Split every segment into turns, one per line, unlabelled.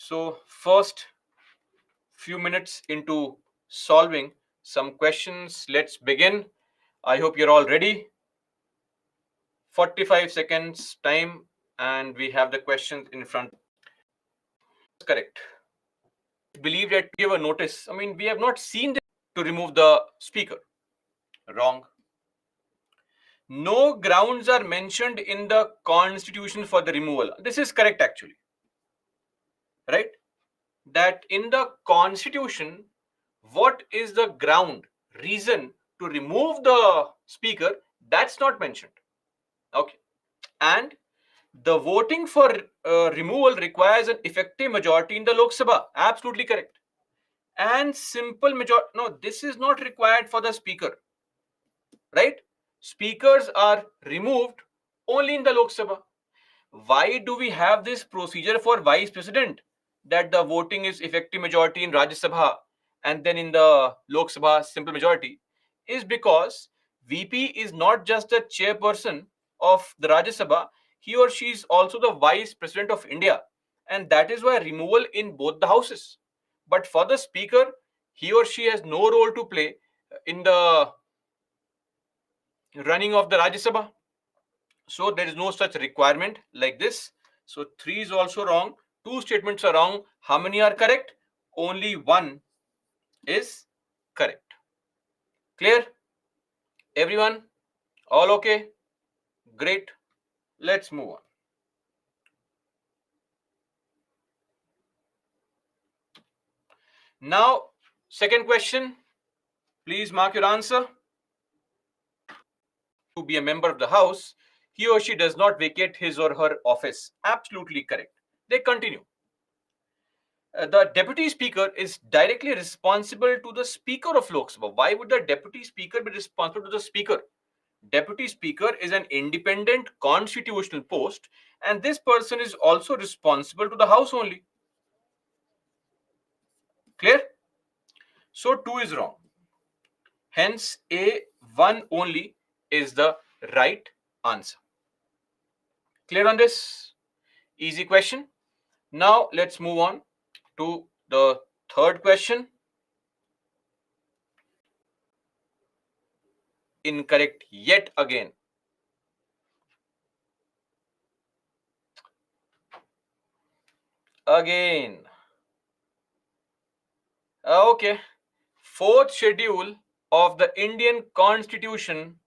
So first few minutes into solving some questions. Let's begin. I hope you're all ready. 45 seconds time and we have the questions in front. Correct. Believe that give a notice. I mean, we have not seen this to remove the speaker. Wrong. No grounds are mentioned in the constitution for the removal. This is correct actually. Right? That in the constitution, what is the ground, reason to remove the speaker? That's not mentioned. Okay. And the voting for removal requires an effective majority in the Lok Sabha. Absolutely correct. And simple majority. No, this is not required for the speaker. Right? Speakers are removed only in the Lok Sabha. Why do we have this procedure for vice president? That the voting is effective majority in Rajya Sabha and then in the Lok Sabha simple majority is because VP is not just the chairperson of the Rajya Sabha, he or she is also the vice president of India, and that is why removal in both the houses. But for the speaker, he or she has no role to play in the running of the Rajya Sabha. So there is no such requirement like this. So 3 is also wrong. 2 statements are wrong. How many are correct? Only 1 is correct. Clear? Everyone? All okay? Great. Let's move on. Now, second question. Please mark your answer. To be a member of the House, he or she does not vacate his or her office. Absolutely correct. They continue. The deputy speaker is directly responsible to the speaker of Lok Sabha. Why would the deputy speaker be responsible to the speaker? Deputy speaker is an independent constitutional post, and this person is also responsible to the House only. Clear? So 2 is wrong. Hence, A1 only is the right answer. Clear on this? Easy question. Now let's move on to the third question. Incorrect yet again. Okay. Fourth schedule of the Indian Constitution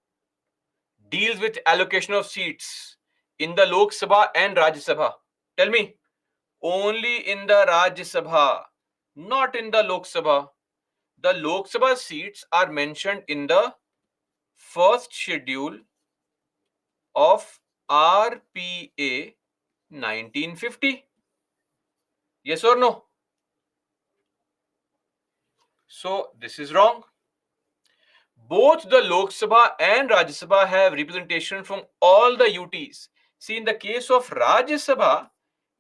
deals with allocation of seats in the Lok Sabha and Rajya Sabha. Tell me, only in the Rajya Sabha, not in the Lok Sabha. The Lok Sabha seats are mentioned in the first schedule of RPA 1950. Yes or no? So this is wrong. Both the Lok Sabha and Rajya Sabha have representation from all the UTs. See, in the case of Rajya Sabha,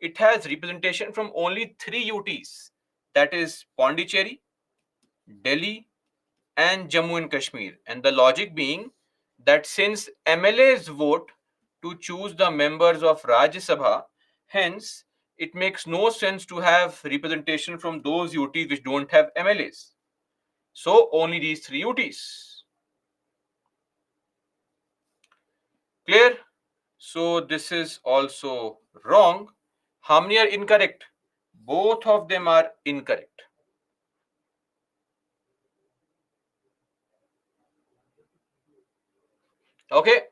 it has representation from only 3 UTs. That is Pondicherry, Delhi, and Jammu and Kashmir. And the logic being that since MLAs vote to choose the members of Rajya Sabha, hence it makes no sense to have representation from those UTs which don't have MLAs. So only these 3 UTs. Clear? So this is also wrong. How many are incorrect? Both of them are incorrect. Okay.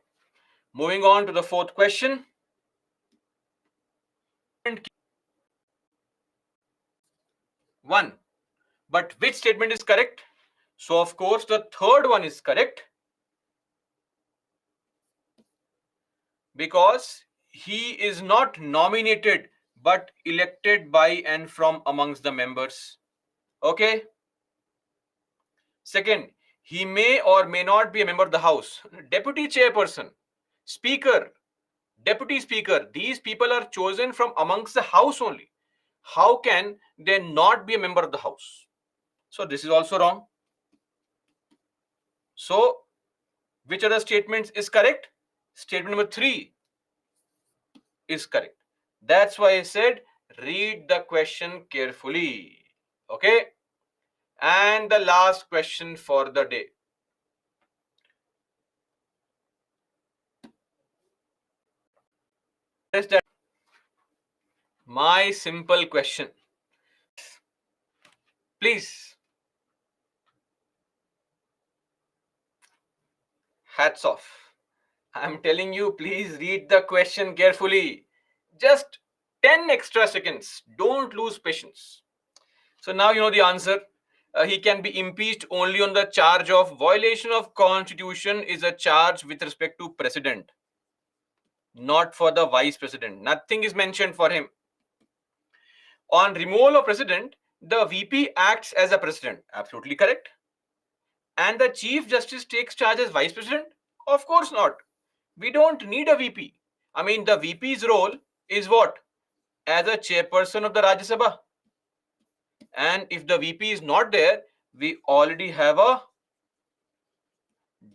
Moving on to the fourth question. One. But which statement is correct? So of course the third one is correct, because he is not nominated but elected by and from amongst the members. Okay. Second, he may or may not be a member of the House. Deputy chairperson, speaker, deputy speaker, these people are chosen from amongst the House only. How can they not be a member of the House? So this is also wrong. So which other statements is correct? Statement number 3 is correct. That's why I said Read the question carefully. Okay. And the last question for the day. Is that my simple question? Please. Hats off. I'm telling you, please read the question carefully. Just 10 extra seconds. Don't lose patience. So now you know the answer. He can be impeached only on the charge of violation of constitution is a charge with respect to president, not for the vice president. Nothing is mentioned for him. On removal of president, the VP acts as a president. Absolutely correct. And the chief justice takes charge as vice president? Of course not. We don't need a VP. I mean, the VP's role is what? As a chairperson of the Rajya Sabha. And if the VP is not there, we already have a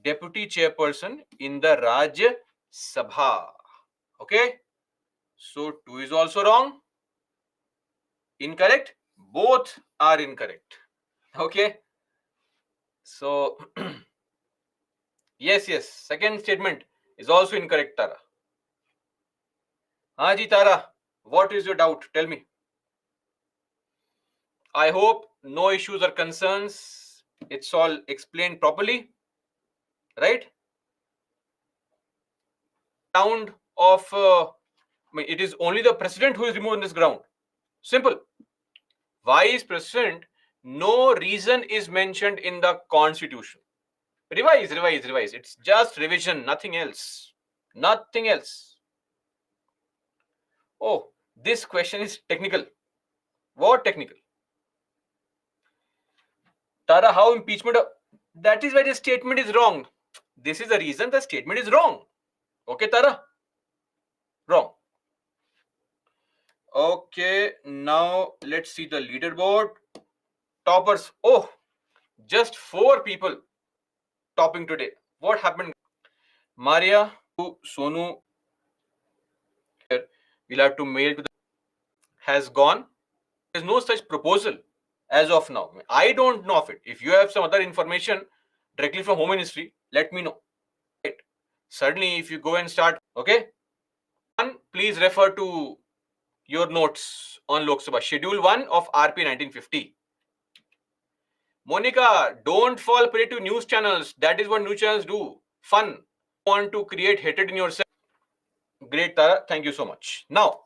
deputy chairperson in the Rajya Sabha. Okay? So 2 is also wrong. Incorrect? Both are incorrect. Okay? So, yes. Second statement is also incorrect, Tara. Haji Tara, what is your doubt? Tell me. I hope no issues or concerns. It's all explained properly. Right? Ground of, it is only the president who is removed on this ground. Simple. Vice president, no reason is mentioned in the constitution. Revise. It's just revision, nothing else. Nothing else. Oh, this question is technical. What technical? Tara, how impeachment? That is why the statement is wrong. This is the reason the statement is wrong. Okay, Tara? Wrong. Okay, now let's see the leaderboard. Toppers. Oh, just 4 people topping today. What happened? Maria, Sonu, we'll have to mail to the has gone. There's no such proposal as of now. I don't know of it. If you have some other information directly from Home Ministry, let me know. Right. Certainly, if you go and start, okay? Please refer to your notes on Lok Sabha. Schedule 1 of RP 1950. Monica, don't fall prey to news channels. That is what news channels do. Fun. Want to create hatred in yourself. Great, Tara. Thank you so much. Now,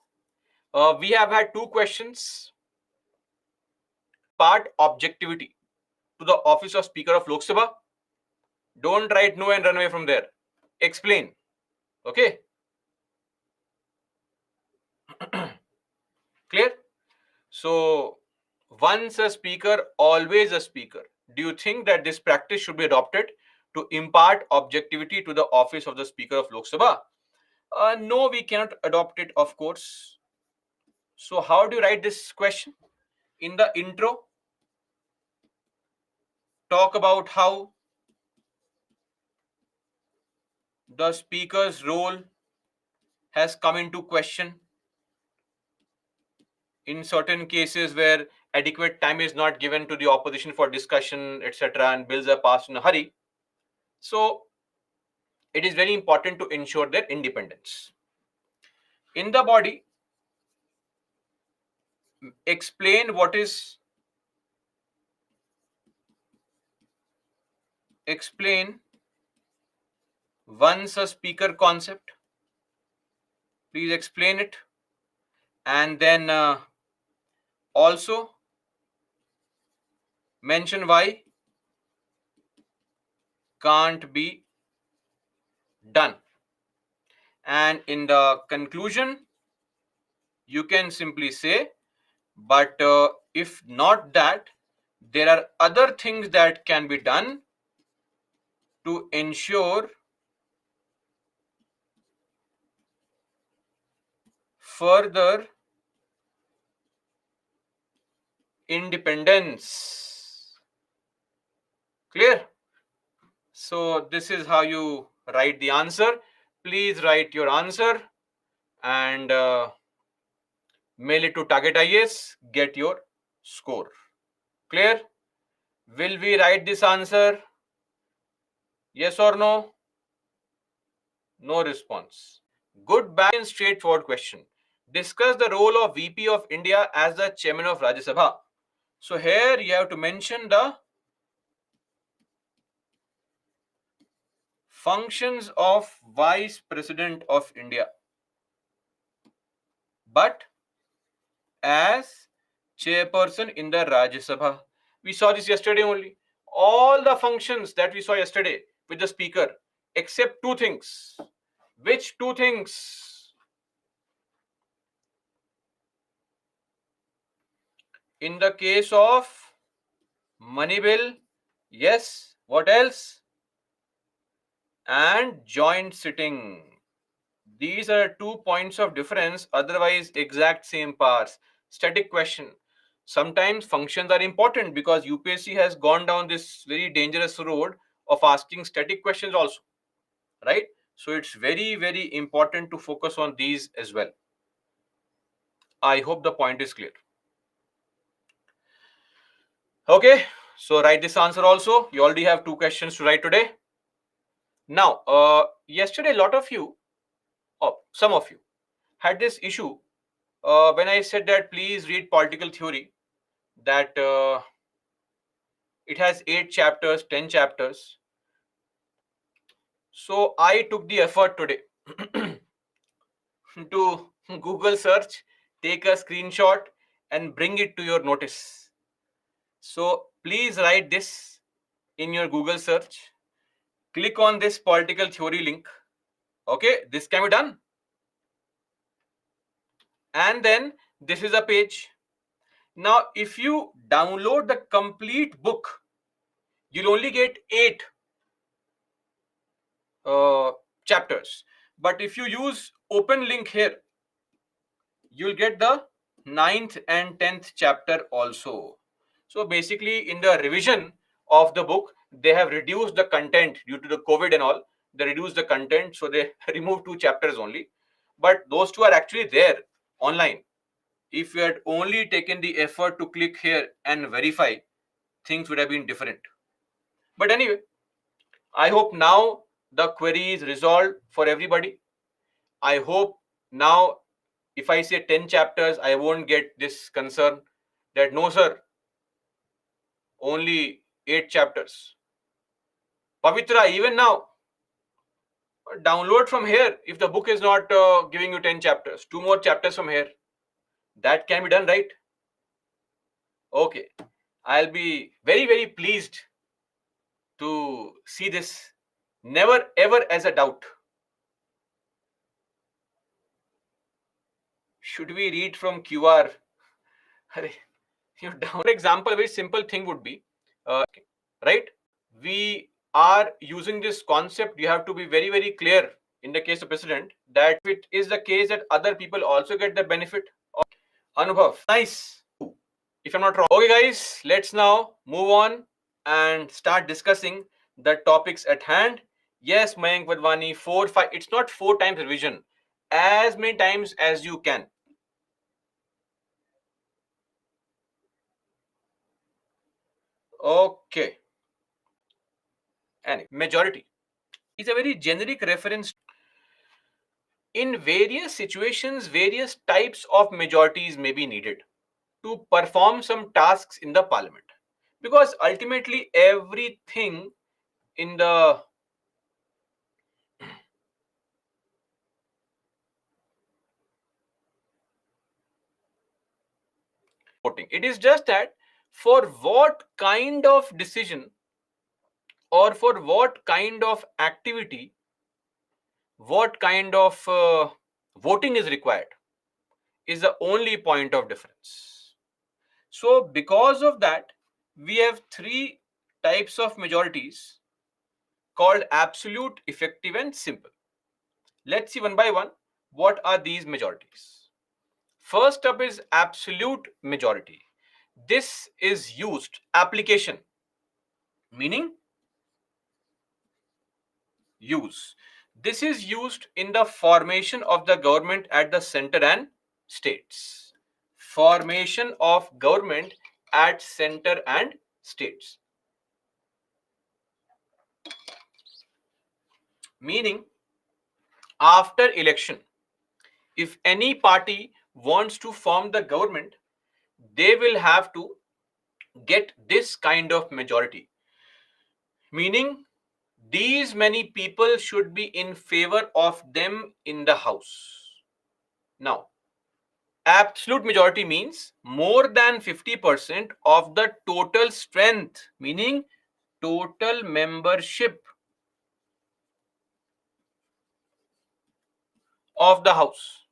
we have had 2 questions. Part objectivity to the office of Speaker of Lok Sabha. Don't write no and run away from there. Explain. Okay? Clear? So, once a speaker, always a speaker. Do you think that this practice should be adopted to impart objectivity to the office of the Speaker of Lok Sabha? No, we cannot adopt it, of course. So, how do you write this question? In the intro, talk about how the speaker's role has come into question in certain cases where adequate time is not given to the opposition for discussion, etc., and bills are passed in a hurry. So, it is very important to ensure their independence. In the body, explain what is once a speaker concept. Please explain it. And then also mention why can't be done. And in the conclusion, you can simply say, but if not that, there are other things that can be done to ensure further independence. Clear? So this is how you write the answer. Please write your answer and mail it to Target IAS, get your score. Clear? Will we write this answer? Yes or no? No response. Good, bad, and straightforward question. Discuss the role of VP of India as the chairman of Rajya Sabha. So here you have to mention the functions of Vice President of India. But as chairperson in the Rajya Sabha. We saw this yesterday only. All the functions that we saw yesterday with the speaker, except two things. Which two things? In the case of money bill, yes. What else? And joint sitting. These are 2 points of difference, otherwise exact same powers. Static question. Sometimes functions are important because UPSC has gone down this very dangerous road of asking static questions also, right? So it's very, very important to focus on these as well. I hope the point is clear. Okay, so write this answer also. You already have 2 questions to write today. Now, yesterday, a lot of you, or some of you, had this issue when I said that please read political theory, that it has 8 chapters, 10 chapters. So I took the effort today to Google search, take a screenshot, and bring it to your notice. So please write this in your Google search. Click on this political theory link. Okay, this can be done. And then this is a page. Now, if you download the complete book, you'll only get 8 chapters. But if you use open link here, you'll get the 9th and 10th chapter also. So basically, in the revision of the book, they have reduced the content due to the COVID and all. They reduced the content, so they removed 2 chapters only. But those 2 are actually there online. If you had only taken the effort to click here and verify, things would have been different. But anyway, I hope now the query is resolved for everybody. I hope now if I say 10 chapters, I won't get this concern that no, sir, only 8 chapters. Pavitra, even now, download from here if the book is not giving you 10 chapters, 2 more chapters from here. That can be done, right? Okay. I'll be very, very pleased to see this. Never ever as a doubt. Should we read from QR? For example, a very simple thing would be, right? We are using this concept. You have to be very, very clear in the case of president that if it is the case that other people also get the benefit of Anubhav. Nice. If I'm not wrong. Okay, guys, let's now move on and start discussing the topics at hand. Yes, Mayank Vadwani, 4, 5. It's not 4 times revision. As many times as you can. Okay. And majority is a very generic reference. In various situations, various types of majorities may be needed to perform some tasks in the parliament. Because ultimately, everything in the voting, it is just that for what kind of decision or for what kind of activity, what kind of voting is required is the only point of difference. So because of that, we have 3 types of majorities called absolute, effective, and simple. Let's see one by one what are these majorities. First up is absolute majority. This is used, application, meaning use. This is used in the formation of the government at the center and states. formation of government at center and states. Meaning, after election, if any party wants to form the government, they will have to get this kind of majority. Meaning, these many people should be in favor of them in the house. Now, absolute majority means more than 50% of the total strength, meaning total membership of the house.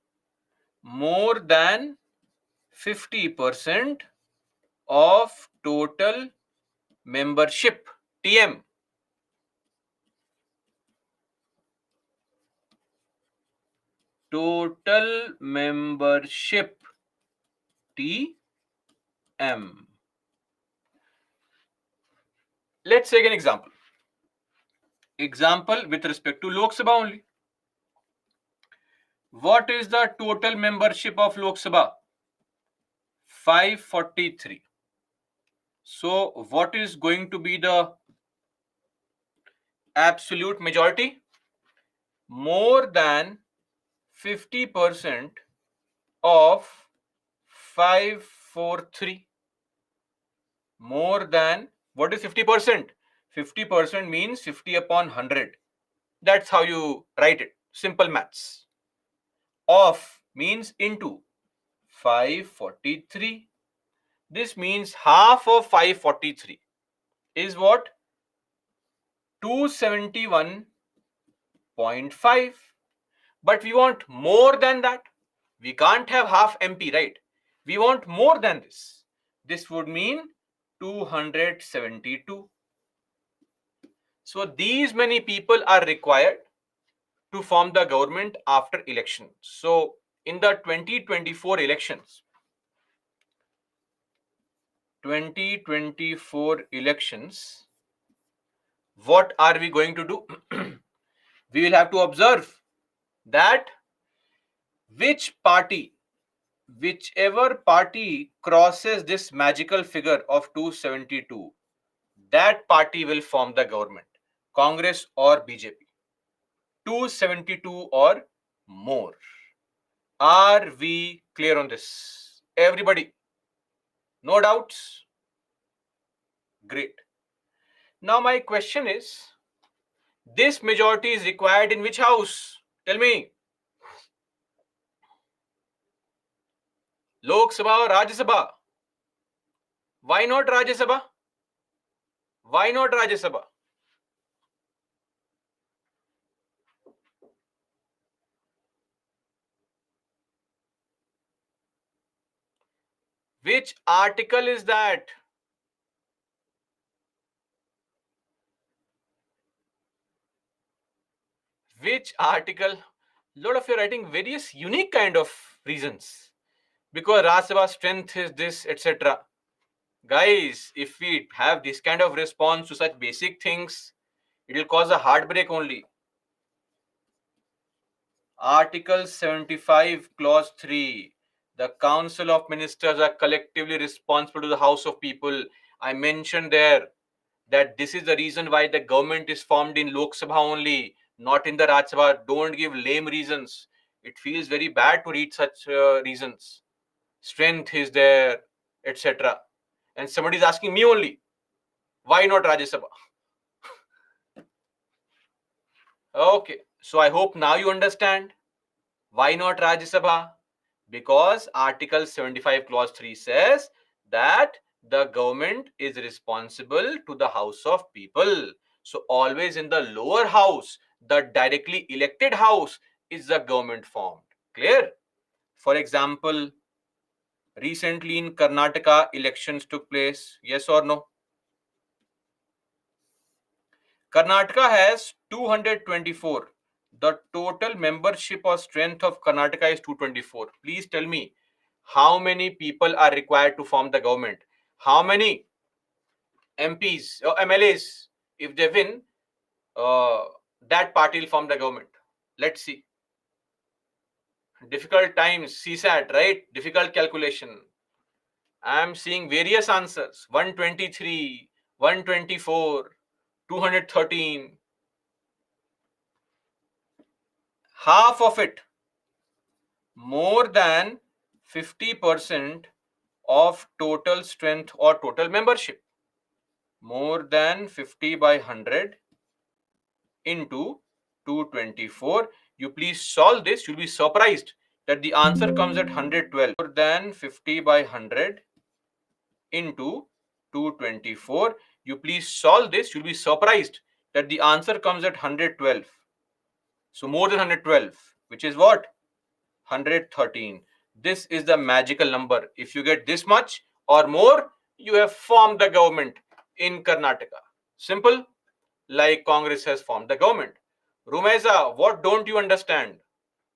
More than 50% of total membership, TM. Total membership, TM. Let's take an example. Example with respect to Lok Sabha only. What is the total membership of Lok Sabha? 543. So what is going to be the absolute majority? More than 50% of 543. More than, what is 50%? 50% means 50 upon 100. That's how you write it. Simple maths. Of means into 543. This means half of 543 is what? 271.5. But we want more than that. We can't have half MP, right? We want more than this. This would mean 272. So these many people are required to form the government after election. So in the 2024 elections, what are we going to do? We will have to observe that whichever party crosses this magical figure of 272, that party will form the government, Congress or BJP. 272 or more. Are we clear on this? Everybody? No doubts? Great. Now my question is, this majority is required in which house? Tell me. Lok Sabha or Rajya Sabha? Why not Rajya Sabha? Why not Rajya Sabha? Which article is that? Which article? Lot of you are writing various unique kind of reasons. Because Rajya Sabha strength is this, etc. Guys, if we have this kind of response to such basic things, it will cause a heartbreak only. Article 75, Clause 3. The Council of Ministers are collectively responsible to the House of People. I mentioned there that this is the reason why the government is formed in Lok Sabha only, not in the Rajya Sabha. Don't give lame reasons. It feels very bad to read such reasons. Strength is there, etc. And somebody is asking me only, why not Rajya Sabha? Okay, so I hope now you understand. Why not Rajya Sabha? Because Article 75 Clause 3 says that the government is responsible to the House of People. So always in the lower house, the directly elected house, is the government formed. Clear? For example, recently in Karnataka, elections took place. Yes or no? Karnataka has 224. The total membership or strength of Karnataka is 224. Please tell me, how many people are required to form the government? How many MPs or MLAs, if they win, that party will form the government? Let's see. Difficult times, CSAT, right? Difficult calculation. I am seeing various answers: 123, 124, 213. Half of it, more than 50% of total strength or total membership. More than 50 by 100 into 224. You please solve this. You'll be surprised that the answer comes at 112. More than 50 by 100 into 224. You please solve this. You'll be surprised that the answer comes at 112. So more than 112, which is what? 113. This is the magical number. If you get this much or more, you have formed the government in Karnataka. Simple, like Congress has formed the government. Rumeza, what don't you understand?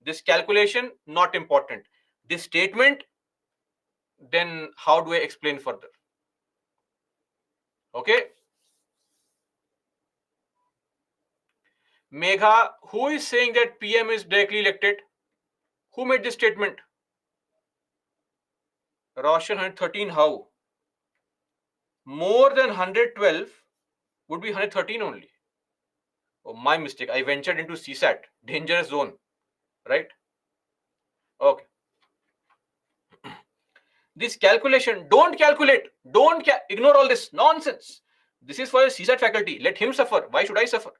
This calculation, not important. This statement, then how do I explain further? Okay. Megha, who is saying that PM is directly elected? Who made this statement? Roshan 113, how? More than 112 would be 113 only. Oh, my mistake. I ventured into CSAT, dangerous zone, right? Okay. This calculation, don't calculate. Ignore all this nonsense. This is for your CSAT faculty. Let him suffer. Why should I suffer?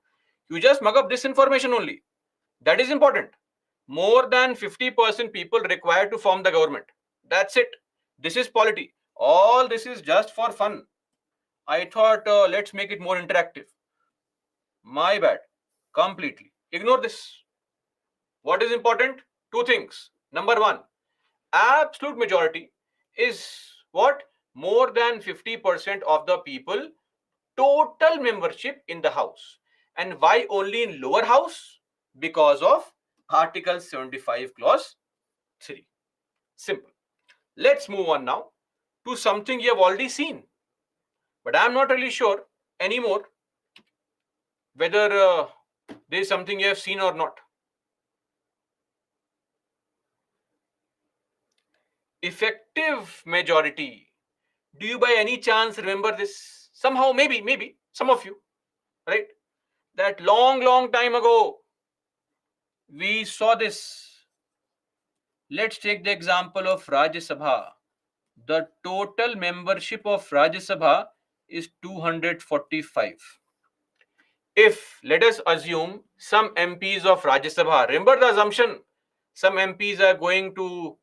You just mug up this information only. That is important. More than 50% people required to form the government. That's it. This is polity. All this is just for fun. I thought let's make it more interactive. My bad. Completely. Ignore this. What is important? Two things. Number one, absolute majority is what? More than 50% of the people total membership in the house. And why only in lower house? Because of Article 75 clause 3. Simple. Let's move on now to something you have already seen, but I'm not really sure anymore whether there is something you have seen or not. Effective majority. Do you by any chance remember this? Somehow, maybe some of you, right? That long time ago, we saw this. Let's take the example of Rajya Sabha. The total membership of Rajya Sabha is 245. If, let us assume, some MPs of Rajya Sabha, remember the assumption, some MPs are going to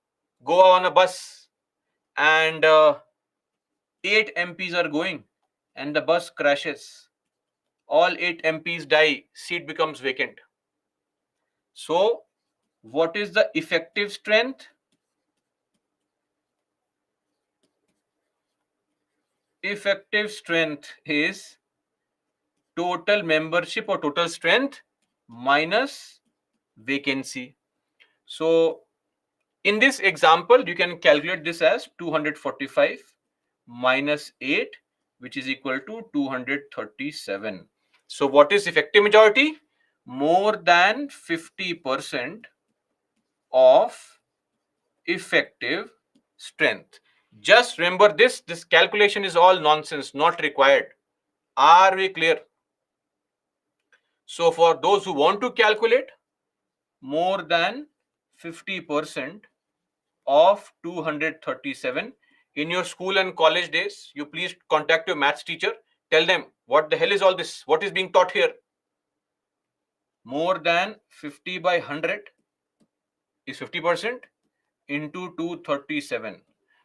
go on a bus and 8 MPs are going and the bus crashes. All 8 MPs die, seat becomes vacant. So, what is the effective strength? Effective strength is total membership or total strength minus vacancy. So, in this example, you can calculate this as 245 minus 8, which is equal to 237. So, what is effective majority? More than 50% of effective strength. Just remember this calculation is all nonsense, not required. Are we clear? So, for those who want to calculate, more than 50% of 237 in your school and college days, you please contact your maths teacher. Tell them what the hell is all this? What is being taught here? More than 50 by 100 is 50% into 237.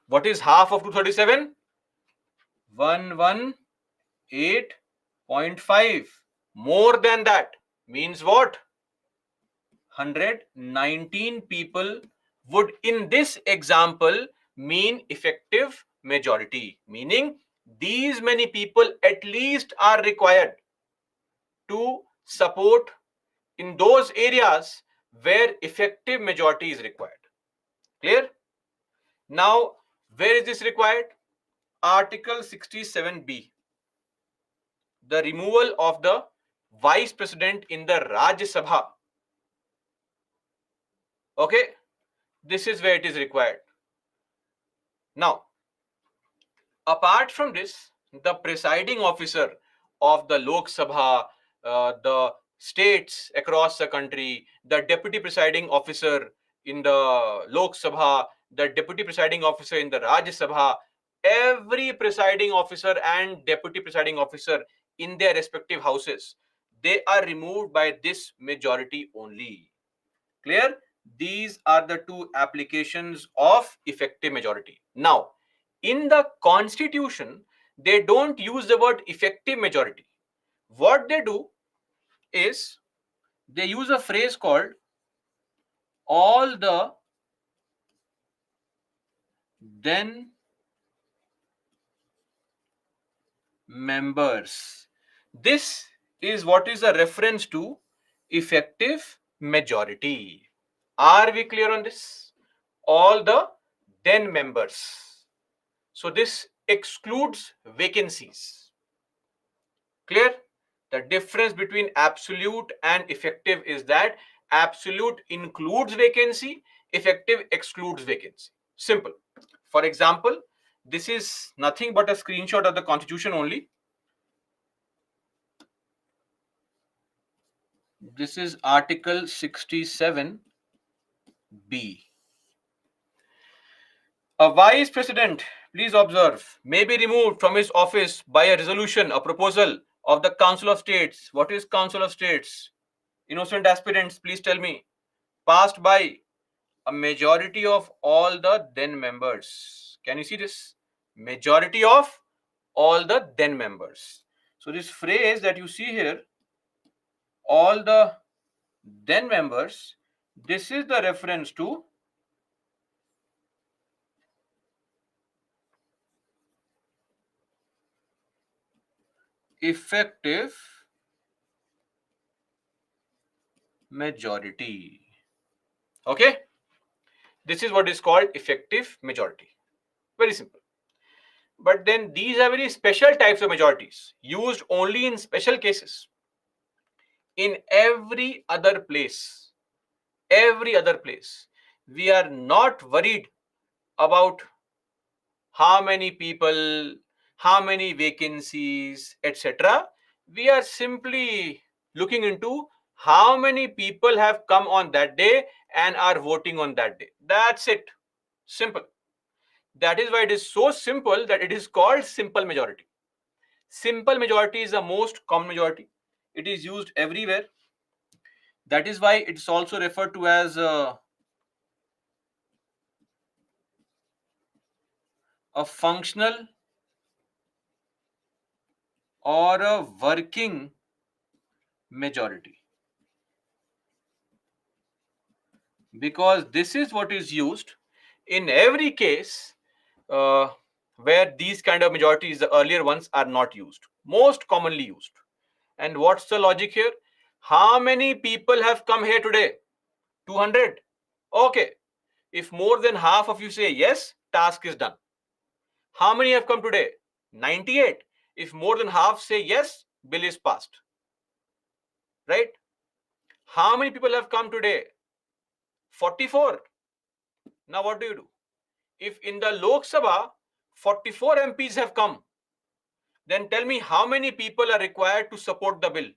What is half of 237? 118.5. More than that means what? 119 people would in this example mean effective majority, meaning these many people at least are required to support in those areas where effective majority is required. Clear? Now, where is this required? Article 67B, the removal of the vice president in the Rajya Sabha. Okay, this is where it is required. Now, Apart from this, the presiding officer of the Lok Sabha, the states across the country, the deputy presiding officer in the Lok Sabha, the deputy presiding officer in the Rajya Sabha, every presiding officer and deputy presiding officer in their respective houses, they are removed by this majority only. Clear? These are the two applications of effective majority. Now, in the constitution, they don't use the word effective majority. What they do is they use a phrase called all the then members. This is what is a reference to effective majority. Are we clear on this? All the then members. So this excludes vacancies. Clear? The difference between absolute and effective is that absolute includes vacancy, effective excludes vacancy. Simple. For example, this is nothing but a screenshot of the constitution only. This is Article 67B. A vice president, please observe, may be removed from his office by a resolution, a proposal of the Council of States. What is Council of States? Innocent aspirants, please tell me. Passed by a majority of all the then members. Can you see this? Majority of all the then members. So this phrase that you see here, all the then members, this is the reference to effective majority. Okay, this is what is called effective majority. Very simple. But then these are very special types of majorities used only in special cases. In every other place, we are not worried about how many people, how many vacancies, etc. We are simply looking into how many people have come on that day and are voting on that day. That's it. Simple. That is why it is so simple that it is called simple majority. Simple majority is the most common majority. It is used everywhere. That is why it's also referred to as a functional or a working majority, because this is what is used in every case where these kind of majorities, the earlier ones, are not used, most commonly used. And what's the logic here? How many people have come here today? 200. Okay, if more than half of you say yes, task is done. How many have come today? 98. If more than half say yes, bill is passed. Right? How many people have come today? 44. Now what do you do? If in the Lok Sabha 44 MPs have come, then tell me how many people are required to support the bill?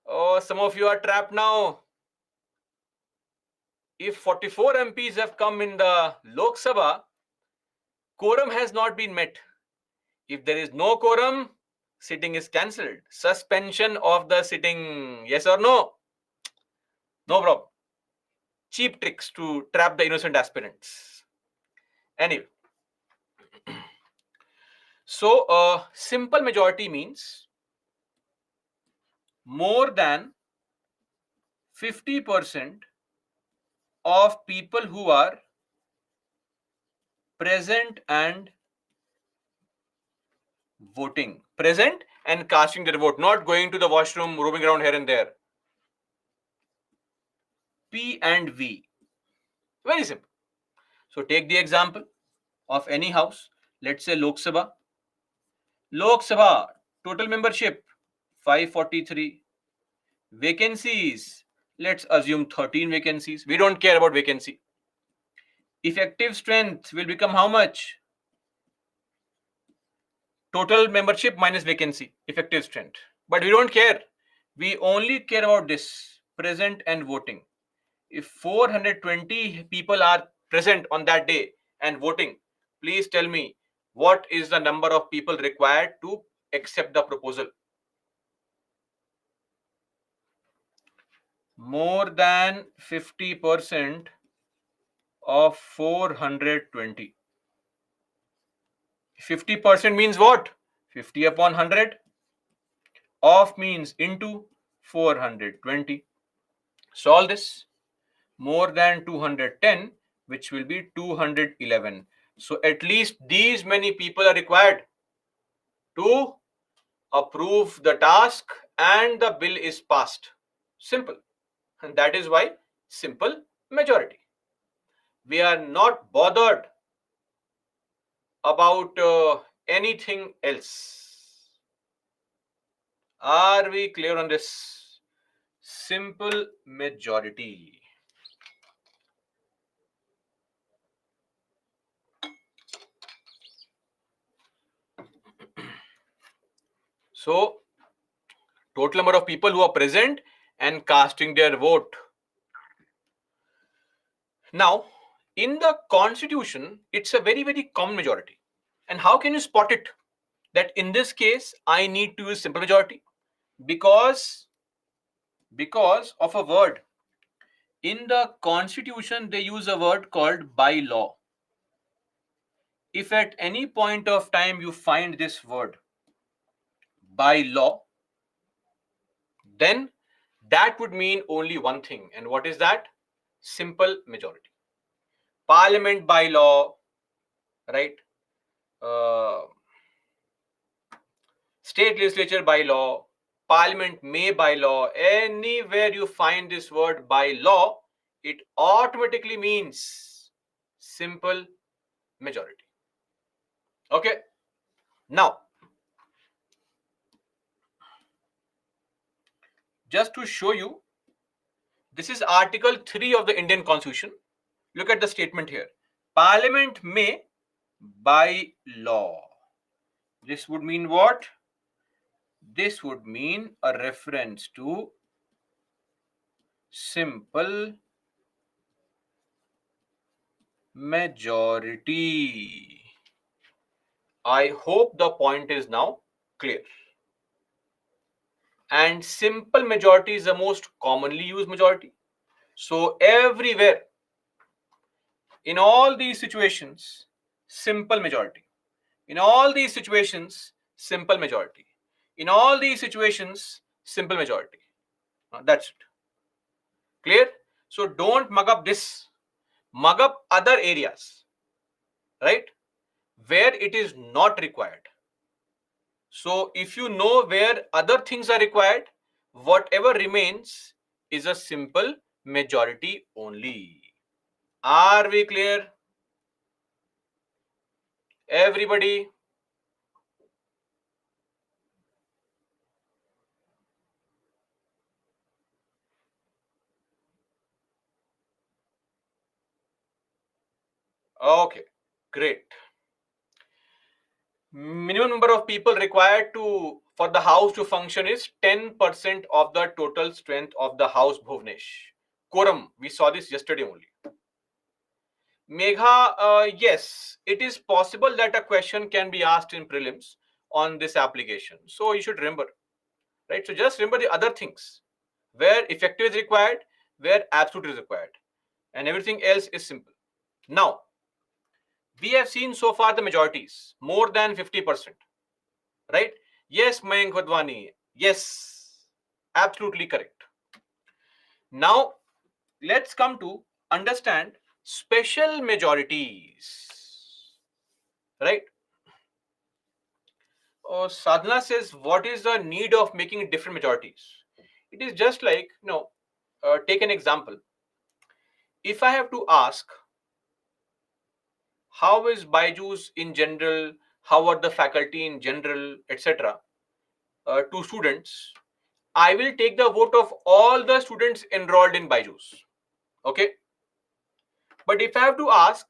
Oh, some of you are trapped now. If 44 MPs have come in the Lok Sabha, quorum has not been met. If there is no quorum, sitting is cancelled. Suspension of the sitting. Yes or no? No problem. Cheap tricks to trap the innocent aspirants. Anyway. So, simple majority means more than 50% of people who are present and voting. Present and casting their vote, not going to the washroom, roaming around here and there. P and V. Very simple. So take the example of any house. Let's say Lok Sabha. Lok Sabha, total membership 543. Vacancies Let's assume 13 vacancies. We don't care about vacancy. Effective strength will become how much? Total membership minus vacancy, effective strength. But we don't care. We only care about this, present and voting. If 420 people are present on that day and voting, please tell me what is the number of people required to accept the proposal? More than 50% of 420. 50% means what? 50 upon 100. Of means into 420. Solve this. More than 210, which will be 211. So at least these many people are required to approve the task and the bill is passed. Simple. And that is why simple majority. We are not bothered about anything else. Are we clear on this? Simple majority. So, total number of people who are present and casting their vote. Now, in the constitution, it's a very, very common majority. And how can you spot it? That in this case, I need to use simple majority because of a word. In the constitution, they use a word called by law. If at any point of time you find this word by law, then that would mean only one thing. And what is that? Simple majority. Parliament by law, right? State legislature by law, parliament may by law, anywhere you find this word by law, it automatically means simple majority. Okay. Now, just to show you, this is Article 3 of the Indian Constitution. Look at the statement here. Parliament may by law. This would mean what? This would mean a reference to simple majority. I hope the point is now clear. And simple majority is the most commonly used majority. So everywhere, in all these situations, simple majority. In all these situations, simple majority. In all these situations, simple majority. That's it. Clear? So don't mug up this. Mug up other areas, right? Where it is not required. So if you know where other things are required, whatever remains is a simple majority only. Are we clear? Everybody? Okay, great. Minimum number of people required for the house to function is 10% of the total strength of the house, Bhuvnesh. Quorum, we saw this yesterday only. Megha, yes, it is possible that a question can be asked in prelims on this application. So you should remember, right? So just remember the other things where effective is required, where absolute is required, and everything else is simple. Now, we have seen so far the majorities, more than 50%, right? Yes, Mayank Vadwani, yes, absolutely correct. Now, let's come to understand special majorities, right? Sadhana says, what is the need of making different majorities? It is just like, take an example. If I have to ask, how is Byjus in general, how are the faculty in general, etc., to students, I will take the vote of all the students enrolled in Byjus. Okay. But if I have to ask,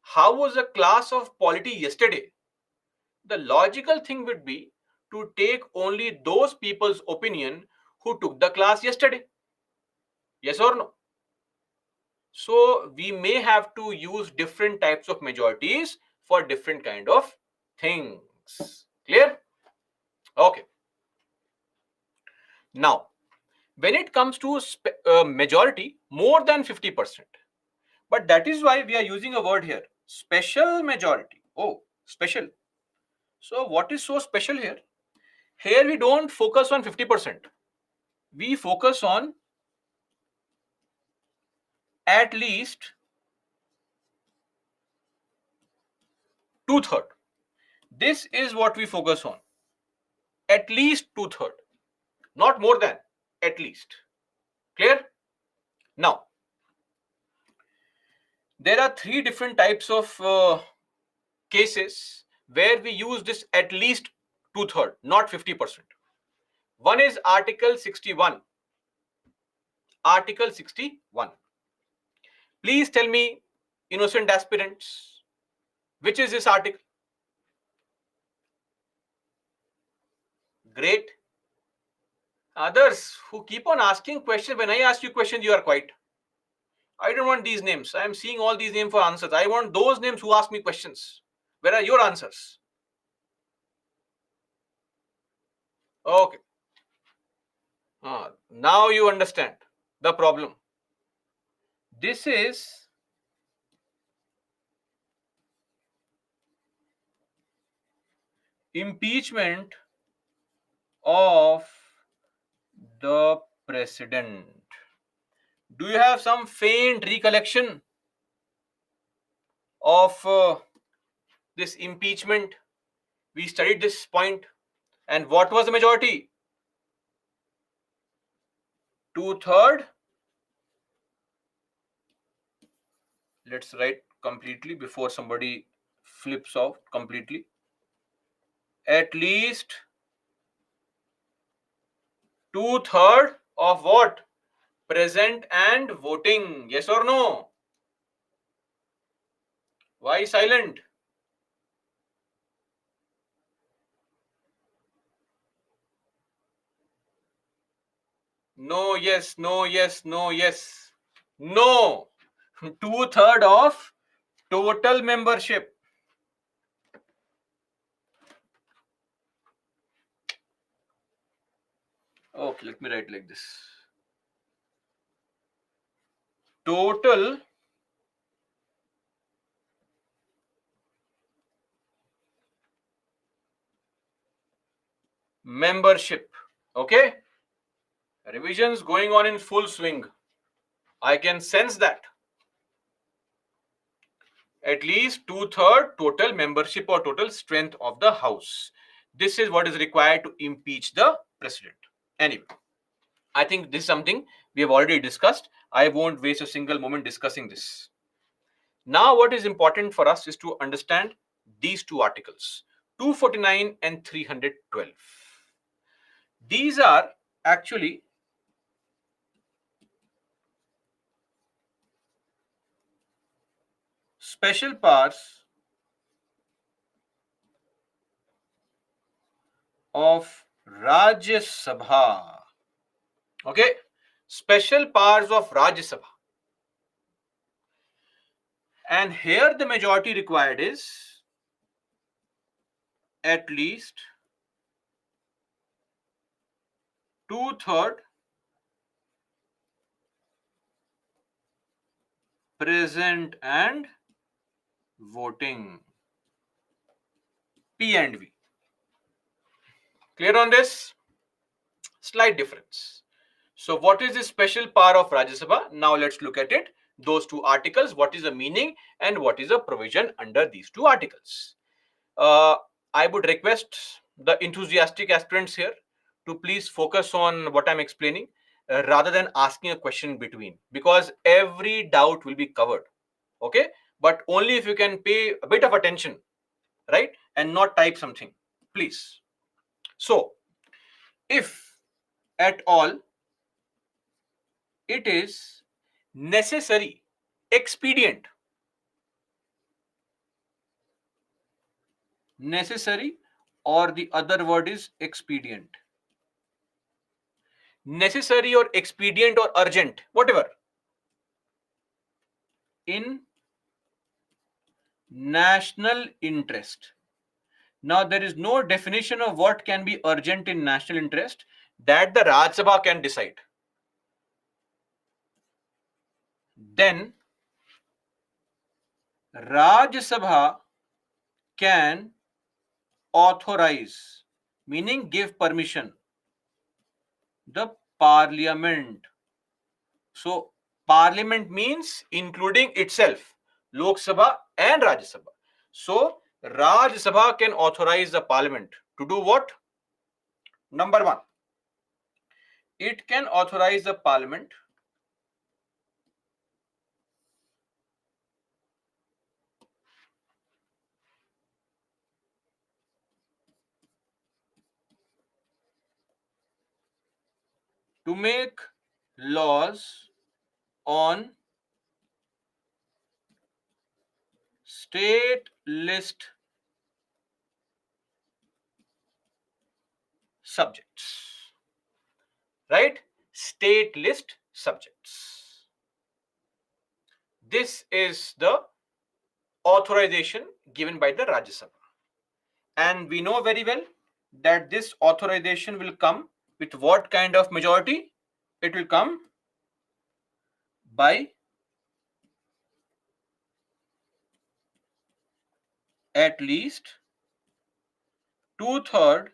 how was the class of Polity yesterday? The logical thing would be to take only those people's opinion who took the class yesterday. Yes or no? So we may have to use different types of majorities for different kind of things. Clear? Okay. Now, when it comes to majority, more than 50%. But that is why we are using a word here, special majority. Oh, special. So what is so special here? Here we don't focus on 50%. We focus on at least 2/3. This is what we focus on. At least 2/3. Not more than, at least. Clear? Now, there are three different types of cases where we use this at least 2/3, not 50%. One is Article 61. Article 61. Please tell me, innocent aspirants, which is this article? Great. Others who keep on asking questions, when I ask you questions, you are quiet. I don't want these names. I am seeing all these names for answers. I want those names who ask me questions. Where are your answers? Okay. Now you understand the problem. This is impeachment of the president. Do you have some faint recollection of this impeachment? We studied this point. And what was the majority? 2/3. Let's write completely before somebody flips off completely. At least 2/3 of what? Present and voting. Yes or no? Why silent? No, yes, no, yes, no, yes. No. 2/3 of total membership. Okay, let me write like this. Total membership. Okay. Revisions going on in full swing. I can sense that. At least 2/3 total membership or total strength of the House. This is what is required to impeach the president. Anyway, I think this is something we have already discussed. I won't waste a single moment discussing this. Now, what is important for us is to understand these two articles, 249 and 312. These are actually special powers of Rajya Sabha. Okay, special powers of Rajya Sabha. And here the majority required is at least 2/3 present and voting. P and V. Clear on this? Slight difference. So what is the special power of Rajya Sabha? Now let's look at it. Those two articles, what is the meaning and what is the provision under these two articles? I would request the enthusiastic aspirants here to please focus on what I'm explaining rather than asking a question in between, because every doubt will be covered. Okay, but only if you can pay a bit of attention, right, and not type something, please. So if at all, it is necessary, expedient. Necessary, or the other word is expedient. Necessary or expedient or urgent, whatever, in national interest. Now, there is no definition of what can be urgent in national interest that the Rajya Sabha can decide. Then, Rajya Sabha can authorize, meaning give permission, the parliament. So, parliament means including itself, Lok Sabha and Rajya Sabha. So, Rajya Sabha can authorize the parliament to do what? Number one, it can authorize the parliament to make laws on state list subjects. Right? State list subjects. This is the authorization given by the Rajya Sabha. And we know very well that this authorization will come with what kind of majority? It will come by at least 2/3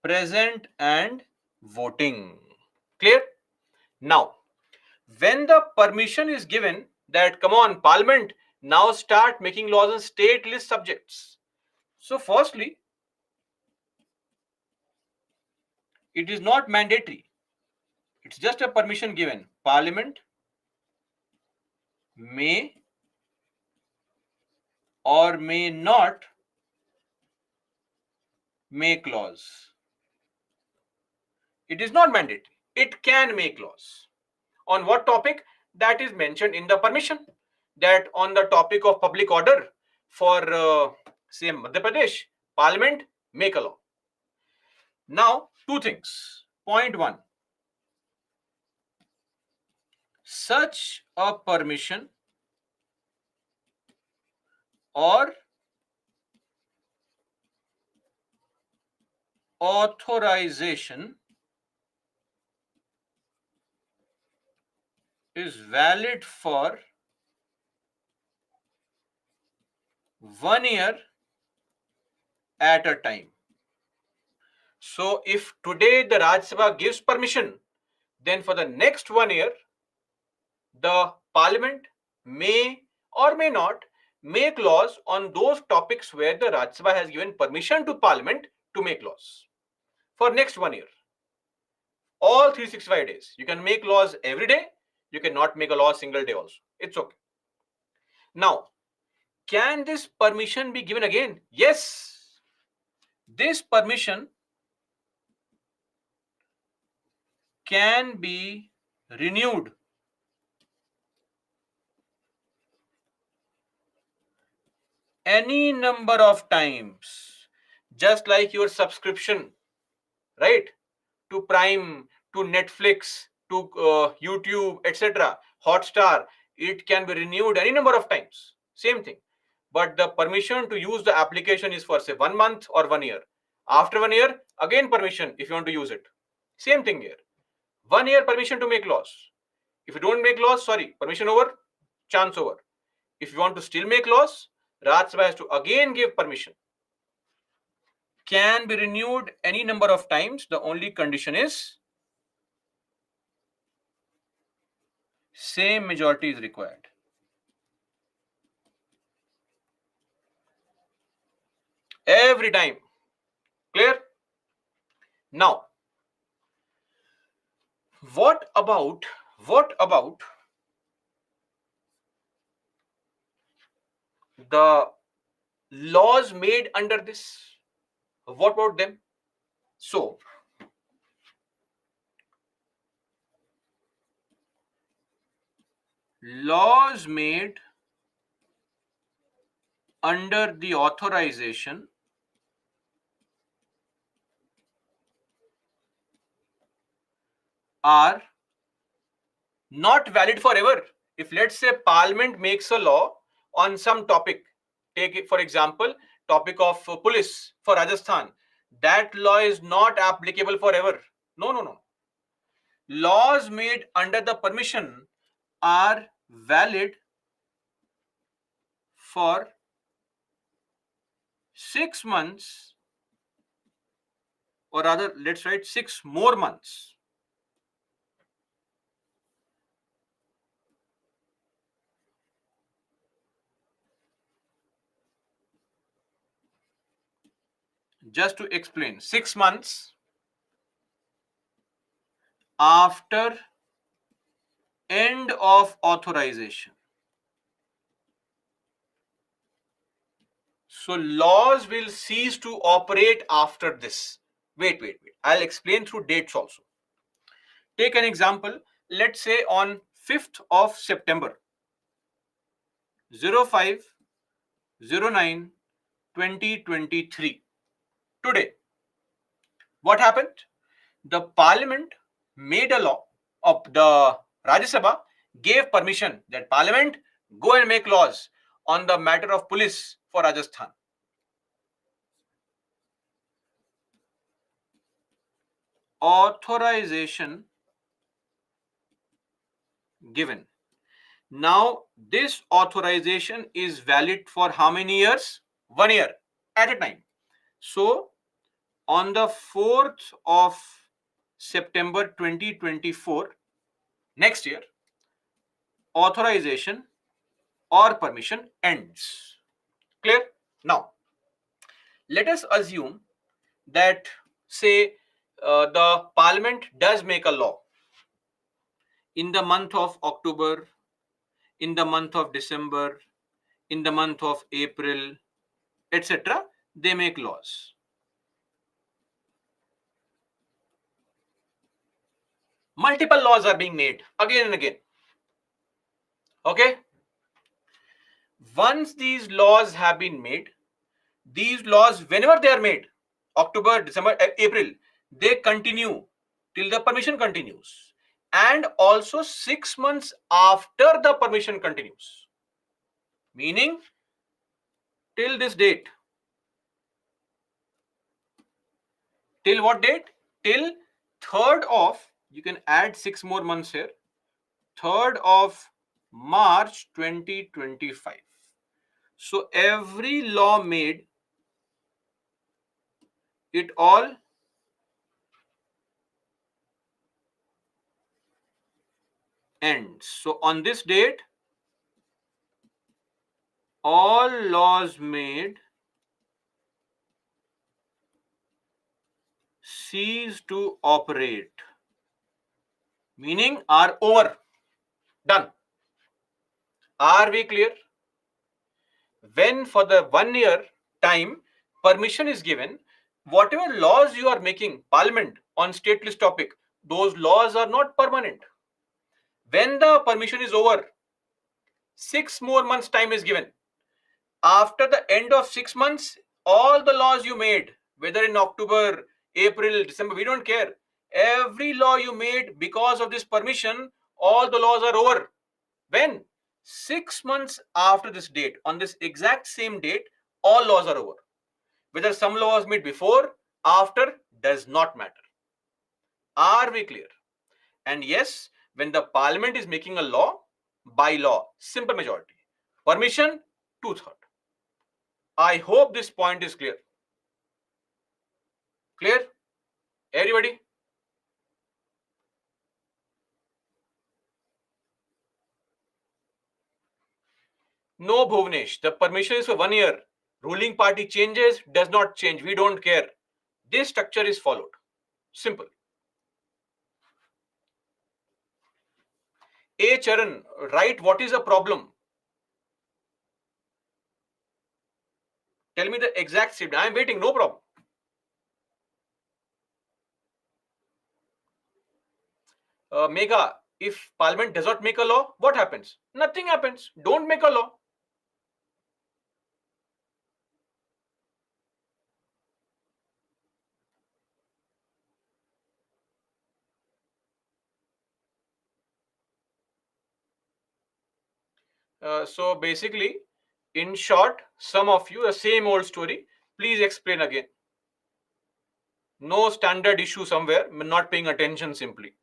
present and voting. Clear? Now, when the permission is given that, come on, Parliament, now start making laws on state list subjects. So, firstly, it is not mandatory. It's just a permission given. Parliament may or may not make laws. It is not mandatory. It can make laws. On what topic? That is mentioned in the permission. That on the topic of public order for say Madhya Pradesh, Parliament make a law. Now, two things. Point one, such a permission or authorization is valid for 1 year at a time. So, if today the Rajya Sabha gives permission, then for the next 1 year, the Parliament may or may not make laws on those topics where the Rajya Sabha has given permission to Parliament to make laws. For next 1 year, all 365 days, you can make laws every day. You cannot make a law a single day also. It's okay. Now, can this permission be given again? Yes. This permission can be renewed any number of times, just like your subscription, right? To Prime, to Netflix, to YouTube, etc., Hotstar, it can be renewed any number of times. Same thing. But the permission to use the application is for say 1 month or 1 year. After 1 year, again permission if you want to use it. Same thing here. 1 year permission to make laws. If you don't make laws, sorry, permission over, chance over. If you want to still make laws, Rajya Sabha has to again give permission. Can be renewed any number of times. The only condition is same majority is required. Every time. Clear? Now, what about the laws made under this? What about them? So, laws made under the authorization are not valid forever. If let's say Parliament makes a law on some topic, take it for example, topic of police for Rajasthan, that law is not applicable forever. No, no, no. Laws made under the permission are valid for 6 months, or rather, let's write 6 more months. Just to explain, 6 months after end of authorization. So laws will cease to operate after this. Wait. I'll explain through dates also. Take an example. Let's say on 5th of September 05/09/2023. Today, what happened? The Parliament made a law, of the Rajya Sabha gave permission that Parliament go and make laws on the matter of police for Rajasthan. Authorization given. Now, this authorization is valid for how many years? 1 year at a time. So, on the 4th of September 2024, next year, authorization or permission ends. Clear? Now, let us assume that, say, the Parliament does make a law in the month of October, in the month of December, in the month of April, etc. They make laws. Multiple laws are being made again and again. Okay? Once these laws have been made, these laws, whenever they are made, October, December, April, they continue till the permission continues. And also 6 months after the permission continues. Meaning, till this date. Till what date? Till 3rd of, you can add 6 more months here, 3rd of March 2025. So every law made, it all ends. So on this date, all laws made cease to operate, meaning are over, done. Are we clear? When for the 1 year time permission is given, whatever laws you are making, Parliament on state list topic, those laws are not permanent. When the permission is over, 6 more months time is given. After the end of 6 months, all the laws you made, whether in October, April, December, we don't care. Every law you made because of this permission, all the laws are over. When? 6 months after this date, on this exact same date, all laws are over. Whether some law was made before, after, does not matter. Are we clear? And yes, when the Parliament is making a law, by law, simple majority. Permission, 2/3. I hope this point is clear. Clear? Everybody? No, Bhuvnesh. The permission is for 1 year. Ruling party changes, does not change. We don't care. This structure is followed. Simple. A Charan, write what is the problem. Tell me the exact statement. I am waiting, no problem. Megha, if Parliament does not make a law, what happens? Nothing happens. Don't make a law. So basically, in short, some of you, the same old story. Please explain again. No standard issue somewhere, not paying attention simply.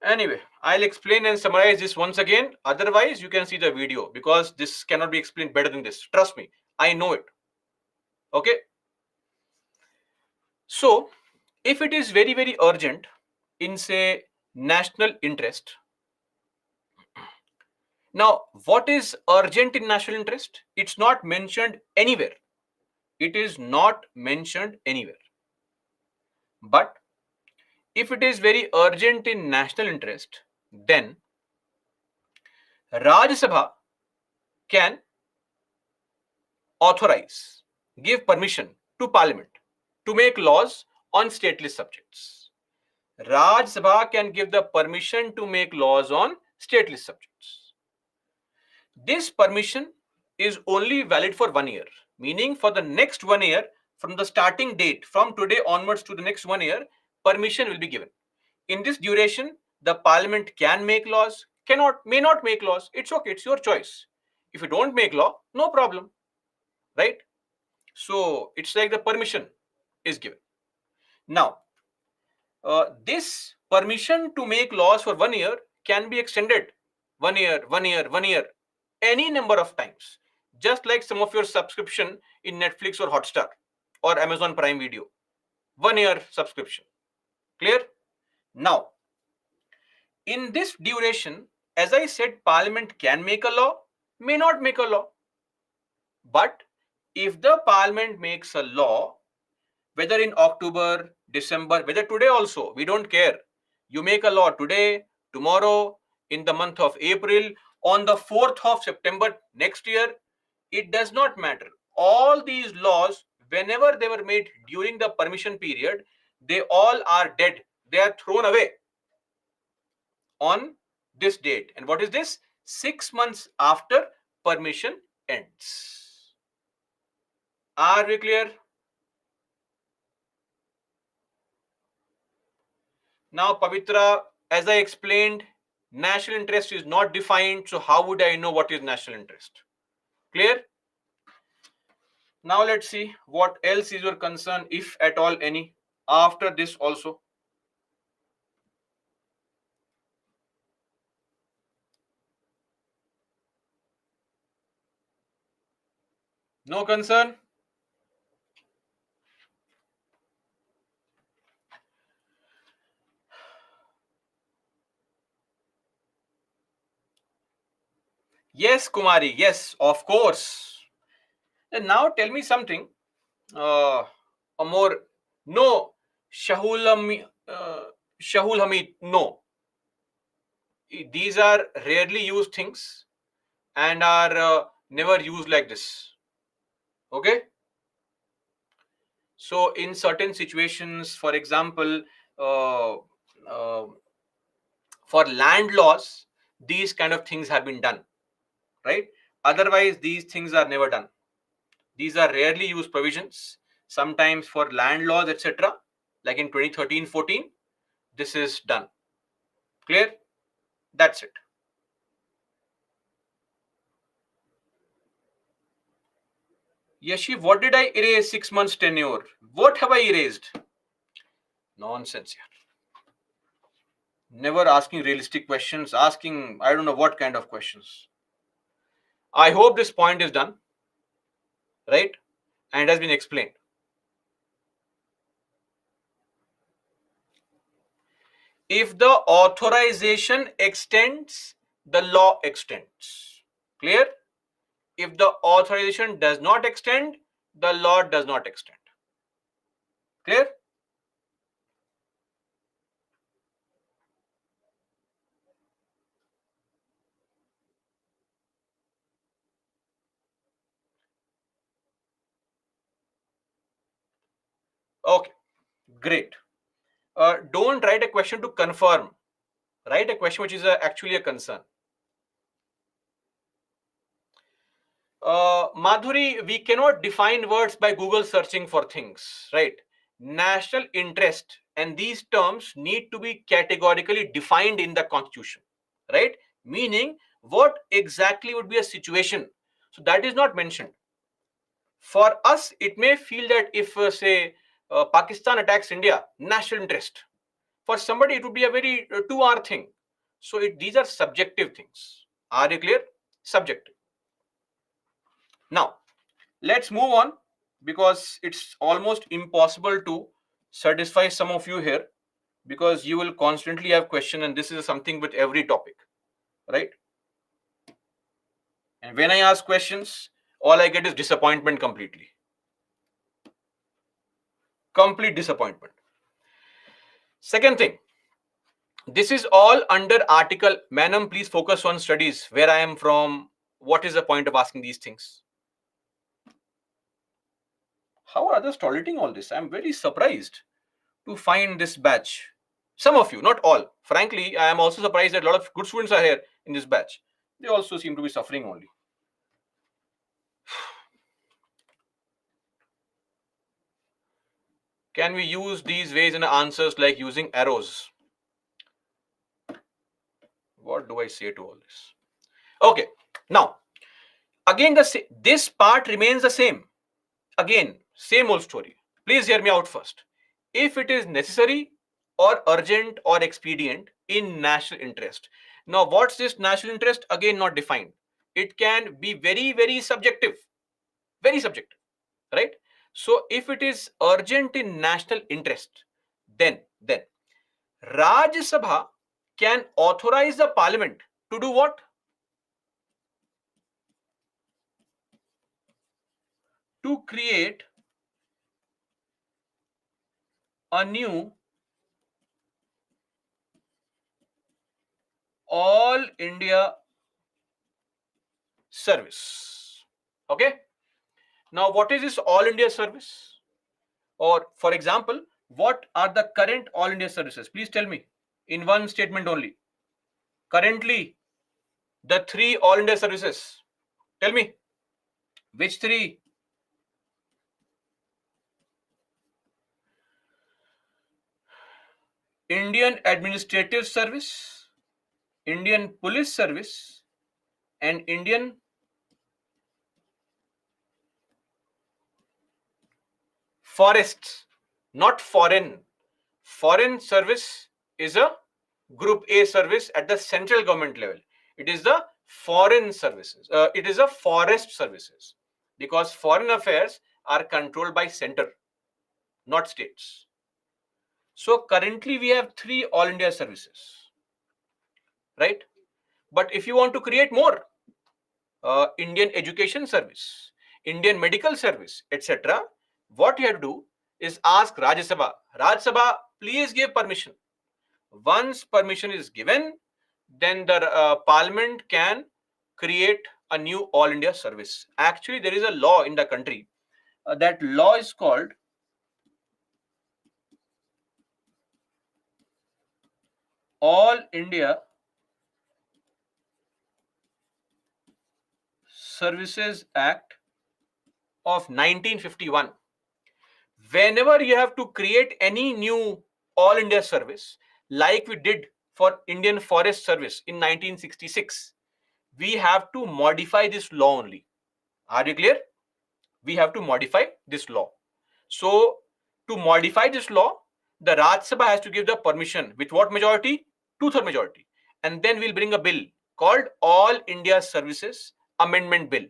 Anyway, I'll explain and summarize this once again. Otherwise, you can see the video because this cannot be explained better than this. Trust me, I know it. Okay. So, if it is very, very urgent in, say, national interest. Now, what is urgent in national interest? It's not mentioned anywhere. It is not mentioned anywhere. But if it is very urgent in national interest, then Rajya Sabha can authorize, give permission to Parliament to make laws on stateless subjects. Rajya Sabha can give the permission to make laws on stateless subjects. This permission is only valid for 1 year, meaning for the next 1 year, from the starting date, from today onwards to the next 1 year, permission will be given. In this duration, the Parliament can make laws, may not make laws. It's okay, it's your choice. If you don't make law, no problem, right? So it's like the permission is given. Now, this permission to make laws for 1 year can be extended 1 year, 1 year, 1 year, any number of times, just like some of your subscription in Netflix or Hotstar or Amazon Prime Video. 1 year subscription. Clear? Now, in this duration, as I said, Parliament can make a law, may not make a law. But if the Parliament makes a law, whether in October, December, whether today also, we don't care. You make a law today, tomorrow, in the month of April, on the 4th of September next year, it does not matter. All these laws, whenever they were made during the permission period, they all are dead. They are thrown away on this date. And what is this? 6 months after permission ends. Are we clear? Now, Pavitra, as I explained, national interest is not defined. So how would I know what is national interest? Clear? Now let's see what else is your concern, if at all any, after this also. No concern? Yes, Kumari. Yes, of course. And now tell me something. A more no, Shahul Hamid. No, these are rarely used things and are never used like this. Okay. So in certain situations, for example, uh, uh, for land laws, these kind of things have been done, right? Otherwise, these things are never done. These are rarely used provisions. Sometimes for land laws, etc., like in 2013-14, this is done. Clear? That's it. Yashiv, what did I erase 6 months tenure? What have I erased? Nonsense here. Never asking realistic questions, asking I don't know what kind of questions. I hope this point is done, right? And has been explained. If the authorization extends, the law extends. Clear? If the authorization does not extend, the law does not extend. Clear? Okay, great. Don't write a question to confirm. right? A question which is actually a concern. Madhuri, we cannot define words by Google searching for things, right? National interest and these terms need to be categorically defined in the constitution, right? Meaning, what exactly would be a situation? So that is not mentioned. For us, it may feel that if, say, Pakistan attacks India, national interest. For somebody, it would be a very 2 hour thing. So these are subjective things. Are you clear? Subjective. Now, let's move on because it's almost impossible to satisfy some of you here because you will constantly have question, and this is something with every topic, right? And when I ask questions, all I get is disappointment completely. Complete disappointment. Second thing, this is all under article. Madam, please focus on studies, where I am from, what is the point of asking these things? How are others tolerating all this? I'm very surprised to find this batch. Some of you, not all. Frankly, I am also surprised that a lot of good students are here in this batch. They also seem to be suffering only. Can we use these ways in answers like using arrows? What do I say to all this? Okay, now, again, this part remains the same. Again, same old story. Please hear me out first. If it is necessary or urgent or expedient in national interest. Now, what's this national interest? Again, not defined. It can be very, very subjective. Very subjective, right? So, if it is urgent in national interest, then Rajya Sabha can authorize the parliament to do what? To create a new All India service. Okay. Now, what is this All India service? Or, for example, what are the current All India services? Please tell me in one statement only. Currently, the 3 All India services. Tell me which 3? Indian Administrative Service, Indian Police Service, and Indian Forests, not foreign. Foreign service is a group A service at the central government level. It is the foreign services. It is a forest services because foreign affairs are controlled by center, not states. So currently we have 3 All India services, right? But if you want to create more, Indian Education Service, Indian Medical Service, etc., what you have to do is ask Rajya Sabha. Rajya Sabha, please give permission. Once permission is given, then the parliament can create a new All India service. Actually, there is a law in the country. That law is called All India Services Act of 1951. Whenever you have to create any new All India service, like we did for Indian Forest Service in 1966, we have to modify this law only. Are you clear? We have to modify this law. So, to modify this law, the Rajya Sabha has to give the permission with what majority? 2/3 majority. And then we'll bring a bill called All India Services Amendment Bill.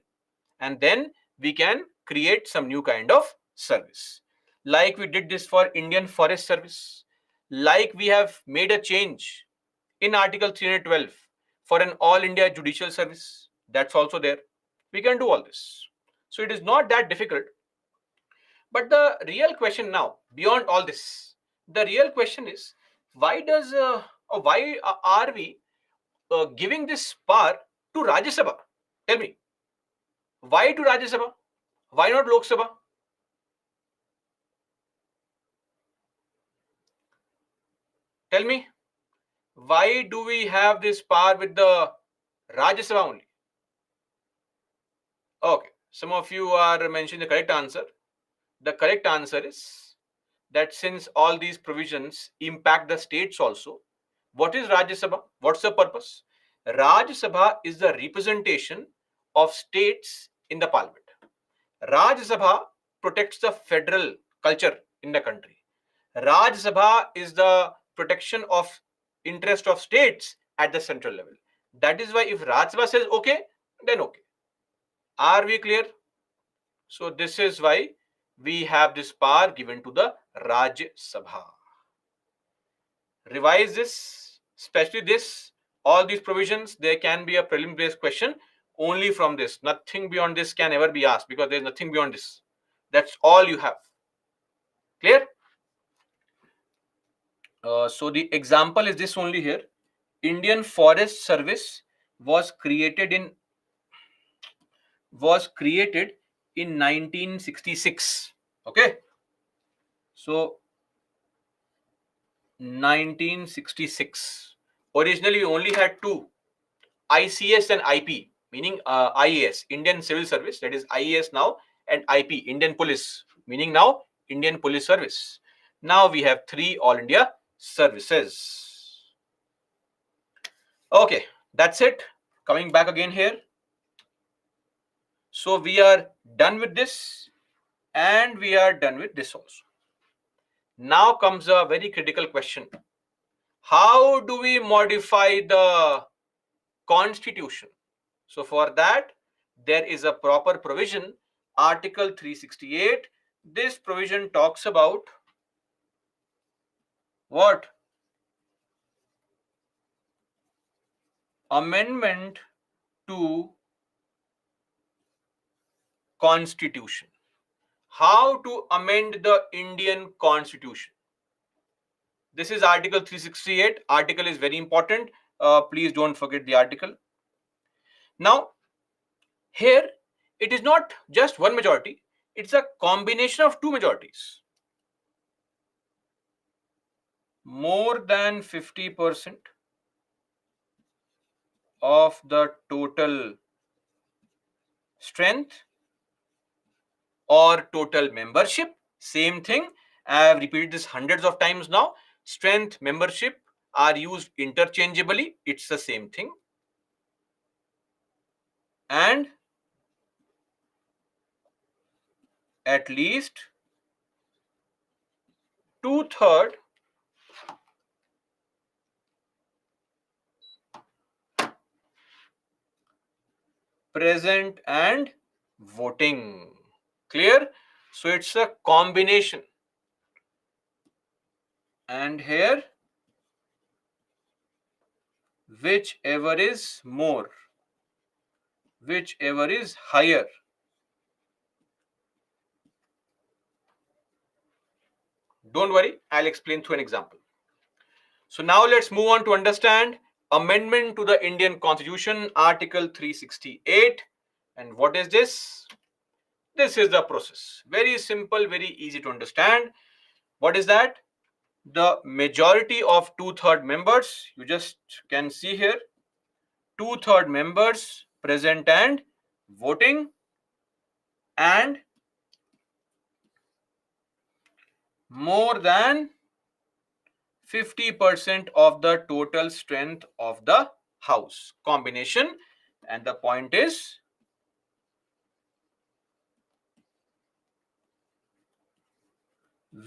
And then we can create some new kind of service. Like we did this for Indian Forest Service. Like we have made a change in Article 312 for an All India Judicial Service. That's also there. We can do all this. So it is not that difficult. But the real question now, beyond all this, the real question is why does or why are we giving this power to Rajya Sabha? Tell me, why to Rajya Sabha? Why not Lok Sabha? Tell me, why do we have this power with the Rajya Sabha only? Okay, some of you are mentioning the correct answer. The correct answer is that since all these provisions impact the states also, what is Rajya Sabha? What's the purpose? Rajya Sabha is the representation of states in the parliament. Rajya Sabha protects the federal culture in the country. Rajya Sabha is the protection of interest of states at the central level. That is why if Rajya Sabha says okay, then okay. Are we clear? So this is why we have this power given to the Rajya Sabha. Revise this, especially this, all these provisions, there can be a prelim based question only from this. Nothing beyond this can ever be asked because there's nothing beyond this. That's all you have. Clear? So the example is this only here. Indian Forest Service was created in 1966. Okay. So 1966. Originally, we only had two, ICS and IP, meaning IAS, Indian Civil Service, that is IAS now, and IP, Indian Police, meaning now Indian Police Service. Now we have three All India services. Okay, that's it. Coming back again here. So we are done with this and we are done with this also. Now comes a very critical question. How do we modify the constitution? So for that, there is a proper provision, Article 368. This provision talks about what? Amendment to Constitution. How to amend the Indian Constitution? This is Article 368. Article is very important. Please don't forget the article. Now, here it is not just one majority, it's a combination of two majorities. More than 50% of the total strength or total membership. Same thing. I have repeated this hundreds of times now. Strength, membership are used interchangeably. It's the same thing. And at least 2/3 present and voting. Clear? So it's a combination. And here, whichever is more, whichever is higher. Don't worry, I'll explain through an example. So now let's move on to understand amendment to the Indian Constitution, Article 368. And what is this? This is the process. Very simple, very easy to understand. What is that? The majority of 2/3 members, you just can see here, 2/3 members present and voting, and more than 50% of the total strength of the house. Combination. And the point is,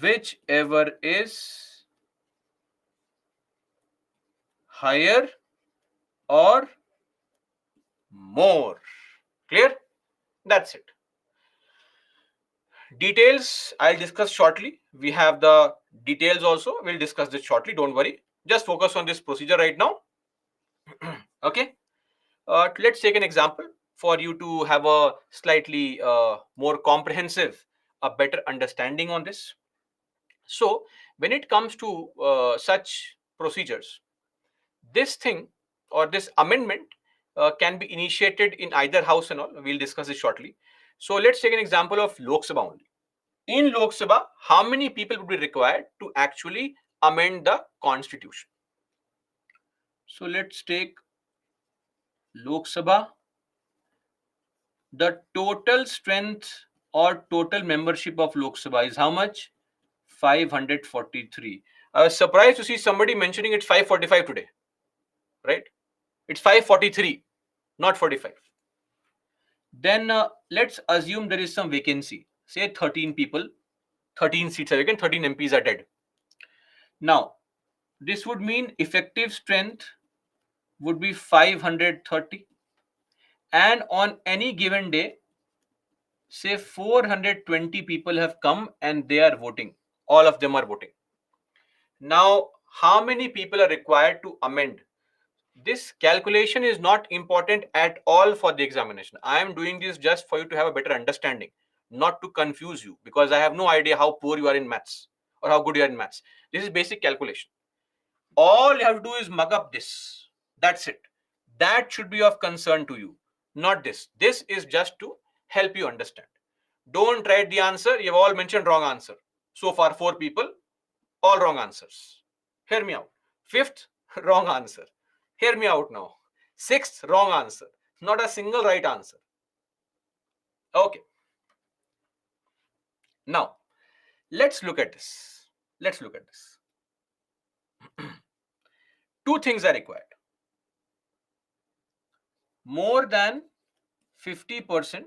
whichever is higher or more. Clear? That's it. Details I'll discuss shortly. We have the details also. We'll discuss this shortly. Don't worry. Just focus on this procedure right now. Okay. Let's take an example for you to have a slightly more comprehensive, a better understanding on this. So when it comes to such procedures, this thing or this amendment can be initiated in either house and all. We'll discuss this shortly. So let's take an example of Lok Sabha only. In Lok Sabha, how many people would be required to actually amend the constitution? So let's take Lok Sabha. The total strength or total membership of Lok Sabha is how much? 543. I was surprised to see somebody mentioning it's 545 today, right? It's 543, not 45. Then let's assume there is some vacancy. Say 13 people, 13 seats are vacant, 13 MPs are dead. Now, this would mean effective strength would be 530. And on any given day, say 420 people have come and they are voting. All of them are voting. Now, how many people are required to amend? This calculation is not important at all for the examination. I am doing this just for you to have a better understanding, not to confuse you, because I have no idea how poor you are in maths or how good you are in maths. This is basic calculation. All you have to do is mug up this. That's it. That should be of concern to you, not this. This is just to help you understand. Don't write the answer. You've all mentioned wrong answer. So far, 4 people, all wrong answers. Hear me out. 5th, wrong answer. Hear me out now. 6th, wrong answer. Not a single right answer. Okay. Now, let's look at this. Let's look at this. 2 things are required. More than 50%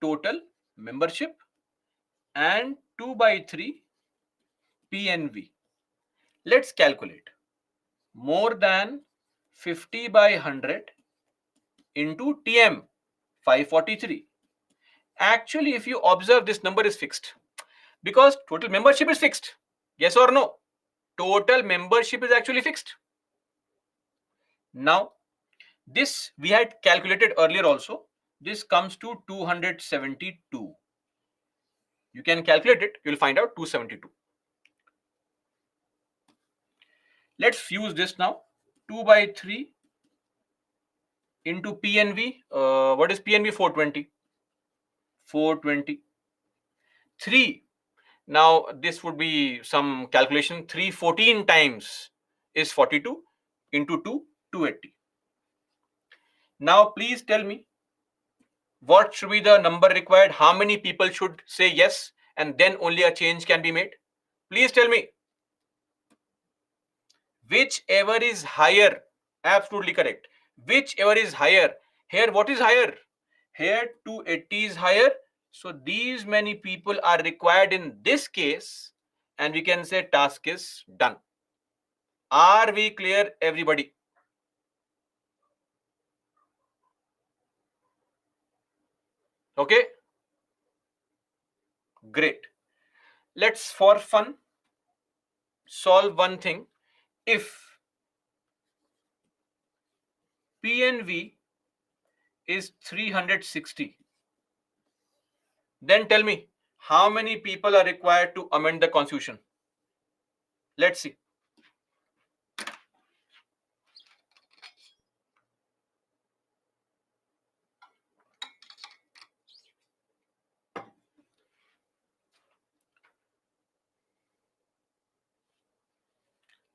total membership and 2/3 PNV. Let's calculate. More than 50/100 into TM, 543. Actually, if you observe, this number is fixed because total membership is fixed. Yes or no? Total membership is actually fixed. Now, this we had calculated earlier also. This comes to 272. You can calculate it. You'll find out 272. Let's fuse this now. 2/3 into PNV. What is PNV? 420. 420. 3. Now, this would be some calculation. 314 times is 42 into 2, 280. Now, please tell me, what should be the number required? How many people should say yes, and then only a change can be made? Please tell me. Whichever is higher, absolutely correct. Whichever is higher. Here, what is higher? Here, 280 is higher. So, these many people are required in this case, and we can say task is done. Are we clear, everybody? Okay? Great. Let's, for fun, solve one thing. If PNV is 360, then tell me, how many people are required to amend the constitution? Let's see.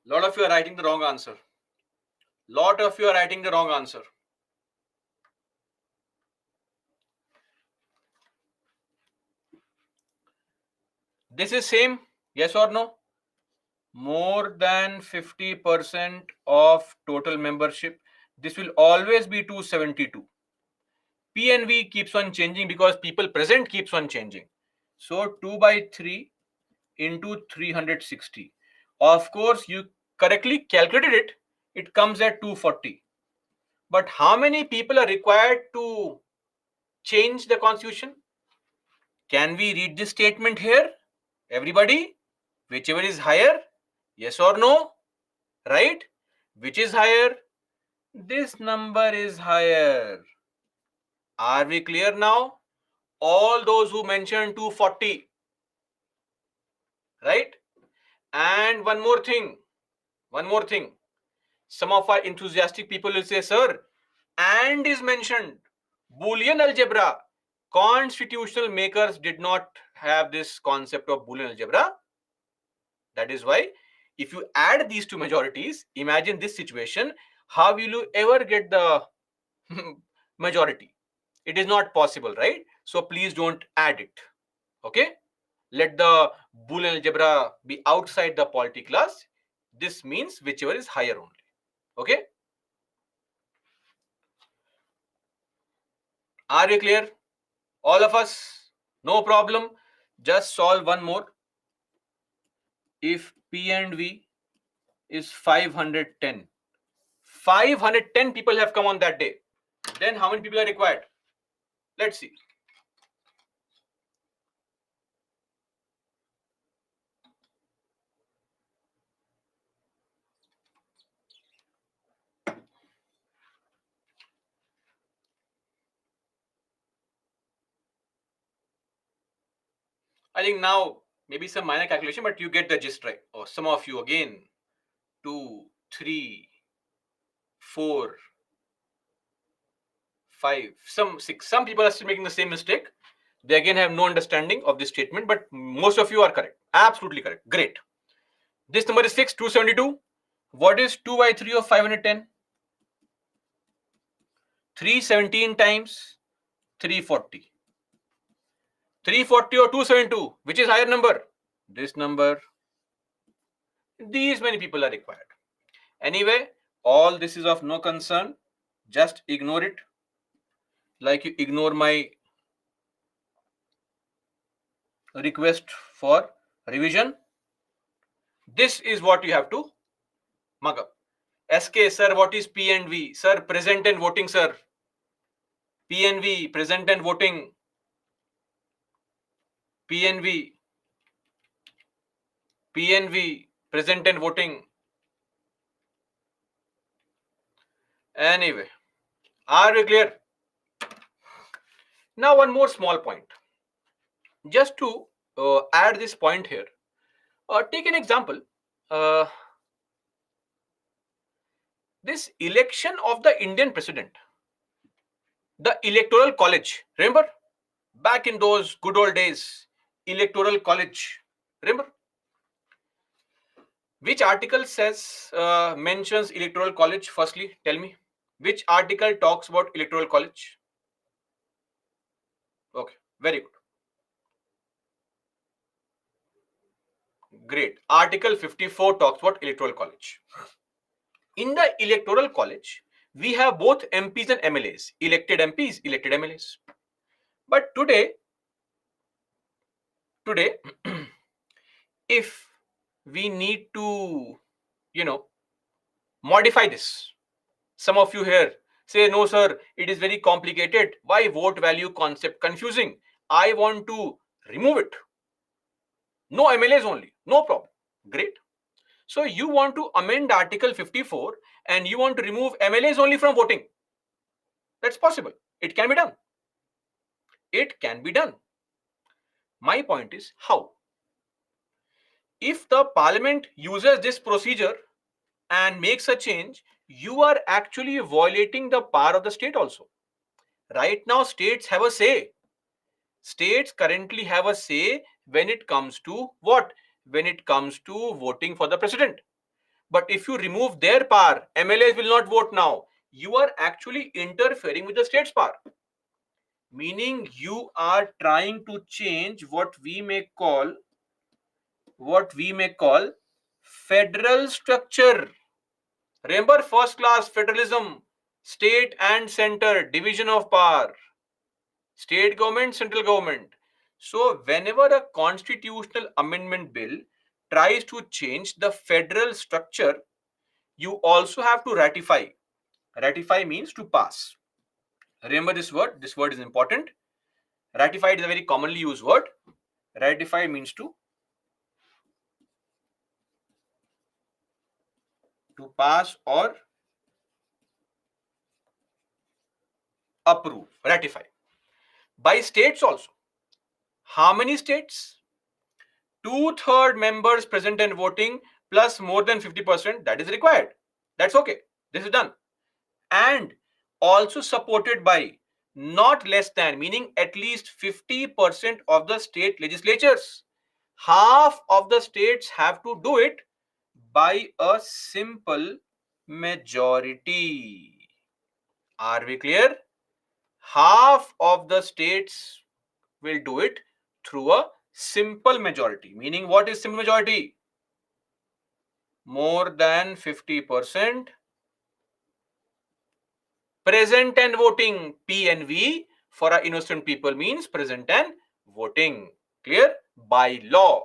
Lot of you are writing the wrong answer. Lot of you are writing the wrong answer. This is same, yes or no? More than 50% of total membership. This will always be 272. PNV keeps on changing because people present keeps on changing. So 2/3 into 360. Of course, you correctly calculated it. It comes at 240. But how many people are required to change the constitution? Can we read this statement here? Everybody, whichever is higher, yes or no? Right? Which is higher? This number is higher. Are we clear now? All those who mentioned 240. Right? And one more thing. Some of our enthusiastic people will say, sir, and is mentioned. Boolean algebra. Constitutional makers did not have this concept of Boolean algebra. That is why if you add these two majorities, imagine this situation. how will you ever get the majority? It is not possible, right? So please don't add it. Okay, let the Boolean algebra be outside the polity class. This means whichever is higher only. Okay, are we clear, all of us? No problem. Just solve one more. If P and V is 510, 510 people have come on that day, then how many people are required? Let's see. I think now maybe some minor calculation, but you get the gist, right? Or some of you again, 2, 3, 4, 5, some 6. Some people are still making the same mistake. They again have no understanding of this statement, but most of you are correct. Absolutely correct. Great. This number is fixed, 272. What is 2 by 3 of 510? 317 times 340. 340 or 272, which is higher number? This number. These many people are required. Anyway, all this is of no concern. Just ignore it. Like you ignore my request for revision. This is what you have to mug up. SK, sir, what is P and V? Sir, present and voting, sir. P and V, present and voting. P and V. P and V, present and voting. Anyway, are we clear? Now one more small point. Just to add this point here, take an example. This election of the Indian president, the electoral college, remember? Back in those good old days, electoral college, remember? Which article says, mentions electoral college? Firstly, tell me. Which article talks about electoral college? Okay, very good. Great. Article 54 talks about electoral college. In the electoral college, we have both MPs and MLAs, elected MPs, elected MLAs. But today, if we need to, modify this, some of you here say, no, sir, it is very complicated. Why vote value concept confusing? I want to remove it. No MLAs only, no problem. Great. So you want to amend Article 54 and you want to remove MLAs only from voting. That's possible. It can be done. It can be done. My point is how? If the parliament uses this procedure and makes a change, you are actually violating the power of the state also. Right now, states have a say. States currently have a say when it comes to what? When it comes to voting for the president. But if you remove their power, MLAs will not vote now. You are actually interfering with the state's power. Meaning you are trying to change what we may call federal structure. Remember first class federalism, state and center, division of power, state government, central government. So whenever a constitutional amendment bill tries to change the federal structure, you also have to ratify. Ratify means to pass. Remember this word. This word is important. Ratified is a very commonly used word. Ratify means to pass or approve. Ratify. By states also. How many states? 2/3 members present and voting plus more than 50%. That is required. That's okay. This is done. And also supported by not less than, meaning at least 50% of the state legislatures. Half of the states have to do it by a simple majority. Are we clear? Half of the states will do it through a simple majority. Meaning, what is simple majority? More than 50% present and voting. P and V for our innocent people means present and voting. Clear? By law.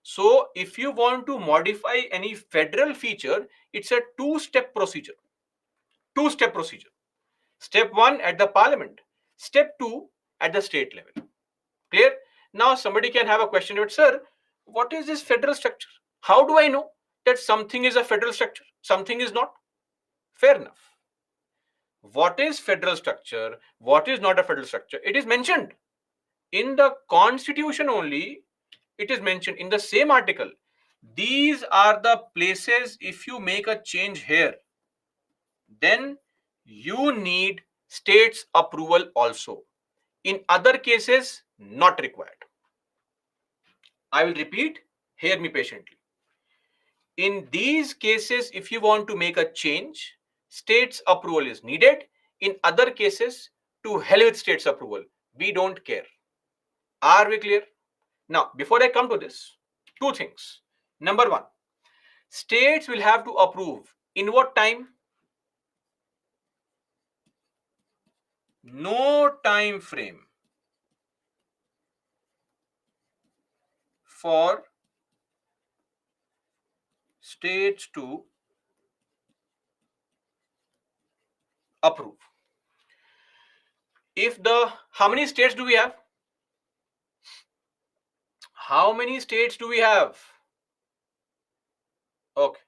So if you want to modify any federal feature, it's a two-step procedure. Two-step procedure. Step 1 at the parliament. Step 2 at the state level. Clear? Now somebody can have a question about, sir, what is this federal structure? How do I know that something is a federal structure, something is not? Fair enough. What is federal structure? What is not a federal structure? It is mentioned in the constitution only. It is mentioned in the same article. These are the places, if you make a change here, then you need state's approval also. In other cases, not required. I will repeat, hear me patiently. In these cases, if you want to make a change, state's approval is needed. In other cases, to hell with state's approval. We don't care. Are we clear? Now, before I come to this, two things. Number one, states will have to approve in what time? No time frame for states to approve. If the, how many states do we have? How many states do we have? Okay.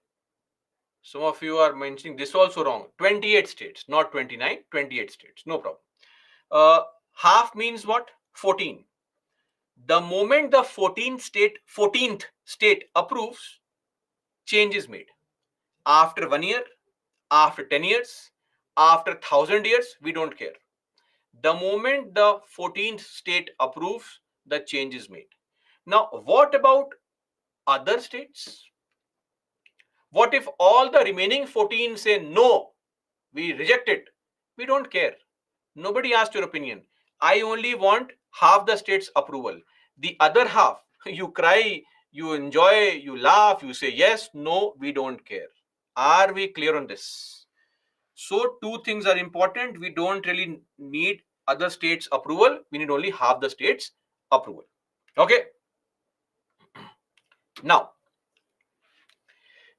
Some of you are mentioning this also wrong. 28 states, not 29, 28 states. No problem. Half means what? 14. The moment the 14th state approves, change is made. After 1 year, after 10 years, after 1,000 years, we don't care. The moment the 14th state approves, the change is made. Now, what about other states? What if all the remaining 14 say no, we reject it? We don't care. Nobody asked your opinion. I only want half the state's approval. The other half, you cry, you enjoy, you laugh, you say yes, no, we don't care. Are we clear on this? So two things are important. We don't really need other states' approval. We need only half the state's approval. Okay. Now,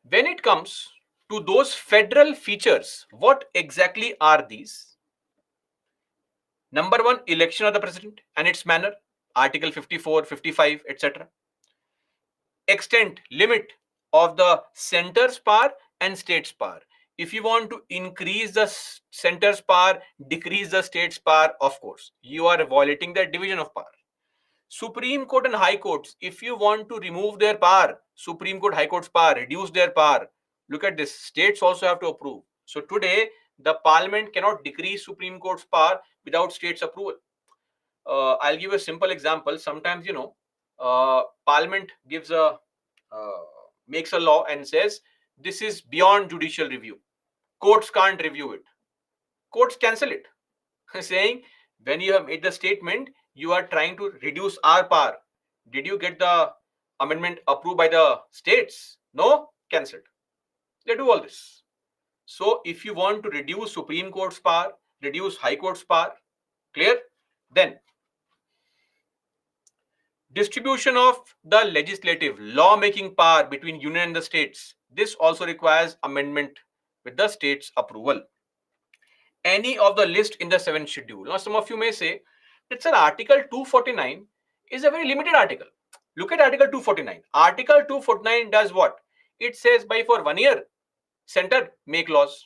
when it comes to those federal features, what exactly are these? Number one, election of the president and its manner, Article 54, 55, etc. Extent, limit of the center's power and state's power. If you want to increase the center's power, decrease the state's power, of course, you are violating the division of power. Supreme Court and High Courts, if you want to remove their power, Supreme Court, High Court's power, reduce their power, look at this, states also have to approve. So today, the parliament cannot decrease Supreme Court's power without state's approval. I'll give a simple example. Sometimes, parliament gives makes a law and says, this is beyond judicial review. Courts can't review it. Courts cancel it, saying, when you have made the statement, you are trying to reduce our power. Did you get the amendment approved by the states? No? Cancelled. They do all this. So if you want to reduce Supreme Court's power, reduce High Court's power, clear? Then distribution of the legislative law-making power between union and the states. This also requires amendment with the state's approval. Any of the list in the 7th schedule. Now, some of you may say, it's an Article 249 is a very limited article. Look at Article 249. Article 249 does what? It says by for 1 year, center make laws.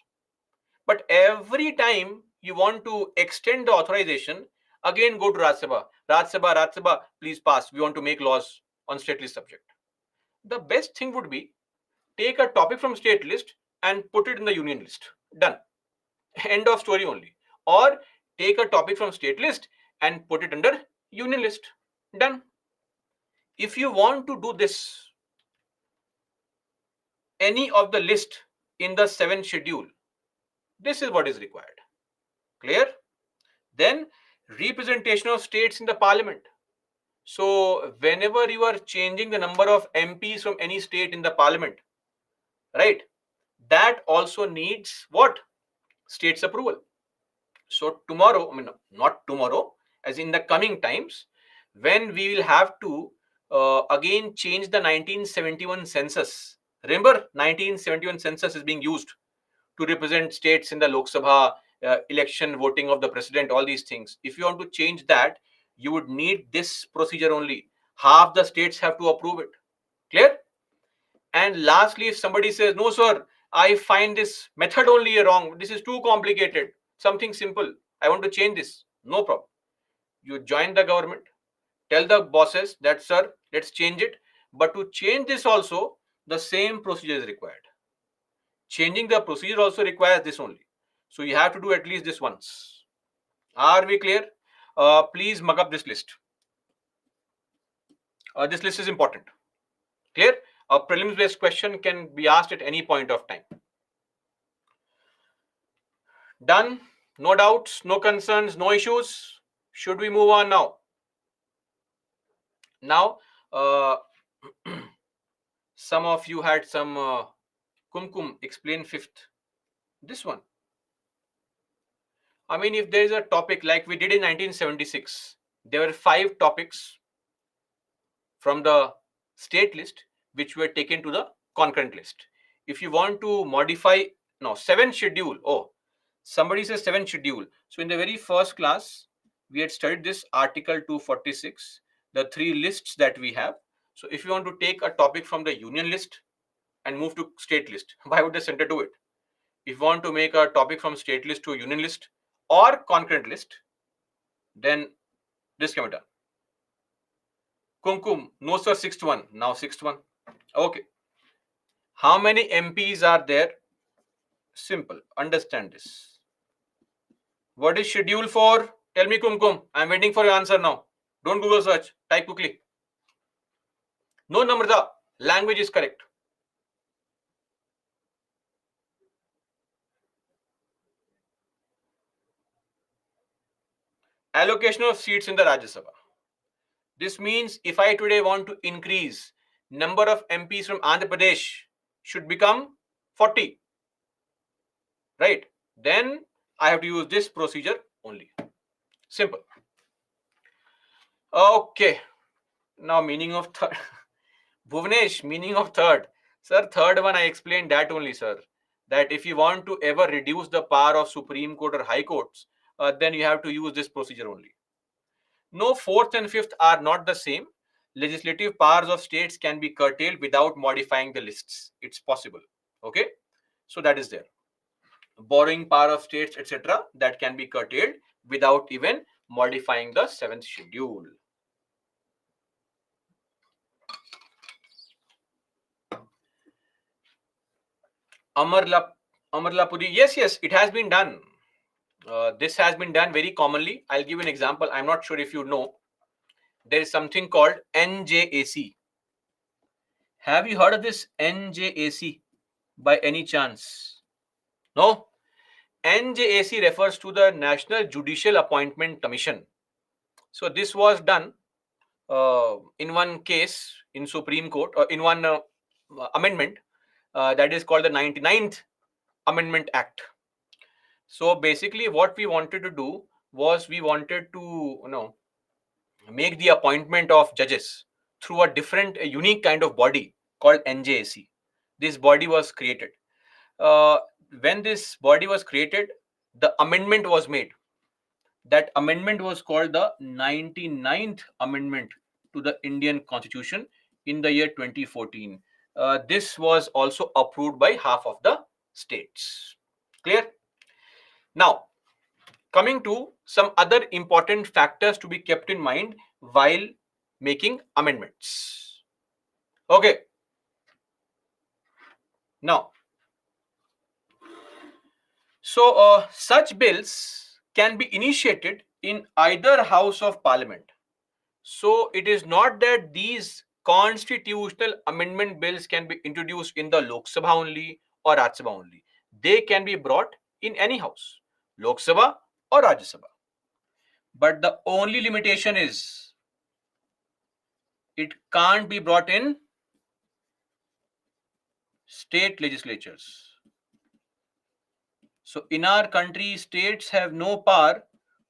But every time you want to extend the authorization, again go to Rajya Sabha. Rajya Sabha, please pass. We want to make laws on state list subject. The best thing would be take a topic from state list and put it in the union list. Done. End of story only. Or take a topic from state list and put it under union list. Done. If you want to do this, any of the list in the 7th schedule. This is what is required. Clear? Then representation of states in the parliament. So whenever you are changing the number of MPs from any state in the parliament, right, that also needs what? State's approval. So tomorrow, I mean, not tomorrow, as in the coming times, when we will have to again change the 1971 census. Remember, 1971 census is being used to represent states in the Lok Sabha election, voting of the president, all these things. If you want to change that, you would need this procedure only. Half the states have to approve it. Clear? And lastly, if somebody says, no, sir, I find this method only wrong, this is too complicated, something simple, I want to change this, no problem. You join the government, tell the bosses that, sir, let's change it. But to change this also, the same procedure is required. Changing the procedure also requires this only. So you have to do at least this once. Are we clear? Please mug up this list. This list is important. Clear? A prelims based question can be asked at any point of time. Done? No doubts, no concerns, no issues. Should we move on now? Now, some of you had some Kumkum explain fifth. This one. I mean, if there is a topic like we did in 1976, there were 5 topics from the state list which were taken to the concurrent list. If you want to modify, no, 7th schedule. Oh, somebody says 7th schedule. So in the very first class, we had studied this article 246, the 3 lists that we have. So if you want to take a topic from the union list and move to state list, why would the center do it? If you want to make a topic from state list to a union list or concurrent list, then this can be done. Kumkum, no sir, 6th one. Now 6th one. Okay. How many MPs are there? Simple. Understand this. What is schedule for? Tell me, Kumkum. I'm waiting for your answer now. Don't Google search. Type quickly. No, Namrata. Language is correct. Allocation of seats in the Rajya Sabha. This means if I today want to increase number of MPs from Andhra Pradesh should become 40. Right? Then I have to use this procedure only. Simple. Okay. Now meaning of third. Bhuvnesh, meaning of third. Sir, third one I explained that only, sir. That if you want to ever reduce the power of Supreme Court or High Courts, then you have to use this procedure only. No, 4th and 5th are not the same. Legislative powers of states can be curtailed without modifying the lists. It's possible. Okay. So that is there. Borrowing power of states, etc., that can be curtailed without even modifying the 7th schedule. Amarlapuri, yes, it has been done. This has been done very commonly. I'll give an example. I'm not sure if you know. There is something called NJAC. Have you heard of this NJAC by any chance? No? NJAC refers to the National Judicial Appointment Commission. So this was done in one case in Supreme Court, or in one amendment that is called the 99th Amendment Act. So basically what we wanted to do was we wanted to make the appointment of judges through a different, a unique kind of body called NJAC. This body was created. When this body was created, the amendment was made. That amendment was called the 99th Amendment to the Indian Constitution in the year 2014. This was also approved by half of the states. Clear? Now, coming to some other important factors to be kept in mind while making amendments. Okay. Now, so such bills can be initiated in either house of parliament. So it is not that these constitutional amendment bills can be introduced in the Lok Sabha only or Rajya Sabha only. They can be brought in any house, Lok Sabha or Rajya Sabha. But the only limitation is it can't be brought in state legislatures. So in our country, states have no power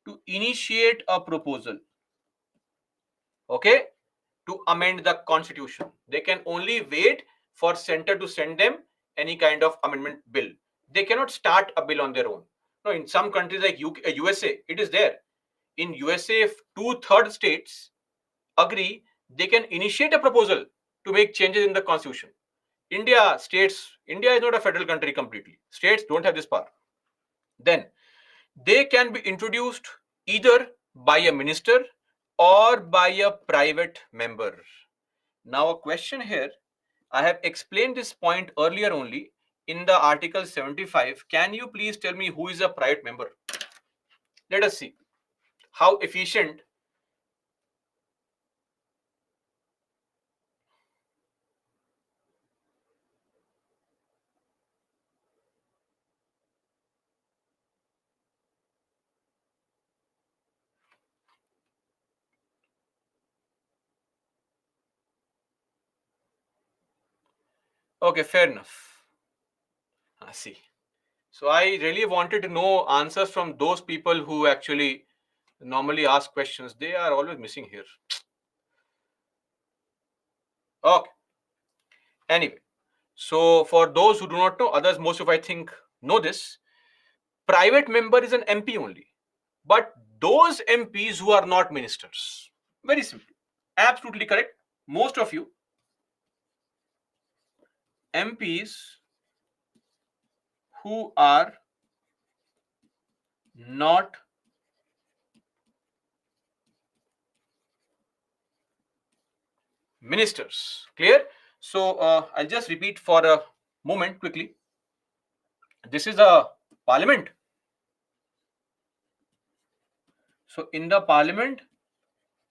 to initiate a proposal, okay, to amend the constitution. They can only wait for center to send them any kind of amendment bill. They cannot start a bill on their own. No, in some countries like USA, it is there. In USA, if 2/3 states agree, they can initiate a proposal to make changes in the constitution. India is not a federal country completely. States don't have this power. Then they can be introduced either by a minister or by a private member. Now a question here, I have explained this point earlier only in the article 75. Can you please tell me who is a private member? Let us see how efficient Okay, fair enough. See. So I really wanted to know answers from those people who actually normally ask questions. They are always missing here. Okay. Anyway, so for those who do not know, others most of I think know this. Private member is an MP only, but those MPs who are not ministers. Very simple. Absolutely correct. Most of you MPs who are not ministers. Clear? So I'll just repeat for a moment quickly. This is a parliament. So in the parliament,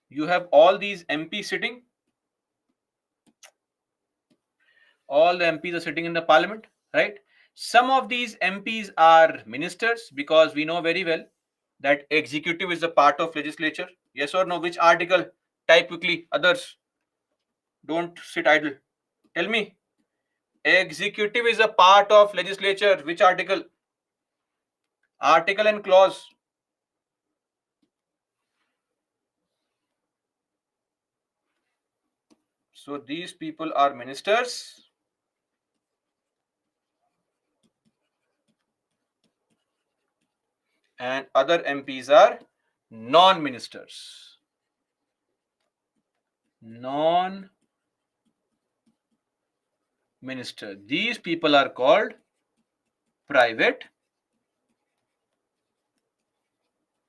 you have all these MPs sitting. All the MPs are sitting in the parliament, right? Some of these MPs are ministers because we know very well that executive is a part of legislature. Yes or no? Which article? Type quickly. Others, don't sit idle. Tell me. Executive is a part of legislature. Which article? Article and clause. So these people are ministers. And other MPs are non-ministers. Non-minister. These people are called private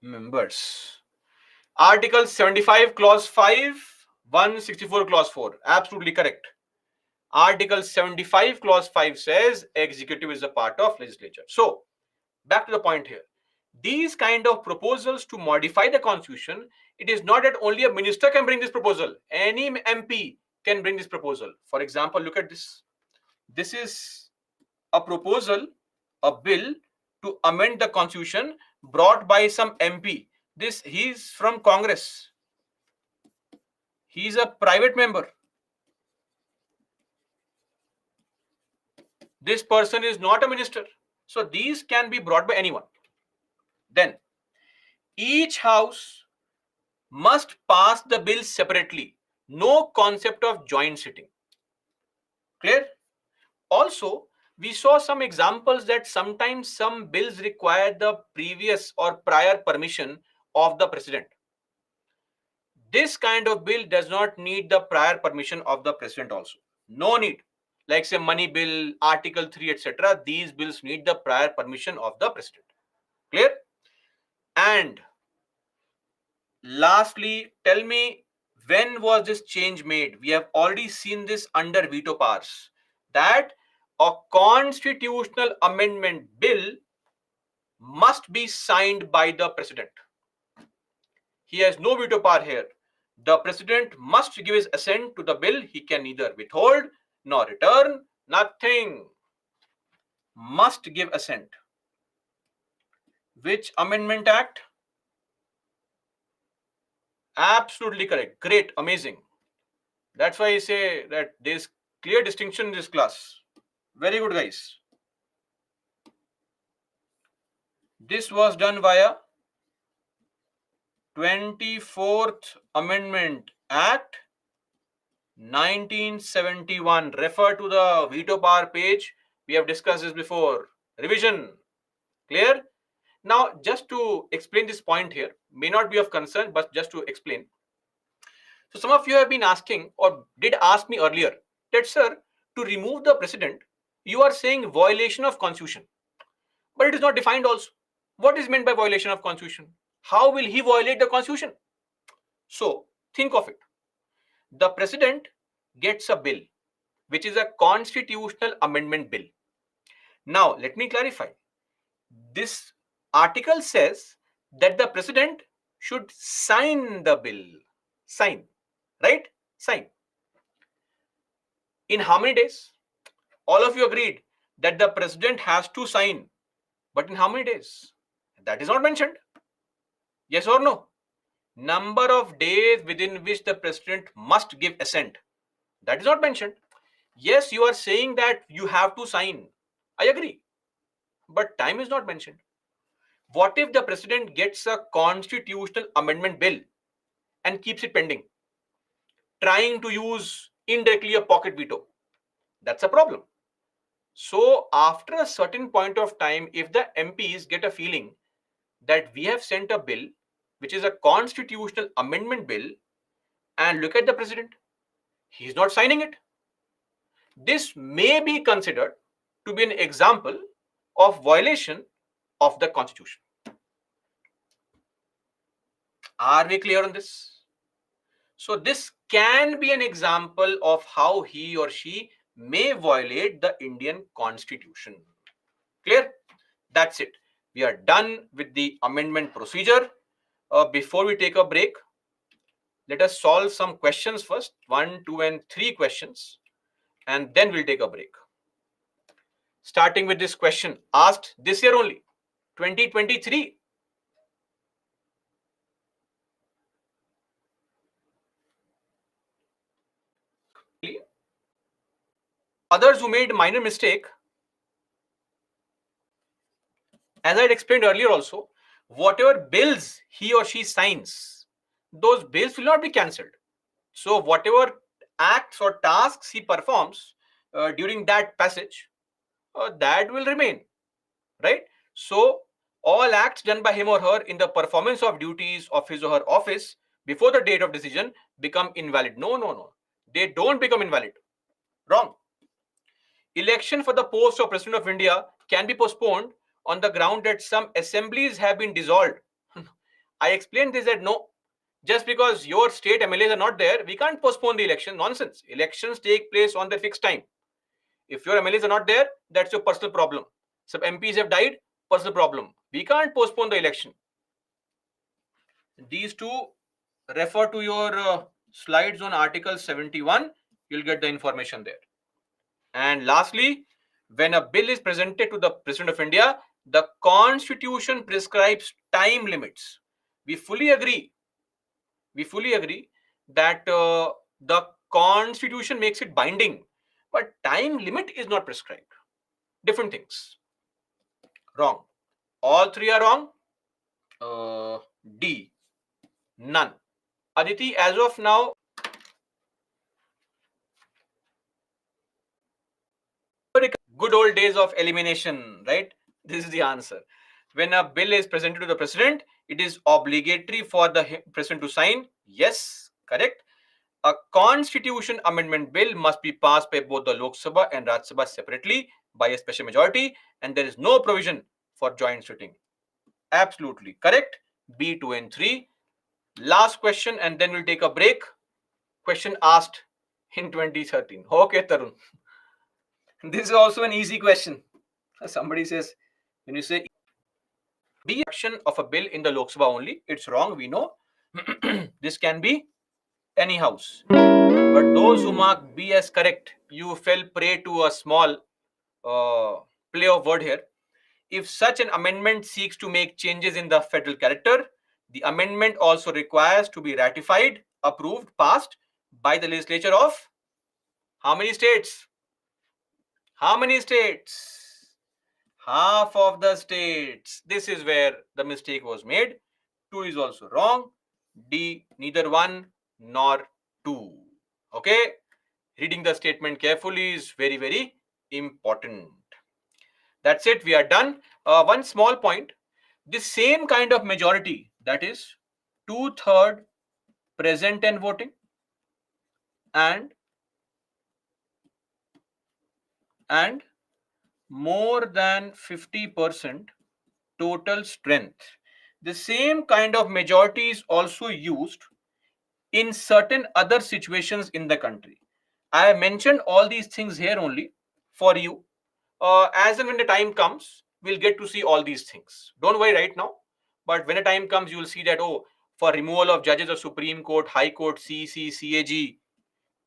members. Article 75 clause 5, 164 clause 4. Absolutely correct. Article 75 clause 5 says executive is a part of legislature. So back to the point here. These kind of proposals to modify the constitution, it is not that only a minister can bring this proposal. Any MP can bring this proposal. For example, look at this. This is a proposal, a bill to amend the constitution brought by some MP. He's from Congress. He's a private member. This person is not a minister. So these can be brought by anyone. Then each house must pass the bill separately. No concept of joint sitting. Clear? Also, we saw some examples that sometimes some bills require the previous or prior permission of the president. This kind of bill does not need the prior permission of the president also. No need. Like say money bill, article 3, etc. These bills need the prior permission of the president. Clear? And lastly, tell me, when was this change made? We have already seen this under veto powers, that a constitutional amendment bill must be signed by the president. He has no veto power here. The president must give his assent to the bill. He can neither withhold nor return, nothing. must give assent. Which Amendment Act? Absolutely correct. Great, amazing. That's why I say that there's clear distinction in this class. Very good, guys. This was done via 24th Amendment Act 1971. Refer to the veto power page. We have discussed this before. Revision. Clear? Now, just to explain this point here, may not be of concern, but just to explain. So some of you have been asking or did ask me earlier that, sir, to remove the president, you are saying violation of constitution, but it is not defined also. What is meant by violation of constitution? How will he violate the constitution? So think of it. The president gets a bill, which is a constitutional amendment bill. Now, let me clarify. This article says that the president should sign the bill. Sign. Right? Sign. In how many days? All of you agreed that the president has to sign. But in how many days? That is not mentioned. Yes or no? Number of days within which the president must give assent. That is not mentioned. Yes, you are saying that you have to sign. I agree. But time is not mentioned. What if the president gets a constitutional amendment bill and keeps it pending, trying to use indirectly a pocket veto? That's a problem. So after a certain point of time, if the MPs get a feeling that we have sent a bill, which is a constitutional amendment bill, and look at the president, he's not signing it. This may be considered to be an example of violation of the constitution. Are we clear on this? So this can be an example of how he or she may violate the Indian constitution. Clear? That's it. We are done with the amendment procedure. Before we take a break, let us solve some questions first. 1, 2, and 3 questions. And then we'll take a break. Starting with this question asked this year only, 2023. Others who made minor mistake, as I had explained earlier also, whatever bills he or she signs, those bills will not be cancelled. So whatever acts or tasks he performs during that passage, that will remain, right? So all acts done by him or her in the performance of duties of his or her office before the date of decision become invalid. No. They don't become invalid. Wrong. Election for the post of President of India can be postponed on the ground that some assemblies have been dissolved. I explained this that no, just because your state MLAs are not there, we can't postpone the election. Nonsense. Elections take place on their fixed time. If your MLAs are not there, that's your personal problem. Some MPs have died, personal problem. We can't postpone the election. These two, refer to your slides on Article 71. You'll get the information there. And lastly, when a bill is presented to the President of India, the Constitution prescribes time limits. We fully agree that the Constitution makes it binding, but time limit is not prescribed. Different things. Wrong. All three are wrong. D. None. Aditi, as of now, good old days of elimination, right? This is the answer. When a bill is presented to the president, it is obligatory for the president to sign. Yes, correct. A constitution amendment bill must be passed by both the Lok Sabha and Rajya Sabha separately by a special majority, and there is no provision for joint sitting. Absolutely correct. B, 2, and 3. Last question, and then we'll take a break. Question asked in 2013. Okay, Tarun. This is also an easy question. Somebody says, when you say B action of a bill in the Lok Sabha only, it's wrong, we know. This can be any house. But those who mark B as correct, you fell prey to a small play of word here. If such an amendment seeks to make changes in the federal character, the amendment also requires to be ratified, approved, passed by the legislature of how many states? How many states? Half of the states. This is where the mistake was made. 2 is also wrong. D, neither 1 nor 2. Okay? Reading the statement carefully is very, very important. That's it. We are done. One small point. This same kind of majority, that is 2/3 present and voting and more than 50% total strength. The same kind of majority is also used in certain other situations in the country. I have mentioned all these things here only for you. As and when the time comes, we'll get to see all these things. Don't worry right now. But when the time comes, you will see that, oh, for removal of judges of Supreme Court, High Court, CEC, CAG,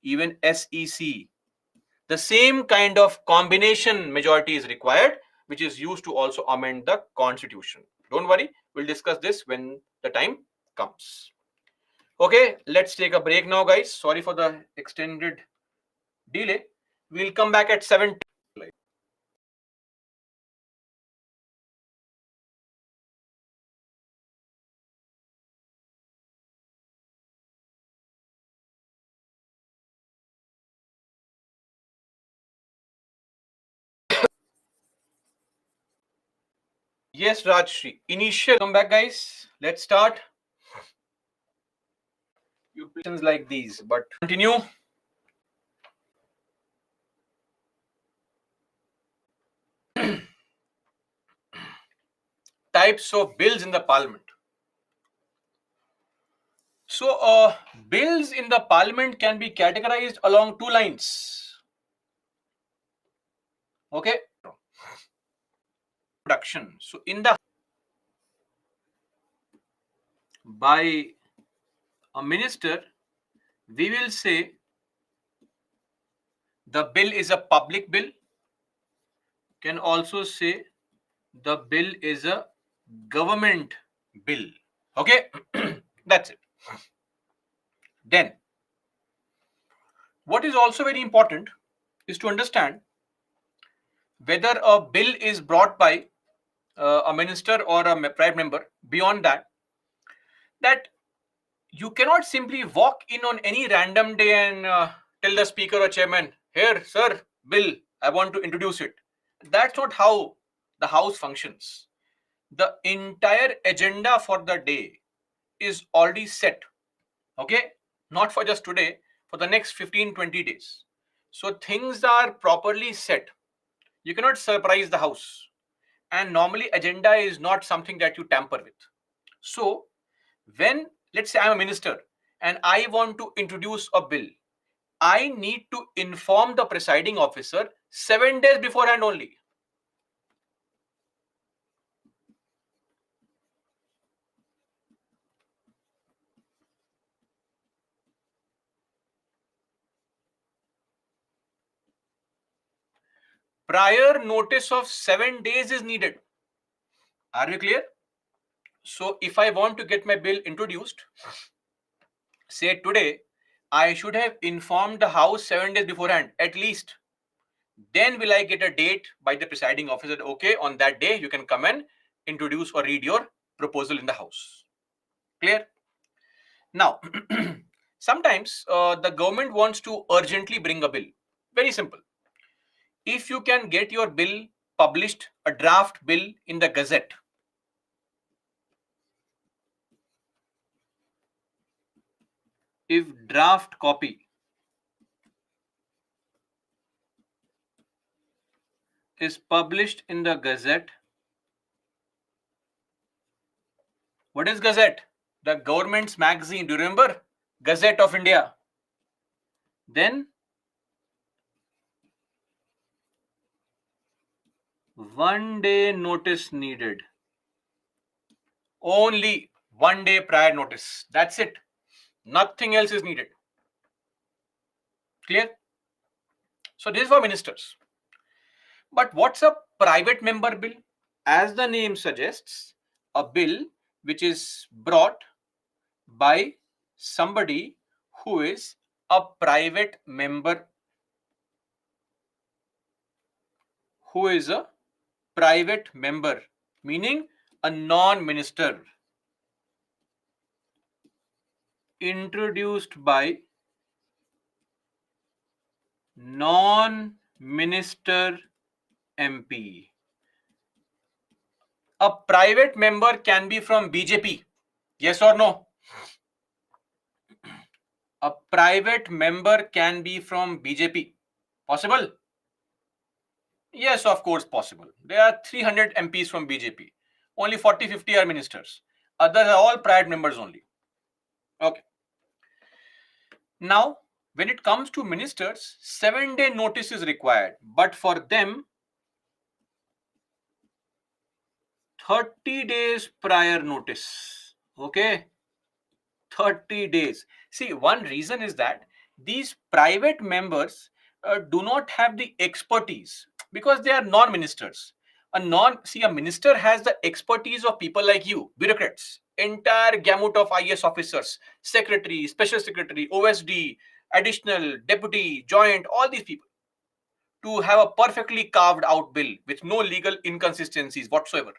even SEC, the same kind of combination majority is required, which is used to also amend the constitution. Don't worry, we'll discuss this when the time comes. Okay, let's take a break now, guys. Sorry for the extended delay. We'll come back at 7. Yes, Rajshri. Initial. Come back, guys. Let's start. You questions like these, but continue. Types of bills in the parliament. So, bills in the parliament can be categorized along 2 lines. Okay. Production. So, in the by a minister, we will say the bill is a public bill. Can also say the bill is a government bill. Okay. That's it. Then, what is also very important is to understand whether a bill is brought by a minister or a private member. Beyond that you cannot simply walk in on any random day and tell the speaker or chairman, here, sir, bill, I want to introduce it. That's not how the house functions. The entire agenda for the day is already set. Okay, not for just today, for the next 15-20 days. So things are properly set. You cannot surprise the house, and normally agenda is not something that you tamper with. So when, let's say I'm a minister and I want to introduce a bill, I need to inform the presiding officer 7 days beforehand only. Prior notice of 7 days is needed. Are we clear? So if I want to get my bill introduced, say today, I should have informed the house 7 days beforehand at least. Then will I get a date by the presiding officer, okay, on that day you can come and introduce or read your proposal in the house. Clear? Now, sometimes the government wants to urgently bring a bill. Very simple. If you can get your bill published, a draft bill in the Gazette, if draft copy is published in the Gazette, what is Gazette? The government's magazine. Do you remember? Gazette of India. Then 1 day notice needed. Only 1 day prior notice. That's it. Nothing else is needed. Clear? So this is for ministers. But what's a private member bill? As the name suggests, a bill which is brought by somebody who is a private member, meaning a non-minister, introduced by non-minister MP. A private member can be from BJP. Yes or no? A private member can be from BJP. Possible? Yes, of course, possible. There are 300 MPs from BJP. Only 40-50 are ministers. Others are all private members only. Okay. Now, when it comes to ministers, 7-day notice is required. But for them, 30 days prior notice. Okay. 30 days. See, one reason is that these private members do not have the expertise because they are non-ministers. A minister has the expertise of people like you, bureaucrats, entire gamut of IS officers, secretary, special secretary, OSD, additional, deputy, joint, all these people to have a perfectly carved out bill with no legal inconsistencies whatsoever.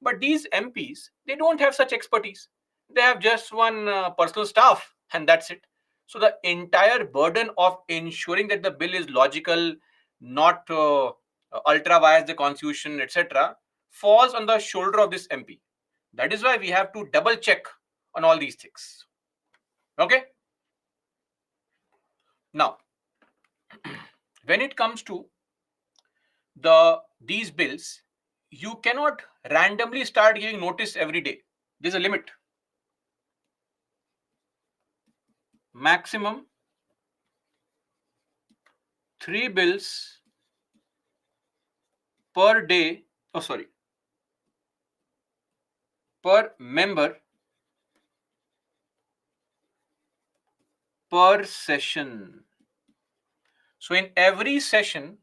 But these MPs, they don't have such expertise. They have just one personal staff, and that's it. So the entire burden of ensuring that the bill is logical, not ultra vires the constitution, etc., falls on the shoulder of this MP. That is why we have to double check on all these things. Okay. Now, when it comes to these bills, you cannot randomly start giving notice every day. There's a limit. Maximum 3 bills per day, per member per session. So in every session,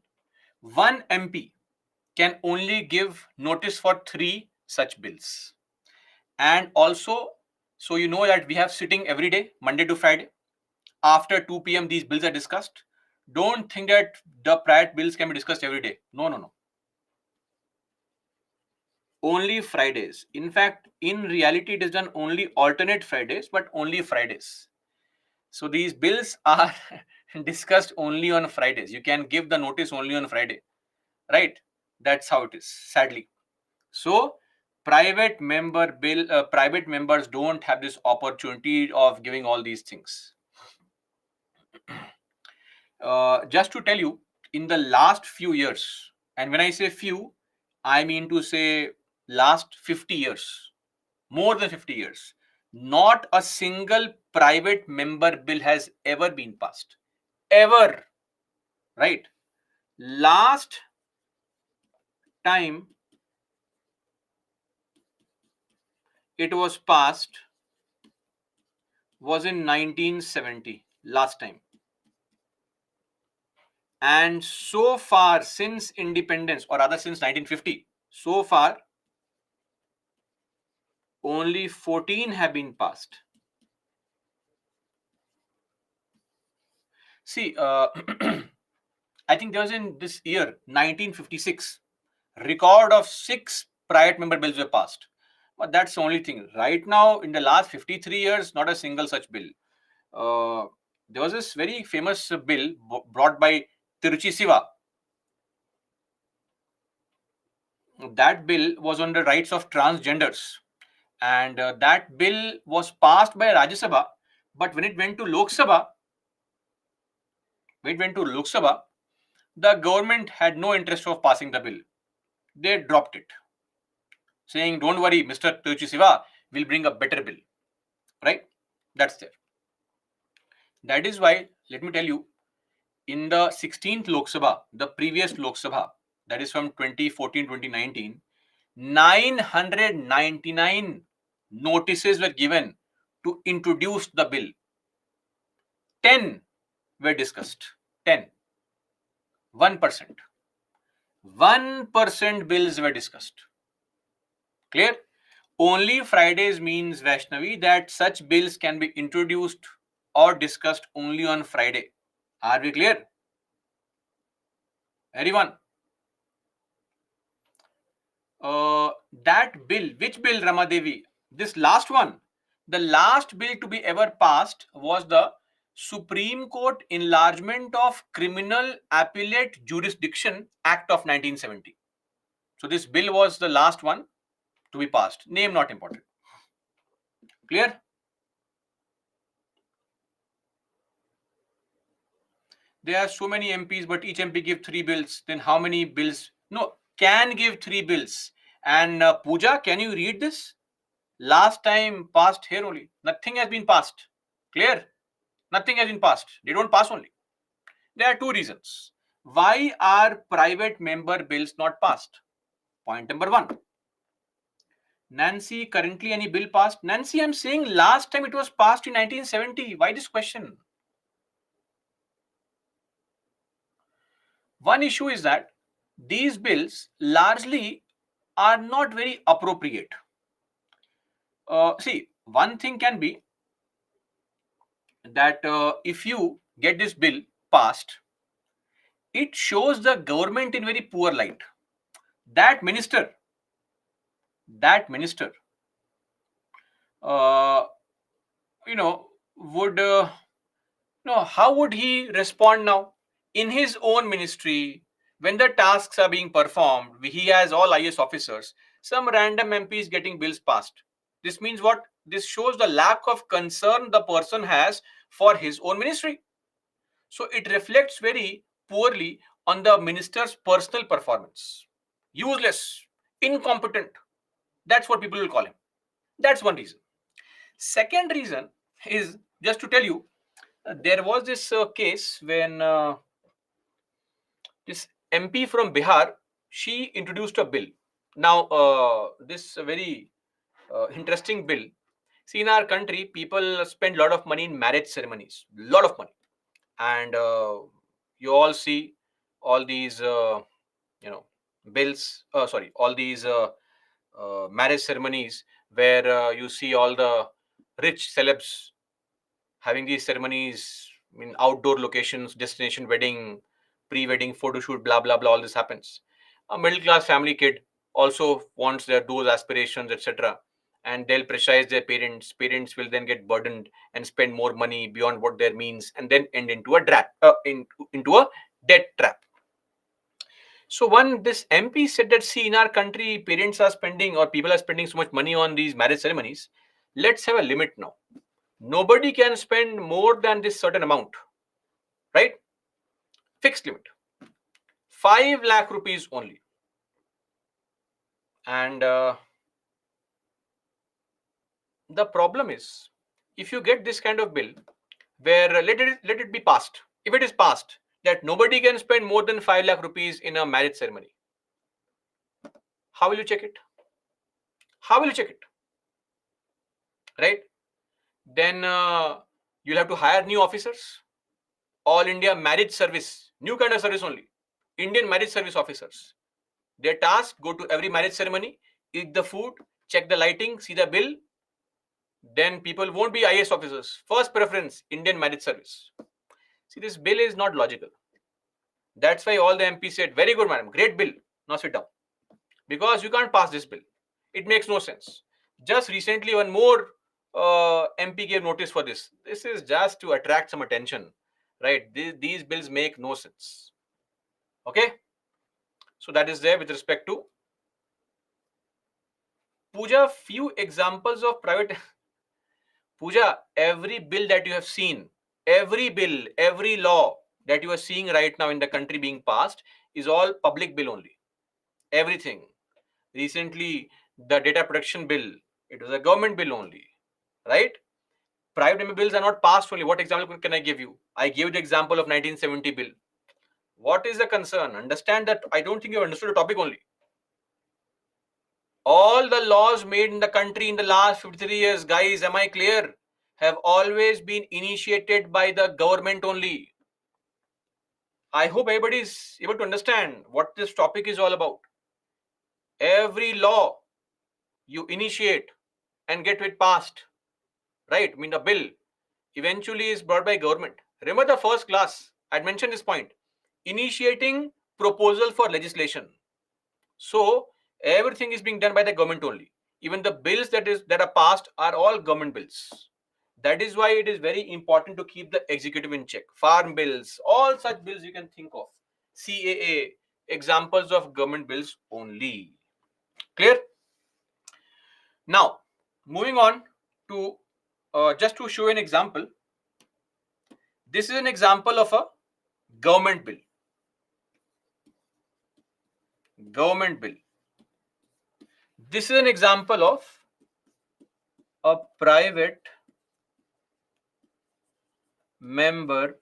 one MP can only give notice for 3 such bills. And also, so you know that we have sitting every day, Monday to Friday. After 2 p.m. these bills are discussed. Don't think that the private bills can be discussed every day. No. Only Fridays. In fact, in reality, it is done only alternate Fridays, but only Fridays. So these bills are discussed only on Fridays. You can give the notice only on Friday, right? That's how it is, sadly. So private members don't have this opportunity of giving all these things. Just to tell you, in the last few years, and when I say few, I mean to say last 50 years, more than 50 years, not a single private member bill has ever been passed. Ever. Right? Last time it was passed was in 1970. Last time. And so far since independence, or rather since 1950, so far only 14 have been passed. See, I think there was in this year, 1956, record of 6 private member bills were passed. But that's the only thing. Right now, in the last 53 years, not a single such bill. There was this very famous bill brought by Tiruchi Siva. That bill was on the rights of transgenders. And that bill was passed by Rajya Sabha. But when it went to Lok Sabha, the government had no interest of passing the bill. They dropped it, saying, don't worry, Mr. Tiruchi Siva will bring a better bill. Right? That's there. That is why, let me tell you, in the 16th Lok Sabha, the previous Lok Sabha, that is from 2014-2019, 999 notices were given to introduce the bill. 10 were discussed. 10. 1%. 1% bills were discussed. Clear? Only Fridays means, Vaishnavi, that such bills can be introduced or discussed only on Friday. Are we clear? Everyone? That bill, which bill, Ramadevi? This last one. The last bill to be ever passed was the Supreme Court Enlargement of Criminal Appellate Jurisdiction Act of 1970. So this bill was the last one to be passed. Name not important. Clear? There are so many MPs, but each MP give 3 bills. Then how many bills? No, can give 3 bills. And Pooja, can you read this? Last time passed here only. Nothing has been passed. Clear? Nothing has been passed. They don't pass only. There are 2 reasons. Why are private member bills not passed? Point number 1. Nancy, currently any bill passed? Nancy, I'm saying last time it was passed in 1970. Why this question? One issue is that these bills largely are not very appropriate. See, one thing can be that if you get this bill passed, it shows the government in very poor light. That minister, would, how would he respond now? In his own ministry, when the tasks are being performed, he has all IS officers, some random MPs getting bills passed. This means what? This shows the lack of concern the person has for his own ministry. So it reflects very poorly on the minister's personal performance. Useless, incompetent. That's what people will call him. That's one reason. Second reason is, just to tell you, there was this case when this MP from Bihar, she introduced a bill. Now, this very interesting bill. See, in our country, people spend a lot of money in marriage ceremonies, lot of money, and you all see all these, bills. Sorry, all these marriage ceremonies where you see all the rich celebs having these ceremonies in outdoor locations, destination wedding, pre-wedding photo shoot, blah blah blah. All this happens. A middle class family kid also wants their those aspirations, etc. And they'll pressurize their parents. Parents will then get burdened and spend more money beyond what their means, and then end into a into a debt trap. So one, this MP said that, see, in our country, parents are spending or people are spending so much money on these marriage ceremonies. Let's have a limit now. Nobody can spend more than this certain amount, right? Fixed limit, 5 lakh rupees only. And the problem is, if you get this kind of bill where let it be passed, if it is passed that nobody can spend more than 5 lakh rupees in a marriage ceremony, how will you check it? How will you check it? Right? Then you'll have to hire new officers. All India marriage service, new kind of service only. Indian marriage service officers. Their task, go to every marriage ceremony, eat the food, check the lighting, see the bill. Then people won't be IS officers. First preference, Indian marriage service. See, this bill is not logical. That's why all the MPs said, very good, madam, great bill. Now sit down. Because you can't pass this bill. It makes no sense. Just recently, one more MP gave notice for this. This is just to attract some attention, right? These bills make no sense. Okay? So that is there with respect to Pooja. Few examples of private. Pooja, every bill that you have seen, every bill, every law that you are seeing right now in the country being passed is all public bill only. Everything. Recently, the data protection bill, it was a government bill only, right? Private member bills are not passed only. What example can I give you? I gave the example of 1970 bill. What is the concern? Understand that I don't think you understood the topic only. All the laws made in the country in the last 53 years, guys, am I clear? Have always been initiated by the government only. I hope everybody is able to understand what this topic is all about. Every law you initiate and get it passed, right? I mean, a bill eventually is brought by government. Remember the first class, I mentioned this point. Initiating proposal for legislation. So everything is being done by the government only. Even the bills that are passed are all government bills. That is why it is very important to keep the executive in check. Farm bills, all such bills you can think of. CAA, examples of government bills only. Clear? Now, moving on to just to show an example. This is an example of a government bill. Government bill. This is an example of a private member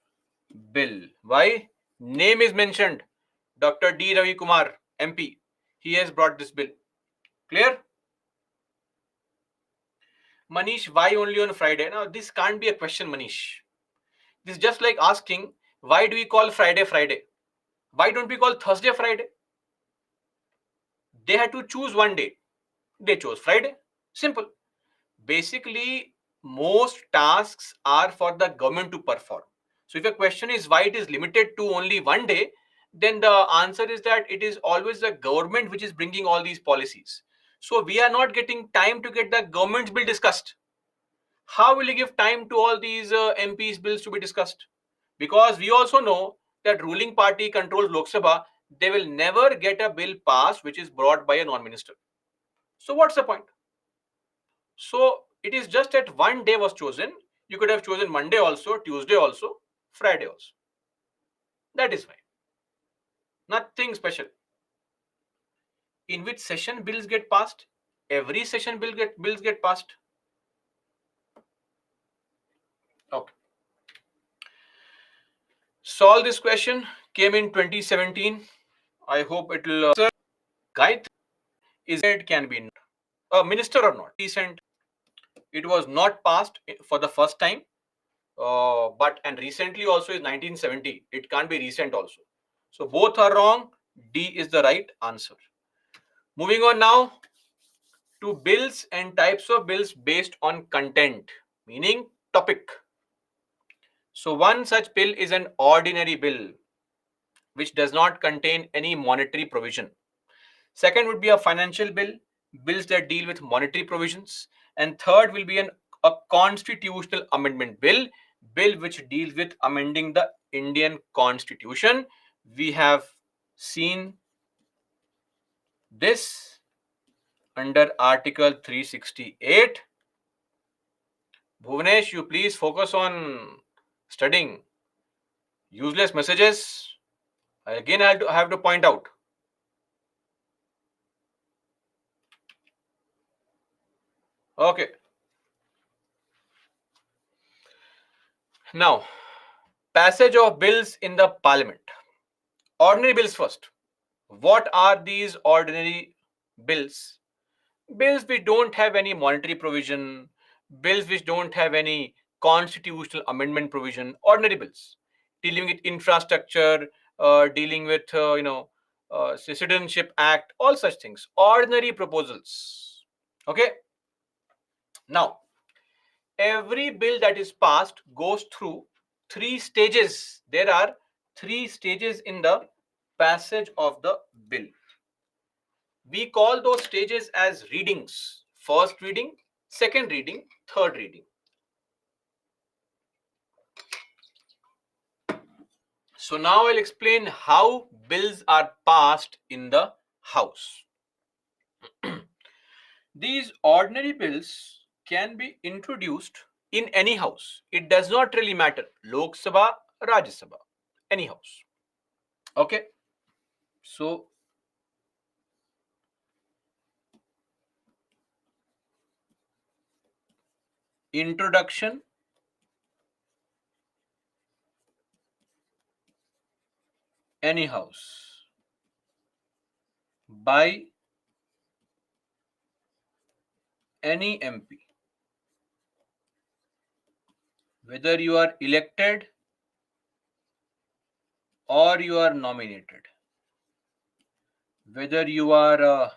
bill. Why? Name is mentioned. Dr. D. Ravi Kumar, MP. He has brought this bill. Clear? Manish, why only on Friday? Now, this can't be a question, Manish. This is just like asking, why do we call Friday Friday? Why don't we call Thursday Friday? They had to choose one day. They chose Friday. Simple. Basically, most tasks are for the government to perform. So if your question is why it is limited to only one day, then the answer is that it is always the government which is bringing all these policies. So we are not getting time to get the government's bill discussed. How will you give time to all these MPs bills to be discussed? Because we also know that ruling party controls Lok Sabha, they will never get a bill passed which is brought by a non-minister. So what's the point? So it is just that one day was chosen. You could have chosen Monday also, Tuesday also, Friday also. That is why. Nothing special. In which session bills get passed? Every session bills get passed. Okay. Solve this question. Came in 2017. I hope it will. Gayatri, is it can be a minister or not? Recent. It was not passed for the first time. But and recently also is 1970. It can't be recent also. So both are wrong. D is the right answer. Moving on now to bills and types of bills based on content, meaning topic. So one such bill is an ordinary bill which does not contain any monetary provision. Second would be a financial bill, bills that deal with monetary provisions. And third will be a constitutional amendment bill, bill which deals with amending the Indian Constitution. We have seen this under Article 368. Bhuvanesh, you please focus on studying. Useless messages, again I have to point out. Okay. Now, passage of bills in the parliament. Ordinary bills first. What are these ordinary bills? Bills which don't have any monetary provision, bills which don't have any constitutional amendment provision, ordinary bills. Dealing with infrastructure, dealing with, Citizenship Act, all such things. Ordinary proposals. Okay. Now, every bill that is passed goes through three stages. There are three stages in the passage of the bill. We call those stages as readings. First reading, second reading, third reading. So now I'll explain how bills are passed in the House. These ordinary bills can be introduced in any house. It does not really matter. Lok Sabha, Rajya Sabha, any house. Okay. So introduction, any house, by any MP, whether you are elected or you are nominated, whether you are a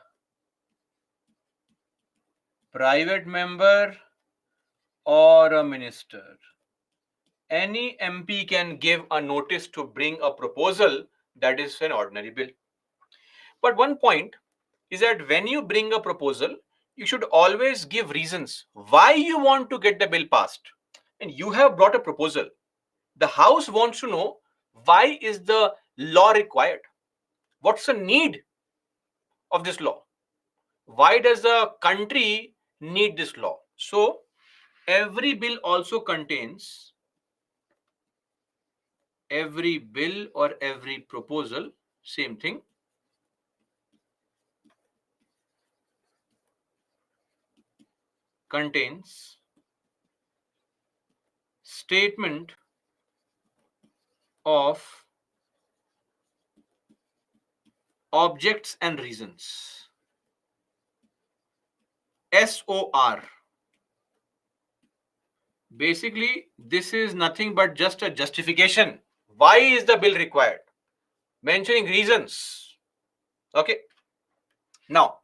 private member or a minister, any MP can give a notice to bring a proposal that is an ordinary bill. But one point is that when you bring a proposal, you should always give reasons why you want to get the bill passed. And you have brought a proposal. The House wants to know, why is the law required? What's the need of this law? Why does the country need this law? So every bill also contains, every bill or every proposal, same thing, contains statement of objects and reasons, SOR. Basically, this is nothing but just a justification. Why is the bill required? Mentioning reasons. Okay. Now,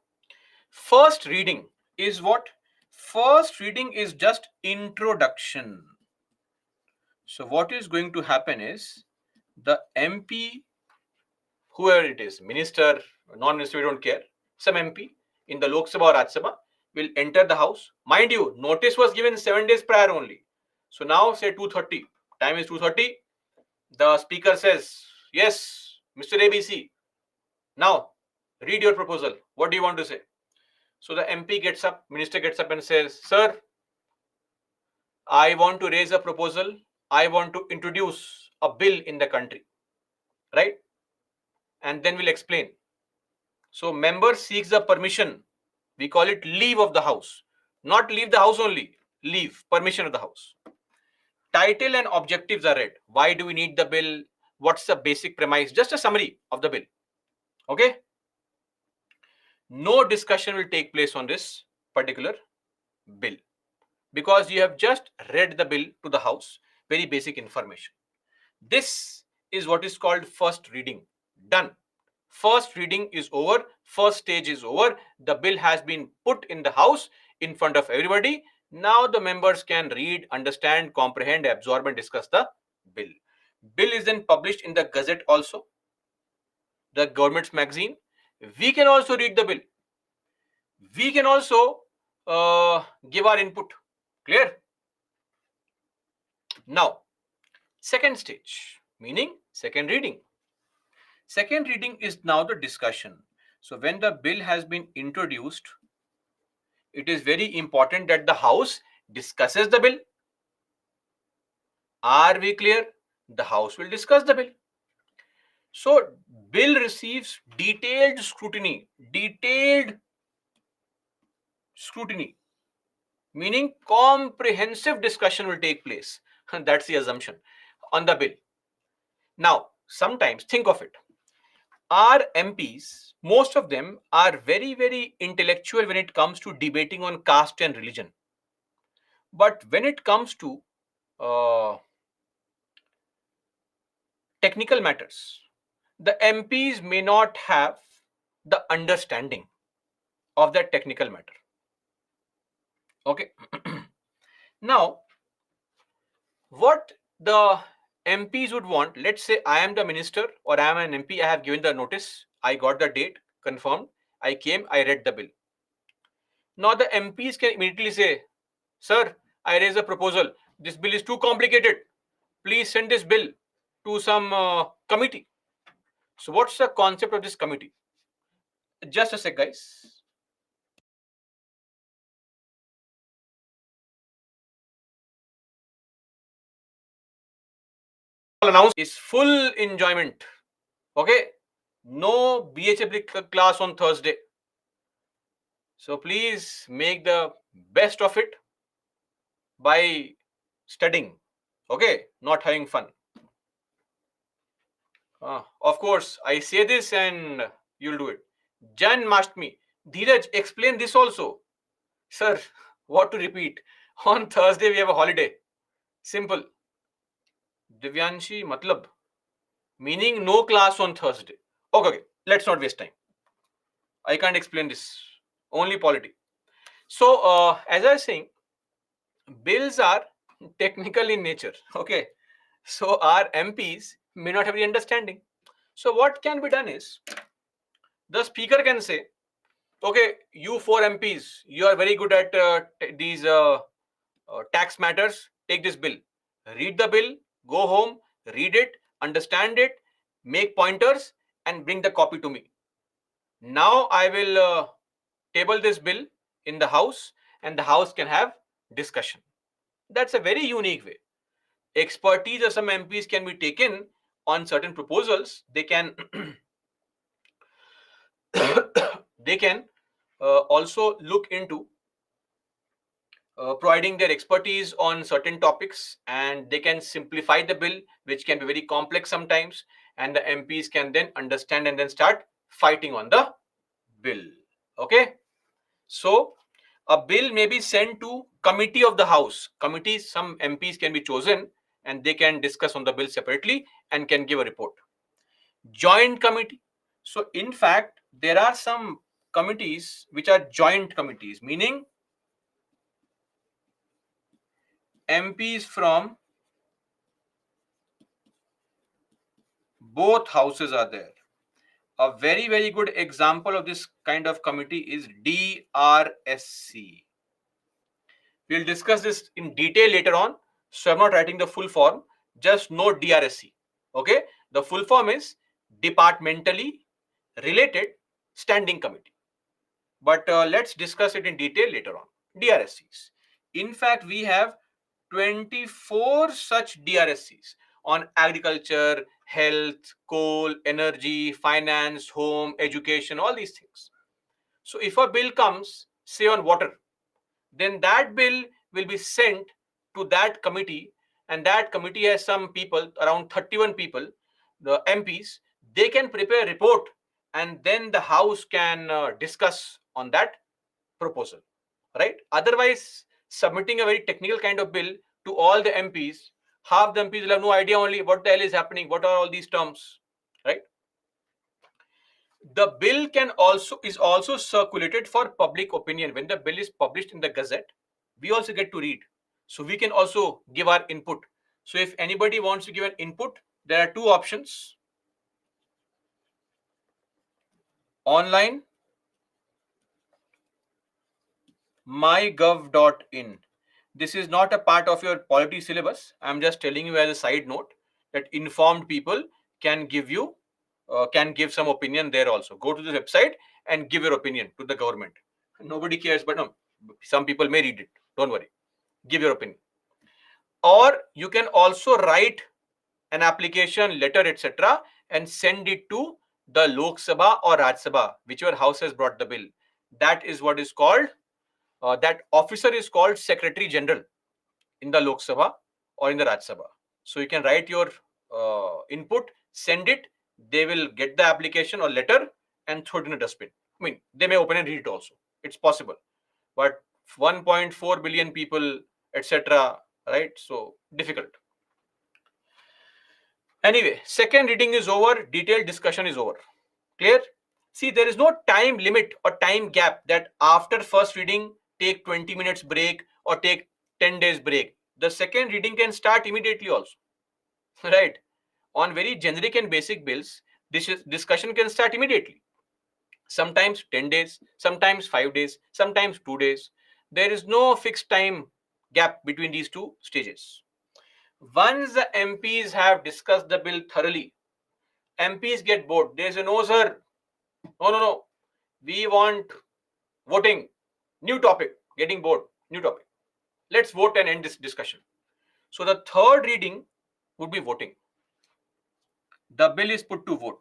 first reading is what? First reading is just introduction. So what is going to happen is the MP, whoever it is, minister, non-minister, we don't care, some MP in the Lok Sabha or Rajya Sabha will enter the house. Mind you, notice was given 7 days prior only. So now say 2:30, time is 2:30. The speaker says, yes, Mr. ABC, now read your proposal. What do you want to say? So the MP gets up, minister gets up and says, sir, I want to raise a proposal. I want to introduce a bill in the country, right? And then we'll explain. So member seeks the permission. We call it leave of the house. Not leave the house only, leave, permission of the house. Title and objectives are read. Why do we need the bill? What's the basic premise? Just a summary of the bill. Okay? No discussion will take place on this particular bill because you have just read the bill to the house. Very basic information. This is what is called first reading. Done. First reading is over. First stage is over. The bill has been put in the house in front of everybody. Now the members can read, understand, comprehend, absorb and discuss the bill. Bill is then published in the Gazette also, the government's magazine. We can also read the bill. We can also give our input. Clear? Now, second stage, meaning second reading. Second reading is now the discussion. So when the bill has been introduced, it is very important that the House discusses the bill. Are we clear? The House will discuss the bill. So bill receives detailed scrutiny, meaning comprehensive discussion will take place. That's the assumption on the bill. Now, sometimes think of it. Our MPs, most of them are very, very intellectual when it comes to debating on caste and religion. But when it comes to technical matters, the MPs may not have the understanding of that technical matter. Okay. Now, what the MPs would want, let's say I am the minister or I am an MP, I have given the notice, I got the date confirmed, I came, I read the bill. Now the MPs can immediately say, sir, I raise a proposal. This bill is too complicated. Please send this bill to some committee. So what's the concept of this committee? Just a sec, guys. Announce is full enjoyment. Okay. No BHF class on Thursday. So please make the best of it by studying. Okay. Not having fun. Of course, I say this and you'll do it. Jan asked me, Dheeraj, explain this also. Sir, what to repeat? On Thursday, we have a holiday. Simple. Divyanshi, matlab. meaning no class on Thursday. Okay, let's not waste time. I can't explain this. Only polity. So, as I was saying, bills are technical in nature. Okay, so our MPs may not have the understanding. So, what can be done is the speaker can say, okay, you four MPs, you are very good at these tax matters. Take this bill, read the bill, go home, read it, understand it, make pointers, and bring the copy to me. Now I will table this bill in the House, and the House can have discussion. That's a very unique way. Expertise of some MPs can be taken on certain proposals. They can they can also look into providing their expertise on certain topics, and they can simplify the bill, which can be very complex sometimes, and the MPs can then understand and then start fighting on the bill. Okay, so a bill may be sent to committee of the House. Committees, some MPs can be chosen, and they can discuss on the bill separately and can give a report. Joint committee. So in fact, there are some committees which are joint committees, meaning MPs from both houses are there. A very, very good example of this kind of committee is DRSC. We'll discuss this in detail later on. So I'm not writing the full form, just note DRSC. Okay, the full form is Departmentally Related Standing Committee. But let's discuss it in detail later on. DRSCs. In fact, we have 24 such DRSCs on agriculture, health, coal, energy, finance, home, education, all these things. So if a bill comes, say on water, then that bill will be sent to that committee, and that committee has some people, around 31 people, the MPs. They can prepare a report, and then the House can discuss on that proposal, right? Otherwise, submitting a very technical kind of bill to all the MPs, half the MPs will have no idea only what the hell is happening, what are all these terms, right? The bill is also circulated for public opinion. When the bill is published in the Gazette, we also get to read, so we can also give our input. So if anybody wants to give an input, there are two options: online, mygov.in. This is not a part of your polity syllabus. I'm just telling you as a side note that informed people can give some opinion there also. Go to the website and give your opinion to the government. Nobody cares, but no, some people may read it. Don't worry. Give your opinion. Or you can also write an application, letter, etc., and send it to the Lok Sabha or Raj Sabha, whichever house has brought the bill. That is what is called, that officer is called Secretary General in the Lok Sabha or in the Raj Sabha. So you can write your input, send it, they will get the application or letter and throw it in a dustbin. I mean, they may open and read it also. It's possible. But 1.4 billion people, etc., right? So difficult. Anyway, second reading is over, detailed discussion is over. Clear? See, there is no time limit or time gap that after first reading, take 20 minutes break or take 10 days break. The second reading can start immediately also. Right? On very generic and basic bills, this discussion can start immediately. Sometimes 10 days, sometimes 5 days, sometimes 2 days. There is no fixed time gap between these two stages. Once the MPs have discussed the bill thoroughly, MPs get bored. They say, no, sir. No. We want voting. New topic. Getting bored. New topic. Let's vote and end this discussion. So the third reading would be voting. The bill is put to vote.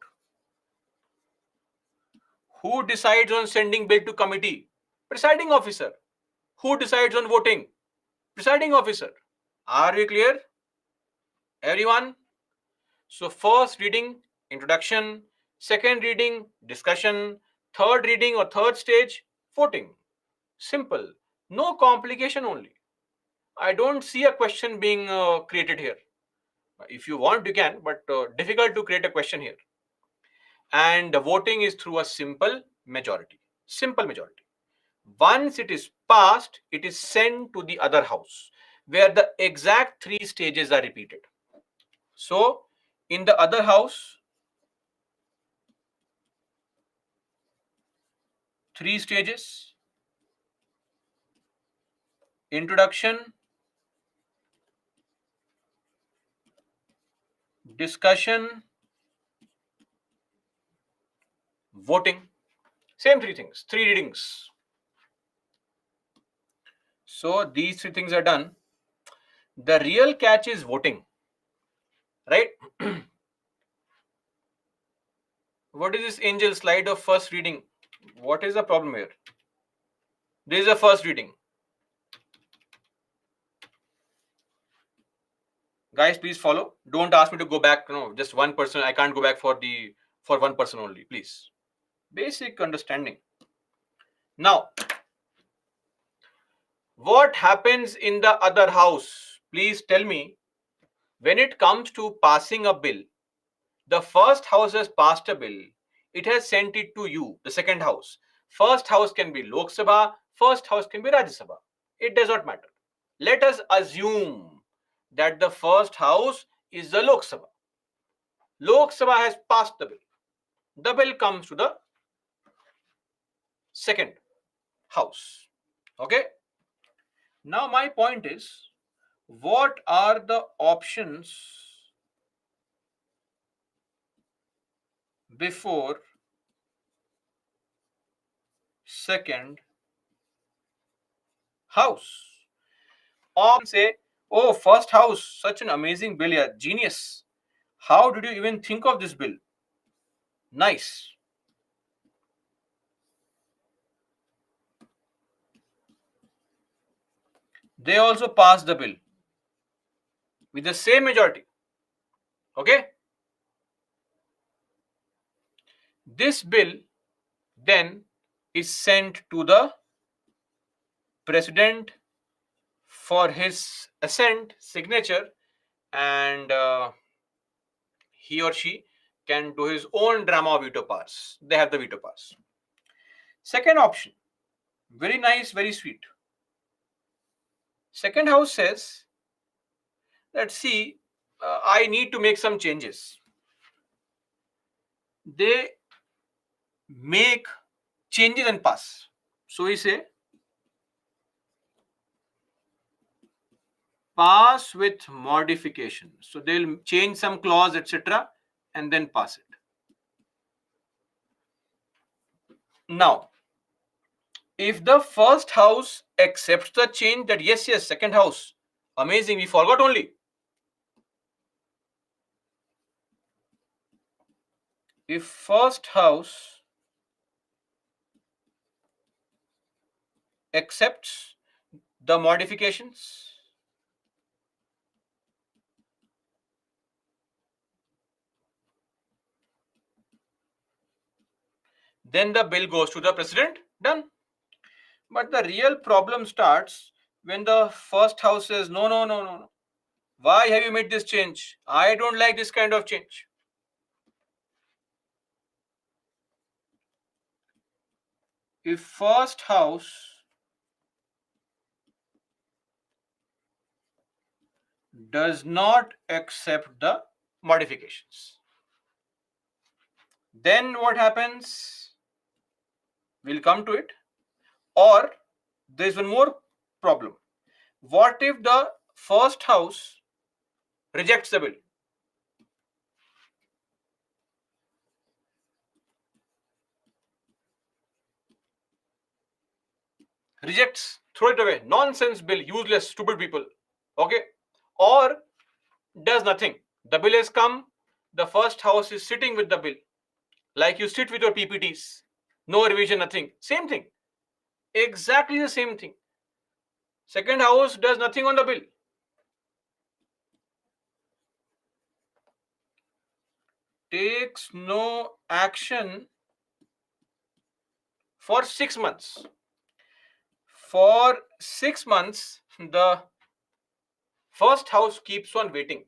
Who decides on sending bill to committee? Presiding officer. Who decides on voting? Presiding officer. Are we clear? Everyone? So first reading, introduction. Second reading, discussion. Third reading or third stage, voting. Simple. No complication only. I don't see a question being created here. If you want, you can, but difficult to create a question here. And the voting is through a simple majority. Simple majority. Once it is passed, it is sent to the other house, where the exact 3 stages are repeated. So, in the other house, 3 stages: introduction, discussion, voting. Same 3 things, 3 readings. So, these 3 things are done. The real catch is voting, right? What is this angel slide of first reading? What is the problem here? This is a first reading. Guys, please follow. Don't ask me to go back. No, just one person. I can't go back for one person only. Please. Basic understanding. Now, what happens in the other house? Please tell me. When it comes to passing a bill, the first house has passed a bill. It has sent it to you, the second house. First house can be Lok Sabha. First house can be Rajya Sabha. It does not matter. Let us assume that the first house is the Lok Sabha. Lok Sabha has passed the bill. The bill comes to the second house. Okay. Now my point is, what are the options before second house? Or say, oh, first house, such an amazing bill, yeah, genius. How did you even think of this bill? Nice. They also passed the bill with the same majority. Okay. This bill then is sent to the president for his assent, signature, and he or she can do his own drama of veto powers. They have the veto powers. Second option, very nice, very sweet. Second house says, let's see, I need to make some changes. They make changes and pass. So we say, pass with modification. So they'll change some clause, etc., and then pass it. Now, if the first house accepts the change that yes, second house, amazing, we forgot only. If first house accepts the modifications, then the bill goes to the president, done. But the real problem starts when the first house says, no. Why have you made this change? I don't like this kind of change. If first house does not accept the modifications, then what happens? We'll come to it. Or there's one more problem. What if the first house rejects the bill? Rejects, throw it away, nonsense bill, useless, stupid people. Okay. Or does nothing. The bill has come, the first house is sitting with the bill, like you sit with your PPTs, no revision, nothing. Same thing, exactly the same thing. Second house does nothing on the bill. Takes no action for 6 months. For 6 months, the first house keeps on waiting.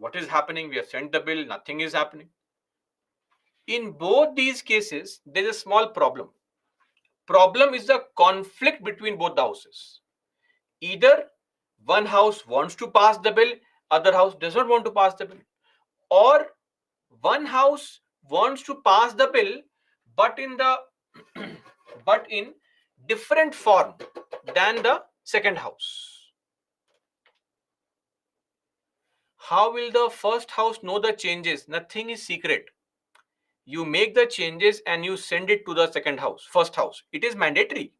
What is happening? We have sent the bill, nothing is happening. In both these cases, there is a small problem. Problem is the conflict between both the houses. Either one house wants to pass the bill, other house does not want to pass the bill, or one house wants to pass the bill, but in the but in different form than the second house. How will the first house know the changes? Nothing is secret. You make the changes and you send it to the first house. It is mandatory.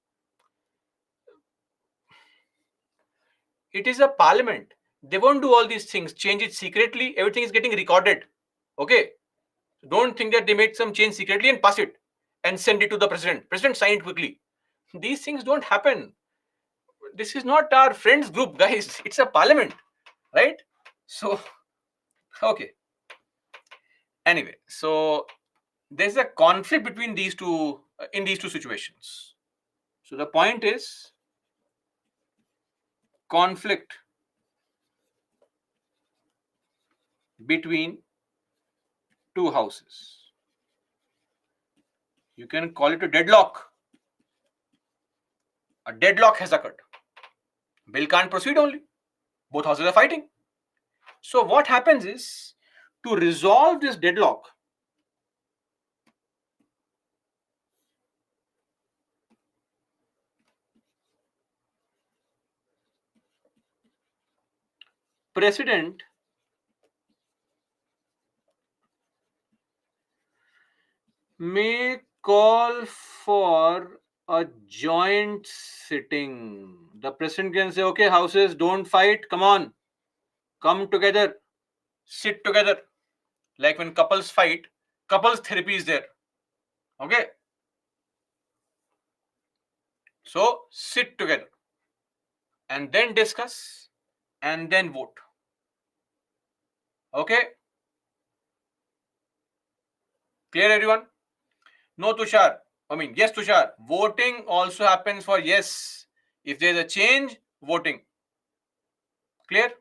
It is a parliament. They won't do all these things, change it secretly. Everything is getting recorded. Okay. Don't think that they made some change secretly and pass it and send it to the president. President, sign it quickly. These things don't happen. This is not our friends group, guys. It's a parliament, right? So, okay. Anyway, so there's a conflict between these two in these two situations. So the point is conflict between two houses. You can call it a deadlock. A deadlock has occurred. Bill can't proceed only. Both houses are fighting. So what happens is, to resolve this deadlock, President may call for a joint sitting. The president can say, okay, houses, don't fight, come on, come together, sit together. Like when couples fight, couples therapy is there. Okay. So sit together and then discuss and then vote. Okay. Clear, everyone? No, Tushar. Yes, Tushar. Voting also happens for yes. If there's a change, voting. Clear?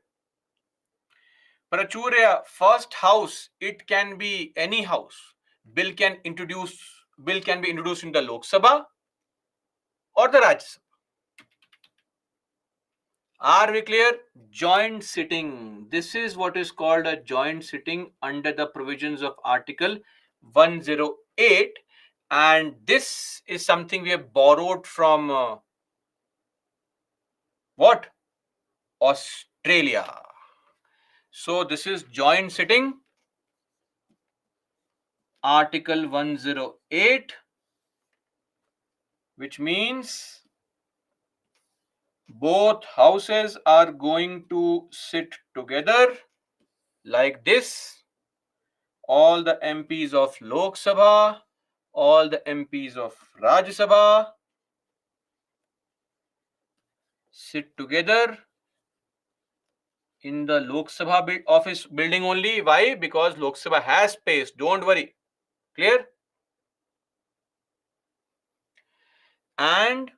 Prachurya, first house, it can be any house. Bill can be introduced in the Lok Sabha or the Rajya Sabha. Are we clear? Joint sitting. This is what is called a joint sitting under the provisions of Article 108. And this is something we have borrowed from what? Australia. So this is joint sitting, Article 108, which means both houses are going to sit together like this. All the MPs of Lok Sabha, all the MPs of Rajya Sabha sit together in the Lok Sabha office building only. Why? Because Lok Sabha has space. Don't worry. Clear? And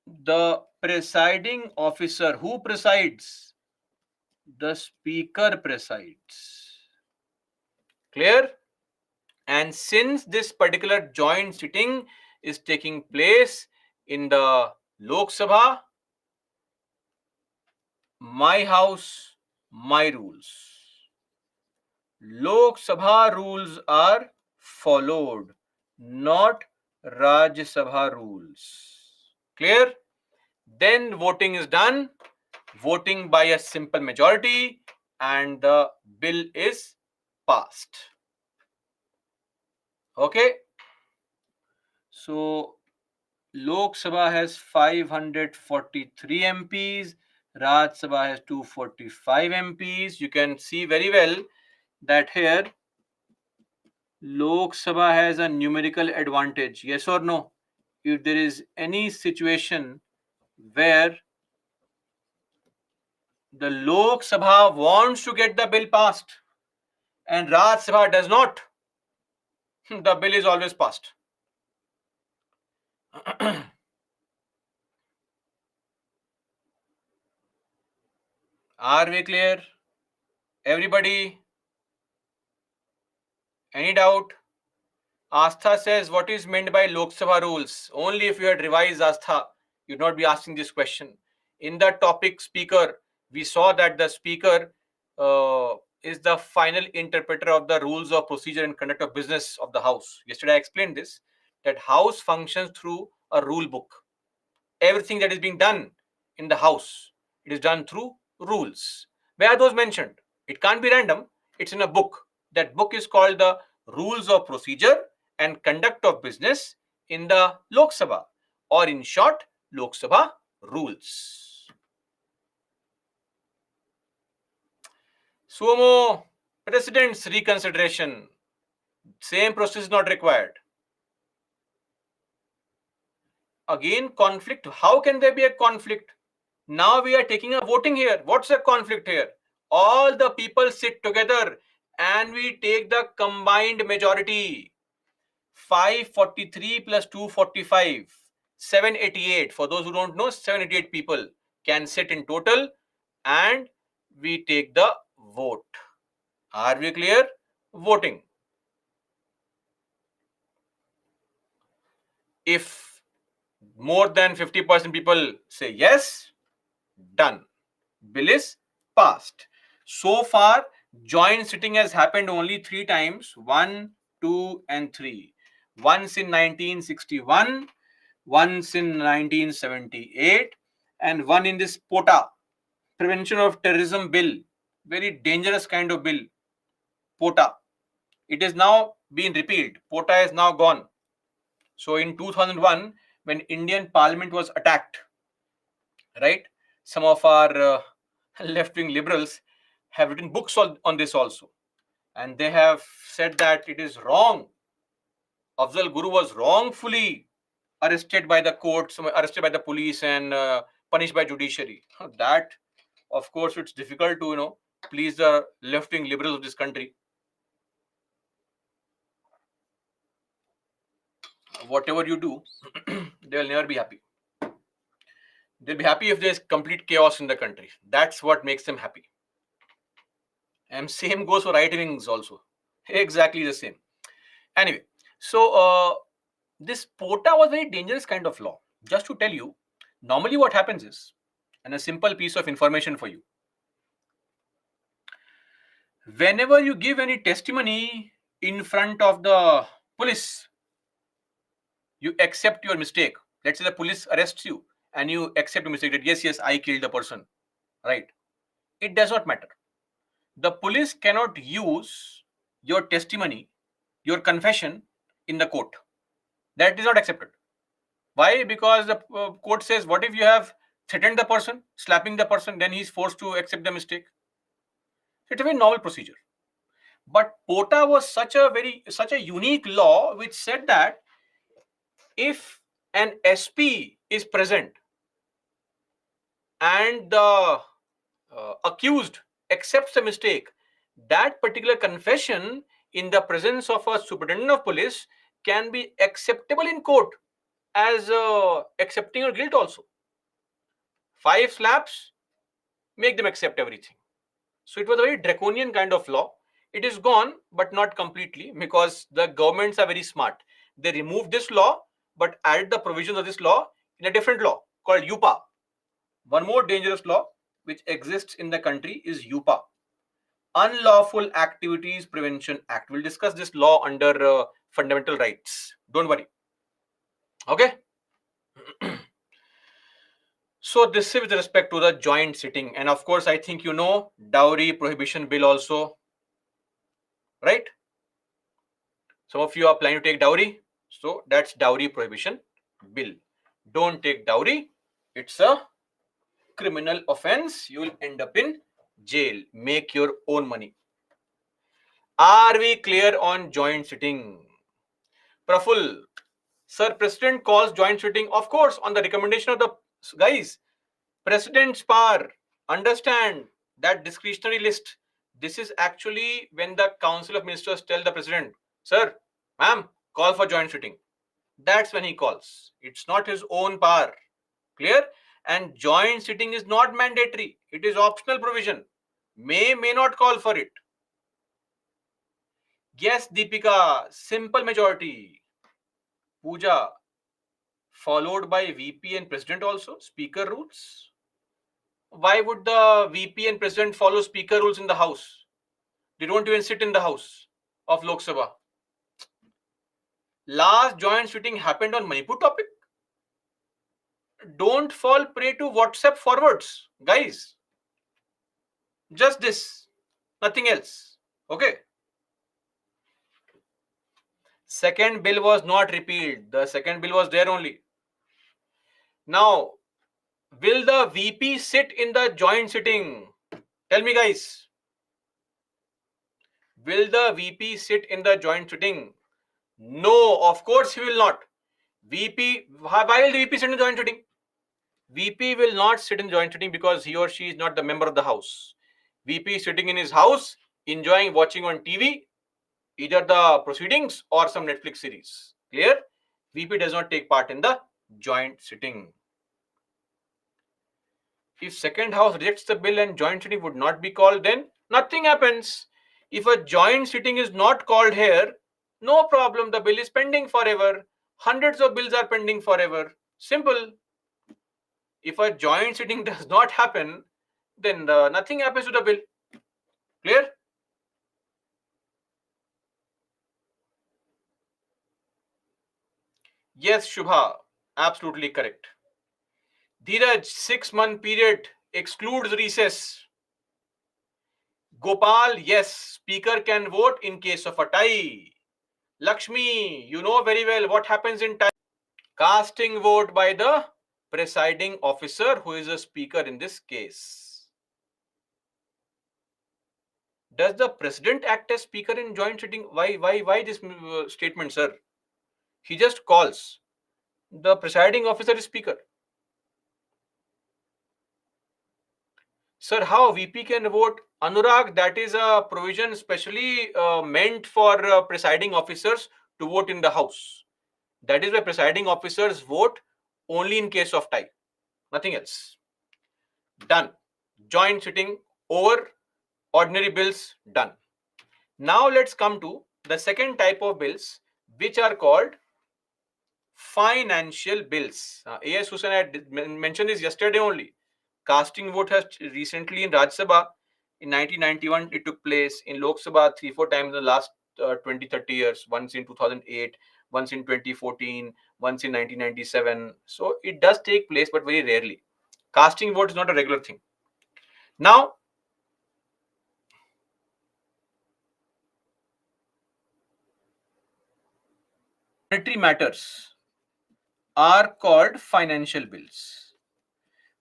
the presiding officer, who presides? The speaker presides. Clear? And since this particular joint sitting is taking place in the Lok Sabha, my house, my rules. Lok Sabha rules are followed, not Rajya Sabha rules. Clear? Then voting is done. Voting by a simple majority, and the bill is passed. Okay. So Lok Sabha has 543 MPs. Rajya Sabha has 245 MPs. You can see very well that here Lok Sabha has a numerical advantage. Yes or no? If there is any situation where the Lok Sabha wants to get the bill passed and Rajya Sabha does not, the bill is always passed. Are we clear? Everybody? Any doubt? Astha says, what is meant by Lok Sabha rules? Only if you had revised Astha, you'd not be asking this question. In the topic speaker, we saw that the speaker is the final interpreter of the rules of procedure and conduct of business of the house. Yesterday I explained this, that house functions through a rule book. Everything that is being done in the house, it is done through rules. Where are those mentioned? It can't be random. It's in a book. That book is called the Rules of Procedure and Conduct of Business in the Lok Sabha, or in short, Lok Sabha rules. Sumo President's reconsideration. Same process is not required. Again, conflict. How can there be a conflict? Now we are taking a voting here. What's the conflict here? All the people sit together and we take the combined majority. 543 plus 245, 788. For those who don't know, 788 people can sit in total and we take the vote. Are we clear? Voting. If more than 50% people say yes, done. Bill is passed. So far, joint sitting has happened only 3 times, 1, 2 and 3. Once in 1961, once in 1978, and one in this POTA, Prevention of Terrorism Bill, very dangerous kind of bill, POTA. It is now been repealed. POTA is now gone. So in 2001, when Indian Parliament was attacked, right, some of our left-wing liberals have written books on this also, and they have said that it is wrong. Afzal Guru was wrongfully arrested by the courts, arrested by the police, and punished by judiciary. That, of course, it's difficult to please the left-wing liberals of this country. Whatever you do, they will never be happy. They'll be happy if there's complete chaos in the country. That's what makes them happy. And same goes for right wings also. Exactly the same. Anyway, so this POTA was a very dangerous kind of law. Just to tell you, normally what happens is, and a simple piece of information for you, whenever you give any testimony in front of the police, you accept your mistake. Let's say the police arrests you and you accept your mistake that yes, I killed the person, right? It does not matter. The police cannot use your testimony, your confession in the court. That is not accepted. Why? Because the court says, what if you have threatened the person, slapping the person, then he is forced to accept the mistake. It's a very normal procedure. But POTA was such a unique law which said that if an SP is present and the accused accepts the mistake, that particular confession in the presence of a superintendent of police can be acceptable in court as accepting your guilt also. 5 slaps make them accept everything. So it was a very draconian kind of law. It is gone, but not completely, because the governments are very smart. They removed this law, but added the provisions of this law in a different law called UPA. One more dangerous law which exists in the country is UPA, Unlawful Activities Prevention Act. We'll discuss this law under fundamental rights. Don't worry. Okay. So this is with respect to the joint sitting. And of course, I think dowry prohibition bill also, right? Some of you are planning to take dowry. So that's dowry prohibition bill. Don't take dowry. It's a criminal offense. You will end up in jail. Make your own money. Are we clear on joint sitting? Praful, sir, President calls joint sitting, of course, on the recommendation of the guys. President's power. Understand that discretionary list. This is actually when the Council of Ministers tell the President, sir, ma'am, call for joint sitting. That's when he calls. It's not his own power. Clear? And joint sitting is not mandatory. It is optional provision. may not call for it. Yes, Deepika, simple majority. Pooja, followed by VP and President also, Speaker rules. Why would the VP and President follow Speaker rules in the House? They don't even sit in the House of Lok Sabha. Last joint sitting happened on Manipur topic. Don't fall prey to WhatsApp forwards, guys. Just this, nothing else. Okay. Second bill was not repealed. The second bill was there only. Now, will the VP sit in the joint sitting? Tell me, guys. Will the VP sit in the joint sitting? No, of course he will not. VP, why will the VP sit in the joint sitting? VP will not sit in joint sitting because he or she is not the member of the house. VP is sitting in his house, enjoying watching on TV, either the proceedings or some Netflix series. Clear? VP does not take part in the joint sitting. If second house rejects the bill and joint sitting would not be called, then nothing happens. If a joint sitting is not called here, no problem. The bill is pending forever. Hundreds of bills are pending forever. Simple. If a joint sitting does not happen, then nothing happens to the bill. Clear? Yes, Shubha. Absolutely correct. Dheeraj, 6-month period excludes recess. Gopal, yes, speaker can vote in case of a tie. Lakshmi, you know very well what happens in tie. Casting vote by the presiding officer, who is a speaker in this case. Does the president act as speaker in joint sitting? Why this statement, sir? He just calls. The presiding officer is speaker. Sir, how VP can vote? Anurag, that is a provision specially meant for presiding officers to vote in the house. That is why presiding officers vote only in case of tie. Nothing else. Done. Joint sitting over. Ordinary bills done. Now let's come to the second type of bills, which are called financial bills. A.S. Hussain had mentioned this yesterday only. Casting vote has recently in Rajya Sabha in 1991 it took place, in Lok Sabha 3-4 times in the last 20-30 years, once in 2008, once in 2014, once in 1997. So it does take place, but very rarely. Casting vote is not a regular thing. Now, monetary matters are called financial bills.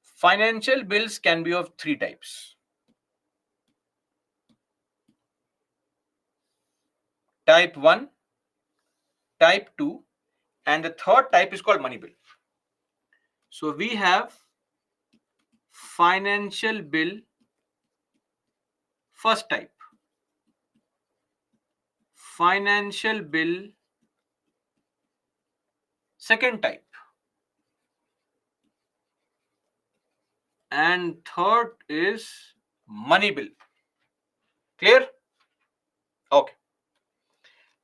Financial bills can be of three types. Type 1, type 2, and the third type is called money bill. So we have financial bill first type, financial bill second type, and third is money bill. Clear? Okay.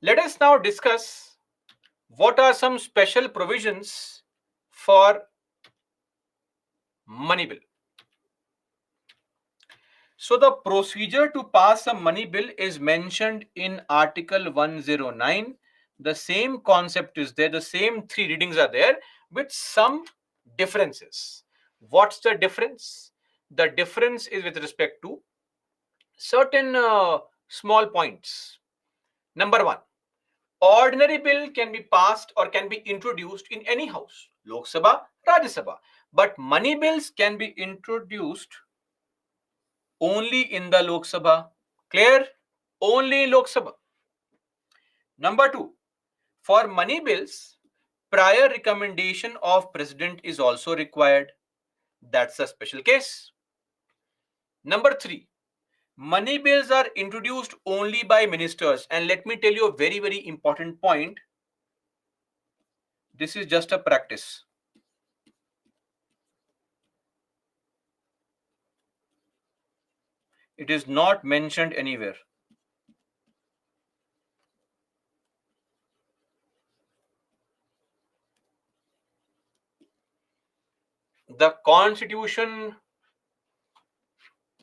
Let us now discuss what are some special provisions for money bill. So the procedure to pass a money bill is mentioned in Article 109. The same concept is there, the same three readings are there with some differences. What's the difference? The difference is with respect to certain small points. Number one, ordinary bill can be passed or can be introduced in any house, Lok Sabha, Rajya Sabha, but money bills can be introduced only in the Lok Sabha. Clear? Only in Lok Sabha. Number two, for money bills, prior recommendation of president is also required. That's a special case. Number three, money bills are introduced only by ministers. And let me tell you a very, very important point. This is just a practice. It is not mentioned anywhere. The Constitution,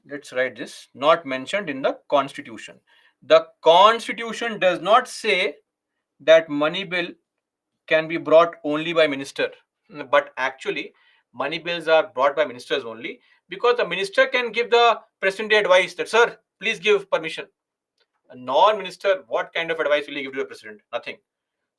let's write this, not mentioned in the Constitution. The Constitution does not say that money bill can be brought only by minister, but actually money bills are brought by ministers only, because the minister can give the president the advice that, sir, please give permission. A non-minister, what kind of advice will he give to the president? Nothing.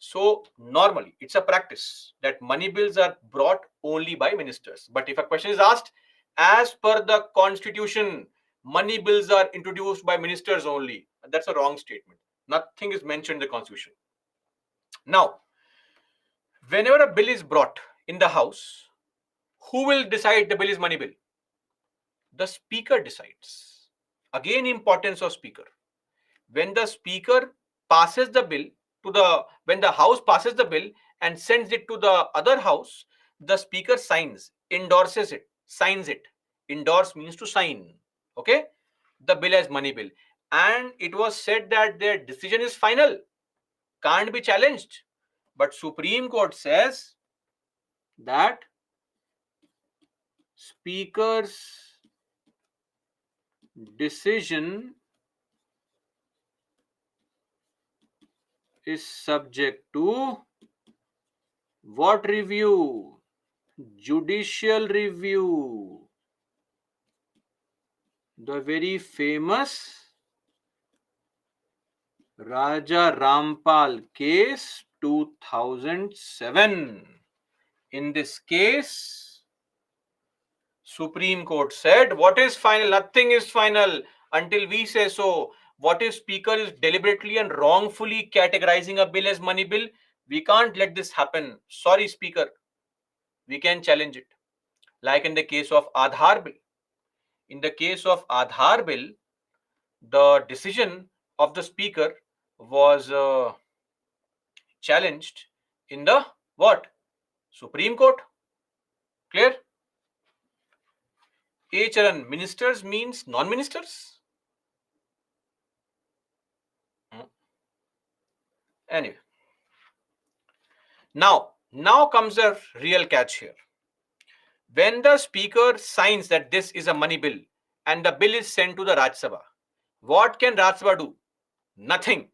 So normally it's a practice that money bills are brought only by ministers. But if a question is asked, as per the Constitution, money bills are introduced by ministers only, that's a wrong statement. Nothing is mentioned in the Constitution. Now, whenever a bill is brought in the House, who will decide the bill is money bill? The Speaker decides. Again, importance of Speaker. When the Speaker passes the bill when the House passes the bill and sends it to the other House, the Speaker signs, endorses it, signs it. Endorse means to sign. Okay? The bill as money bill. And it was said that their decision is final, can't be challenged. But Supreme Court says that Speaker's decision is subject to what review? Judicial review. The very famous Raja Rampal case 2007. In this case, Supreme Court said, what is final? Nothing is final until we say so. What if Speaker is deliberately and wrongfully categorizing a bill as money bill? We can't let this happen. Sorry, Speaker. We can challenge it. Like in the case of Aadhaar bill. In the case of Aadhaar bill, the decision of the Speaker was challenged in the what? Supreme Court. Clear? A Charan, ministers means non-ministers? Anyway. Now comes the real catch here. When the Speaker signs that this is a money bill and the bill is sent to the Rajya Sabha, what can Rajya Sabha do? Nothing.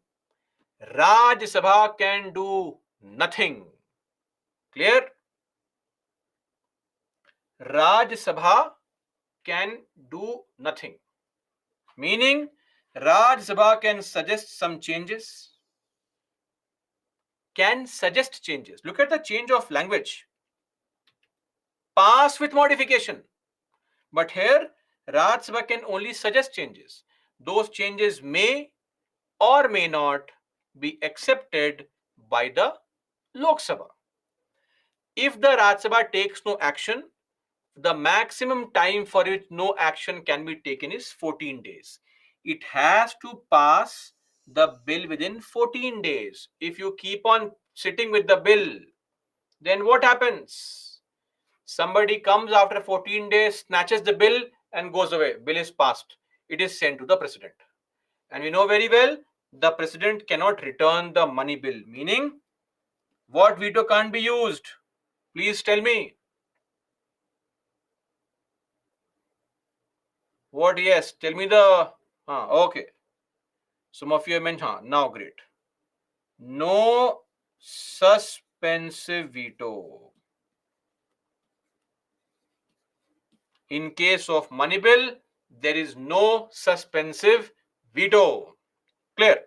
Rajya Sabha can do nothing. Clear? Rajya Sabha can do nothing. Meaning, Rajya Sabha can suggest some changes. Can suggest changes. Look at the change of language. Pass with modification. But here, Rajya Sabha can only suggest changes. Those changes may or may not be accepted by the Lok Sabha. If the Rajya Sabha takes no action, the maximum time for which no action can be taken is 14 days. It has to pass the bill within 14 days. If you keep on sitting with the bill, then what happens? Somebody comes after 14 days, snatches the bill and goes away. Bill is passed. It is sent to the president. And we know very well, the president cannot return the money bill. Meaning, what veto can't be used? Please tell me. What? Yes, tell me the. Okay. Some of you have mentioned. Now, great. No suspensive veto. In case of money bill, there is no suspensive veto. Clear?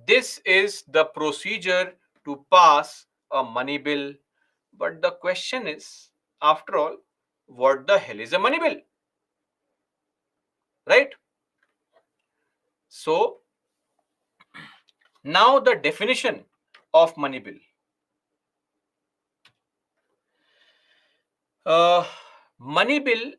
This is the procedure to pass a money bill. But the question is, after all, what the hell is a money bill? Right? So, now the definition of money bill. Money bill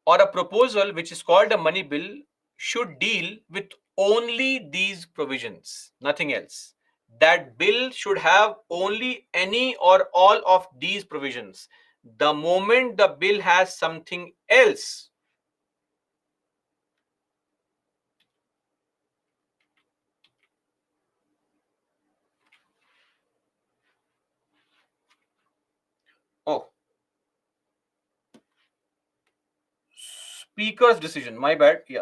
or a proposal which is called a money bill should deal with only these provisions, nothing else. That bill should have only any or all of these provisions. The moment the bill has something else, speaker's decision. My bad. Yeah.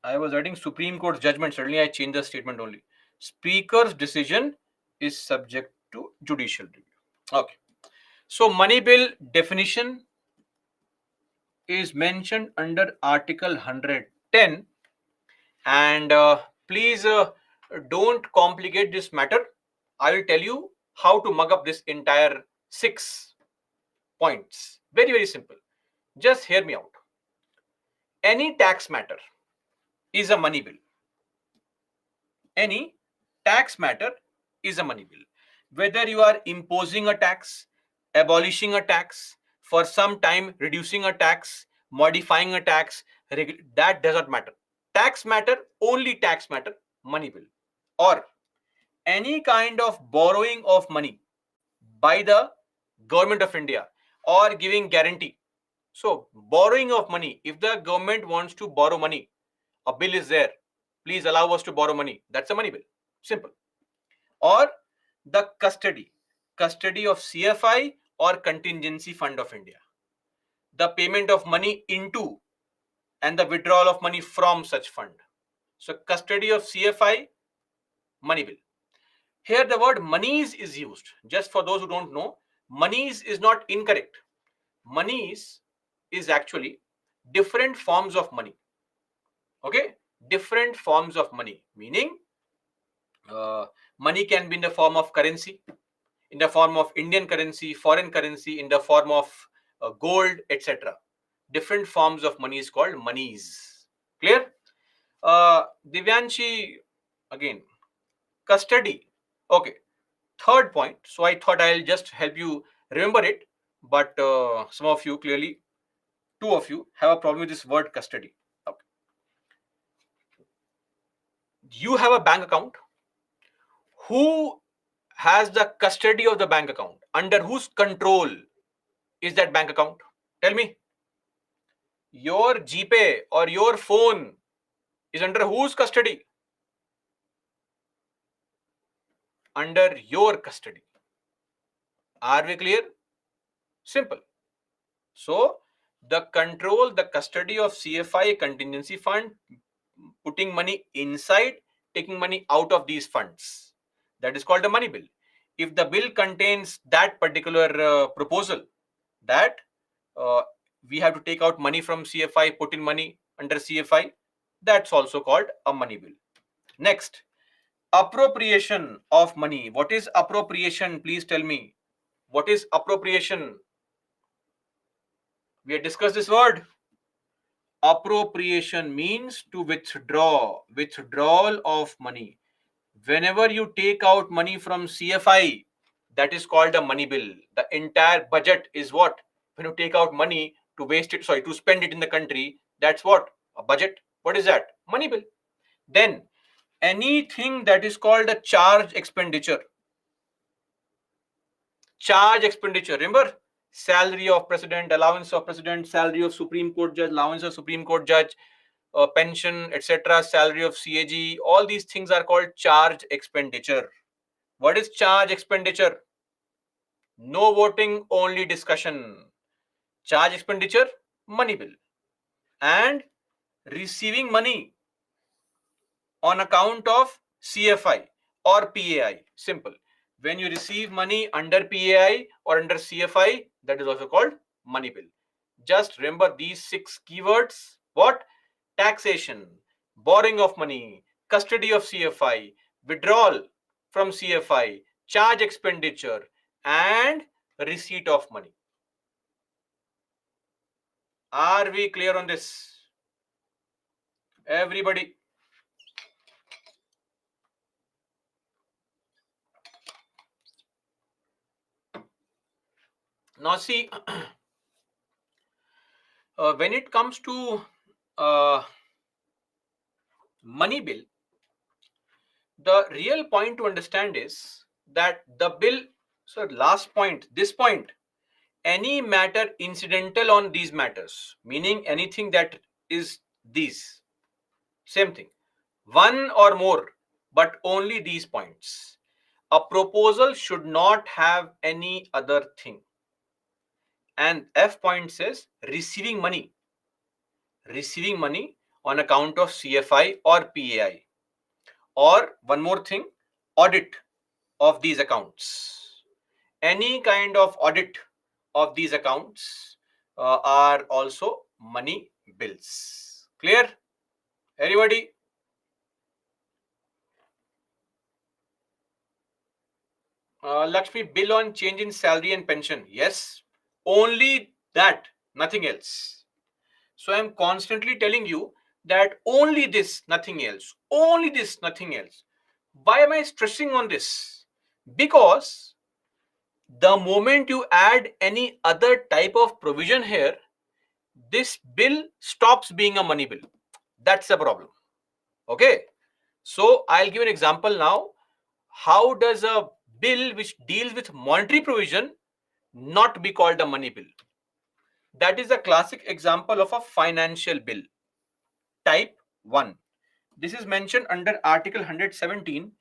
I was writing Supreme Court's judgment. Suddenly I changed the statement only. Speaker's decision is subject to judicial review. Okay. So money bill definition is mentioned under Article 110, and please don't complicate this matter. I will tell you how to mug up this entire 6 points. Very, very simple. Just hear me out. Any tax matter is a money bill. Any tax matter is a money bill. Whether you are imposing a tax, abolishing a tax, for some time reducing a tax, modifying a tax, that does not matter. Tax matter, only tax matter, money bill. Or any kind of borrowing of money by the government of India or giving guarantee. So borrowing of money, if the government wants to borrow money, a bill is there, please allow us to borrow money, that's a money bill. Simple. Or the custody of CFI or contingency fund of India, the payment of money into and the withdrawal of money from such fund. So custody of CFI, money bill. Here the word monies is used. Just for those who don't know, monies is not incorrect. Monies is actually different forms of money. Okay, different forms of money, meaning money can be in the form of currency, in the form of Indian currency, foreign currency, in the form of gold, etc. Different forms of money is called monies. Clear? Divyanshi, again, custody. Okay, third point. So I thought I'll just help you remember it, but some of you, clearly 2 of you, have a problem with this word custody. Okay. You have a bank account. Who has the custody of the bank account? Under whose control is that bank account? Tell me. Your GPay or your phone is under whose custody? Under your custody. Are we clear? Simple. So the control, the custody of CFI, contingency fund, putting money inside, taking money out of these funds, that is called a money bill. If the bill contains that particular proposal that we have to take out money from CFI, put in money under CFI, that's also called a money bill. Next, appropriation of money. What is appropriation? Please tell me. What is appropriation? We have discussed this word. Appropriation means to withdraw, withdrawal of money. Whenever you take out money from CFI, that is called a money bill. The entire budget is what? When you take out money to waste it, to spend it in the country, that's what? A budget. What is that? Money bill. Then anything that is called a charge expenditure. Charge expenditure. Remember? Salary of president, allowance of president, salary of Supreme Court judge, allowance of Supreme Court judge, pension, etc., salary of CAG, all these things are called charge expenditure. What is charge expenditure? No voting, only discussion. Charge expenditure, money bill. And receiving money on account of CFI or PAI. Simple. When you receive money under PAI or under CFI, that is also called money bill. Just remember these 6 keywords. What? Taxation, borrowing of money, custody of CFI, withdrawal from CFI, charge expenditure, and receipt of money. Are we clear on this? Everybody? Now see, when it comes to money bill, the real point to understand is that the bill, so last point, this point, any matter incidental on these matters, meaning anything that is these, same thing, one or more, but only these points. A proposal should not have any other thing. and F point says receiving money on account of CFI or PAI, or one more thing, audit of these accounts. Any kind of audit of these accounts are also money bills. Clear? Everybody? Lakshmi, bill on change in salary and pension. Yes, only that, nothing else. So I'm constantly telling you that only this, nothing else. Only this, nothing else. Why am I stressing on this? Because the moment you add any other type of provision here, this bill stops being a money bill. That's the problem. Okay. So I'll give an example now. How does a bill which deals with monetary provision not be called a money bill? That is a classic example of a financial bill. Type 1. This is mentioned under Article 117.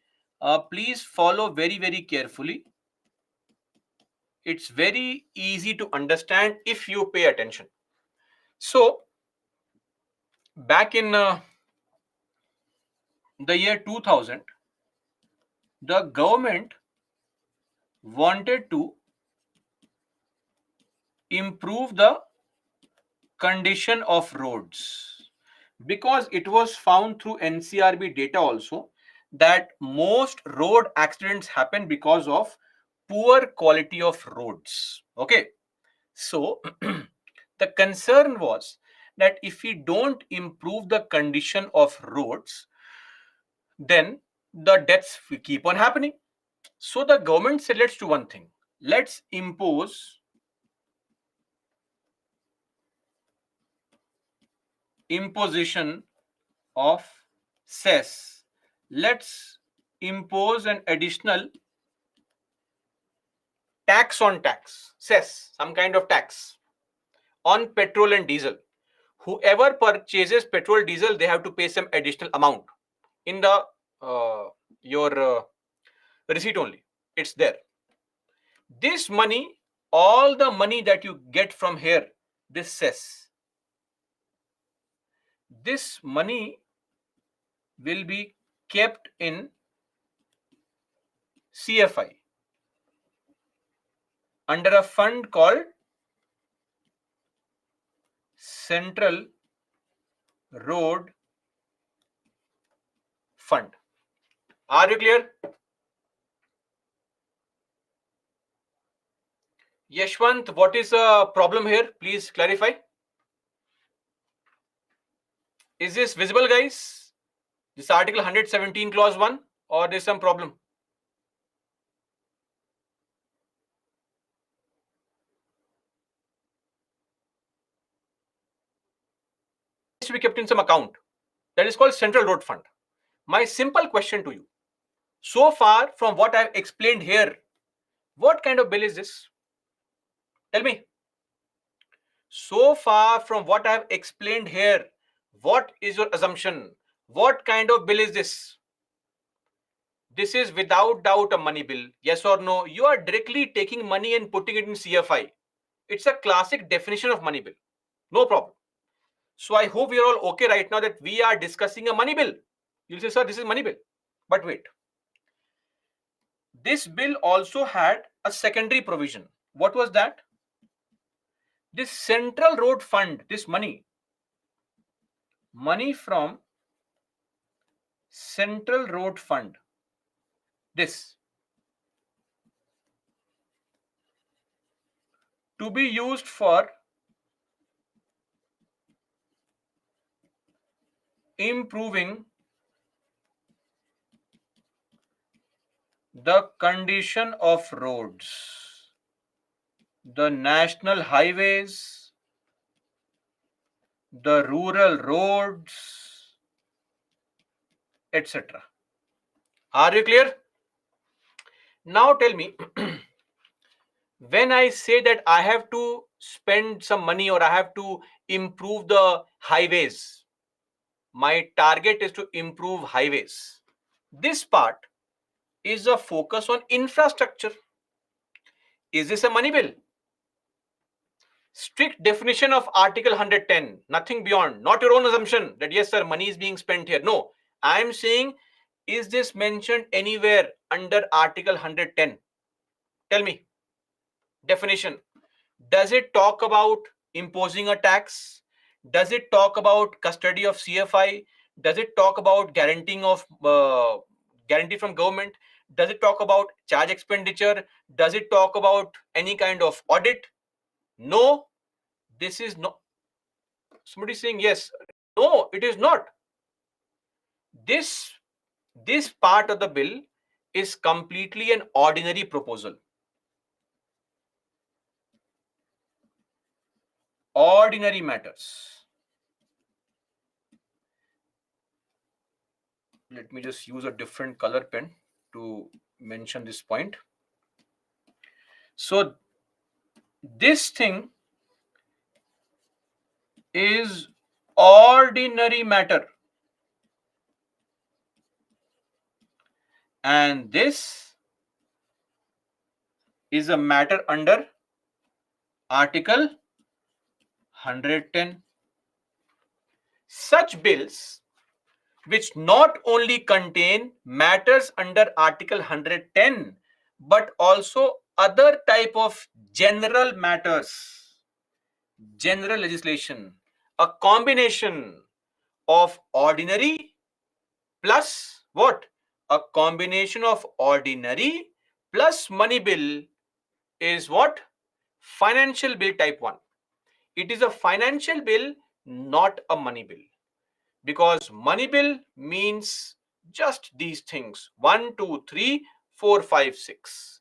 Please follow very, very carefully. It's very easy to understand if you pay attention. So, back in the year 2000, the government wanted to improve the condition of roads, because it was found through NCRB data also that most road accidents happen because of poor quality of roads. Okay, so the concern was that if we don't improve the condition of roads, then the deaths will keep on happening. So the government said, let's do one thing. Let's impose imposition of cess. Let's impose an additional tax on tax, cess, some kind of tax on petrol and diesel. Whoever purchases petrol, diesel, they have to pay some additional amount in the your receipt only. It's there. This money, all the money that you get from here, this cess, this money will be kept in CFI under a fund called Central Road Fund. Are you clear? Yashwant, what is the problem here? Please clarify. Is this visible, guys? This article 117 clause 1, or there's some problem? To be kept in some account that is called Central Road Fund. My simple question to you, so far from what I've explained here, what kind of bill is this? Tell me. So far from what I've explained here, what is your assumption? What kind of bill is this? This is without doubt a money bill. Yes or no? You are directly taking money and putting it in CFI. It's a classic definition of money bill. No problem. So I hope we are all okay right now that we are discussing a money bill. You'll say, sir, this is money bill. But wait. This bill also had a secondary provision. What was that? This Central Road Fund, this money from Central Road Fund, this to be used for improving the condition of roads, the national highways, the rural roads, etc. Are you clear? Now tell me, when I say that I have to spend some money or I have to improve the highways, my target is to improve highways. This part is a focus on infrastructure. Is this a money bill? strict definition of Article 110, nothing beyond, not your own assumption that yes, sir, money is being spent here. No, I am saying, is this mentioned anywhere under Article 110? Tell me, definition. Does it talk about imposing a tax? Does it talk about custody of CFI? Does it talk about guaranteeing of guarantee from government? Does it talk about charge expenditure? Does it talk about any kind of audit? No, this is not. Somebody saying yes. No, it is not. This this part of the bill is completely an ordinary proposal. Ordinary matters. Let me just use a different color pen to mention this point. So this thing is ordinary matter, and this is a matter under Article 110. Such bills which not only contain matters under Article 110 but also other type of general matters, general legislation, a combination of ordinary plus what? A combination of ordinary plus money bill is what? Financial bill type 1. It is a financial bill, not a money bill. Because money bill means just these things: 1, 2, 3, 4, 5, 6.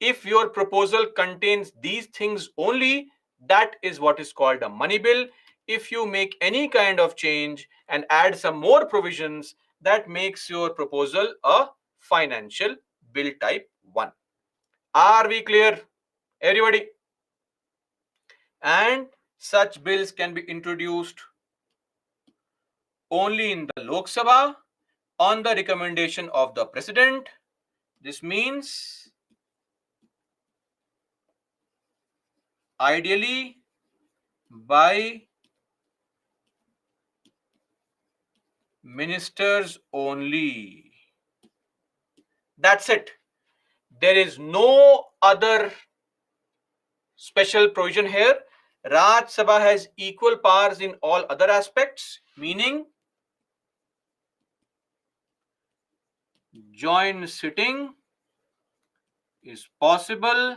If your proposal contains these things only, that is what is called a money bill. If you make any kind of change and add some more provisions, that makes your proposal a financial bill type 1. Are we clear, everybody? And such bills can be introduced only in the Lok Sabha on the recommendation of the president. This means ideally by ministers only. That's it. There is no other special provision here. Raj Sabha has equal powers in all other aspects, meaning joint sitting is possible,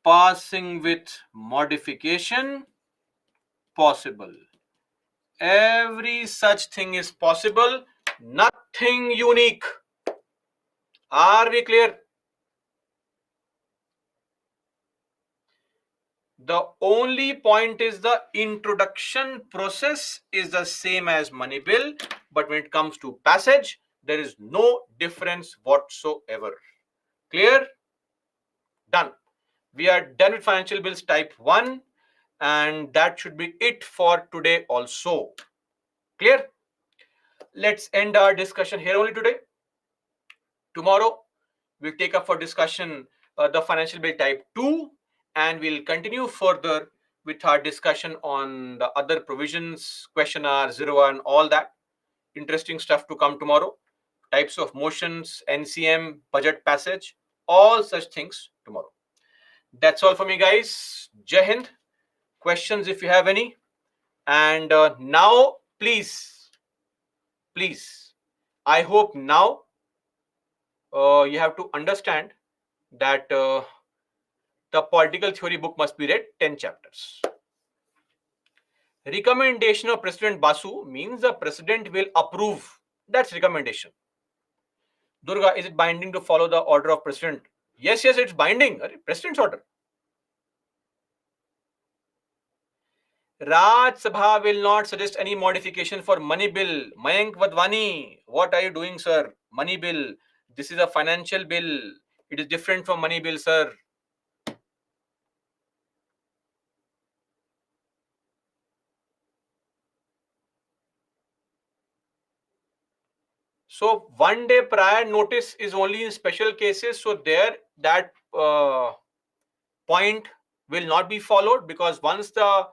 passing with modification possible. Every such thing is possible, nothing unique. Are we clear? The only point is the introduction process is the same as money bill, but when it comes to passage, there is no difference whatsoever. Clear? Done. We are done with financial bills type 1, and that should be it for today also. Clear? Let's end our discussion here only today. Tomorrow, we'll take up for discussion the financial bill type 2, and we'll continue further with our discussion on the other provisions, question R, 0, and all that. Interesting stuff to come tomorrow. Types of motions, NCM, budget passage, all such things tomorrow. That's all for me, guys. Jai Hind. Questions if you have any. And now, please, I hope now you have to understand that the political theory book must be read 10 chapters. Recommendation of President Basu means the president will approve. That's recommendation. Durga, is it binding to follow the order of president? Yes, it's binding. President's order. Raj Sabha will not suggest any modification for money bill. Mayank Vadvani, what are you doing, sir? Money bill. This is a financial bill. It is different from money bill, sir. So 1 day prior notice is only in special cases. So there that point will not be followed, because once the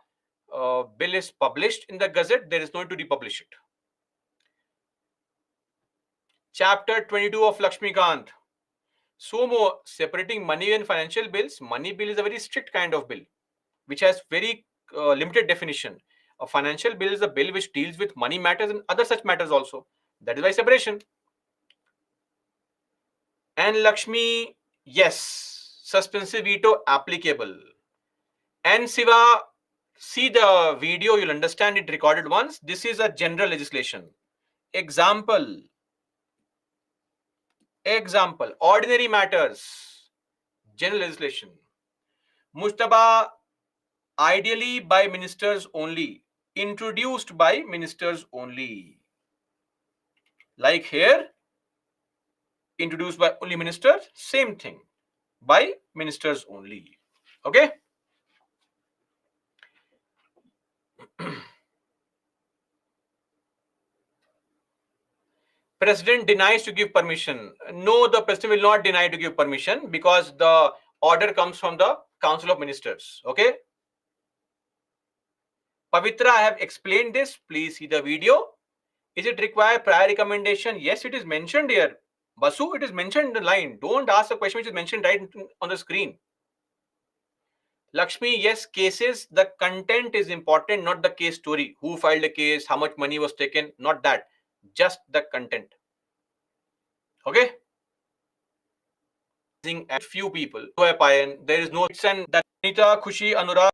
bill is published in the Gazette, there is no need to republish it. Chapter 22 of Lakshmikant. So separating money and financial bills. Money bill is a very strict kind of bill, which has very limited definition. A financial bill is a bill which deals with money matters and other such matters also. That is why separation. And Lakshmi, yes, suspensive veto applicable. And Siva, see the video, you'll understand it recorded once. This is a general legislation. Example, ordinary matters, general legislation. Mujtaba, ideally by ministers only, introduced by ministers only. Like here, introduced by only ministers, same thing, by ministers only. Okay. President denies to give permission. No, the president will not deny to give permission, because the order comes from the Council of Ministers. Okay. Pavitra, I have explained this. Please see the video. Is it require prior recommendation? Yes, it is mentioned here. Basu, it is mentioned in the line. Don't ask a question which is mentioned right on the screen. Lakshmi, yes, cases, the content is important, not the case story. Who filed a case, how much money was taken, not that. Just the content. Okay. Few people. There is no, and that Anita, Khushi, Anurag.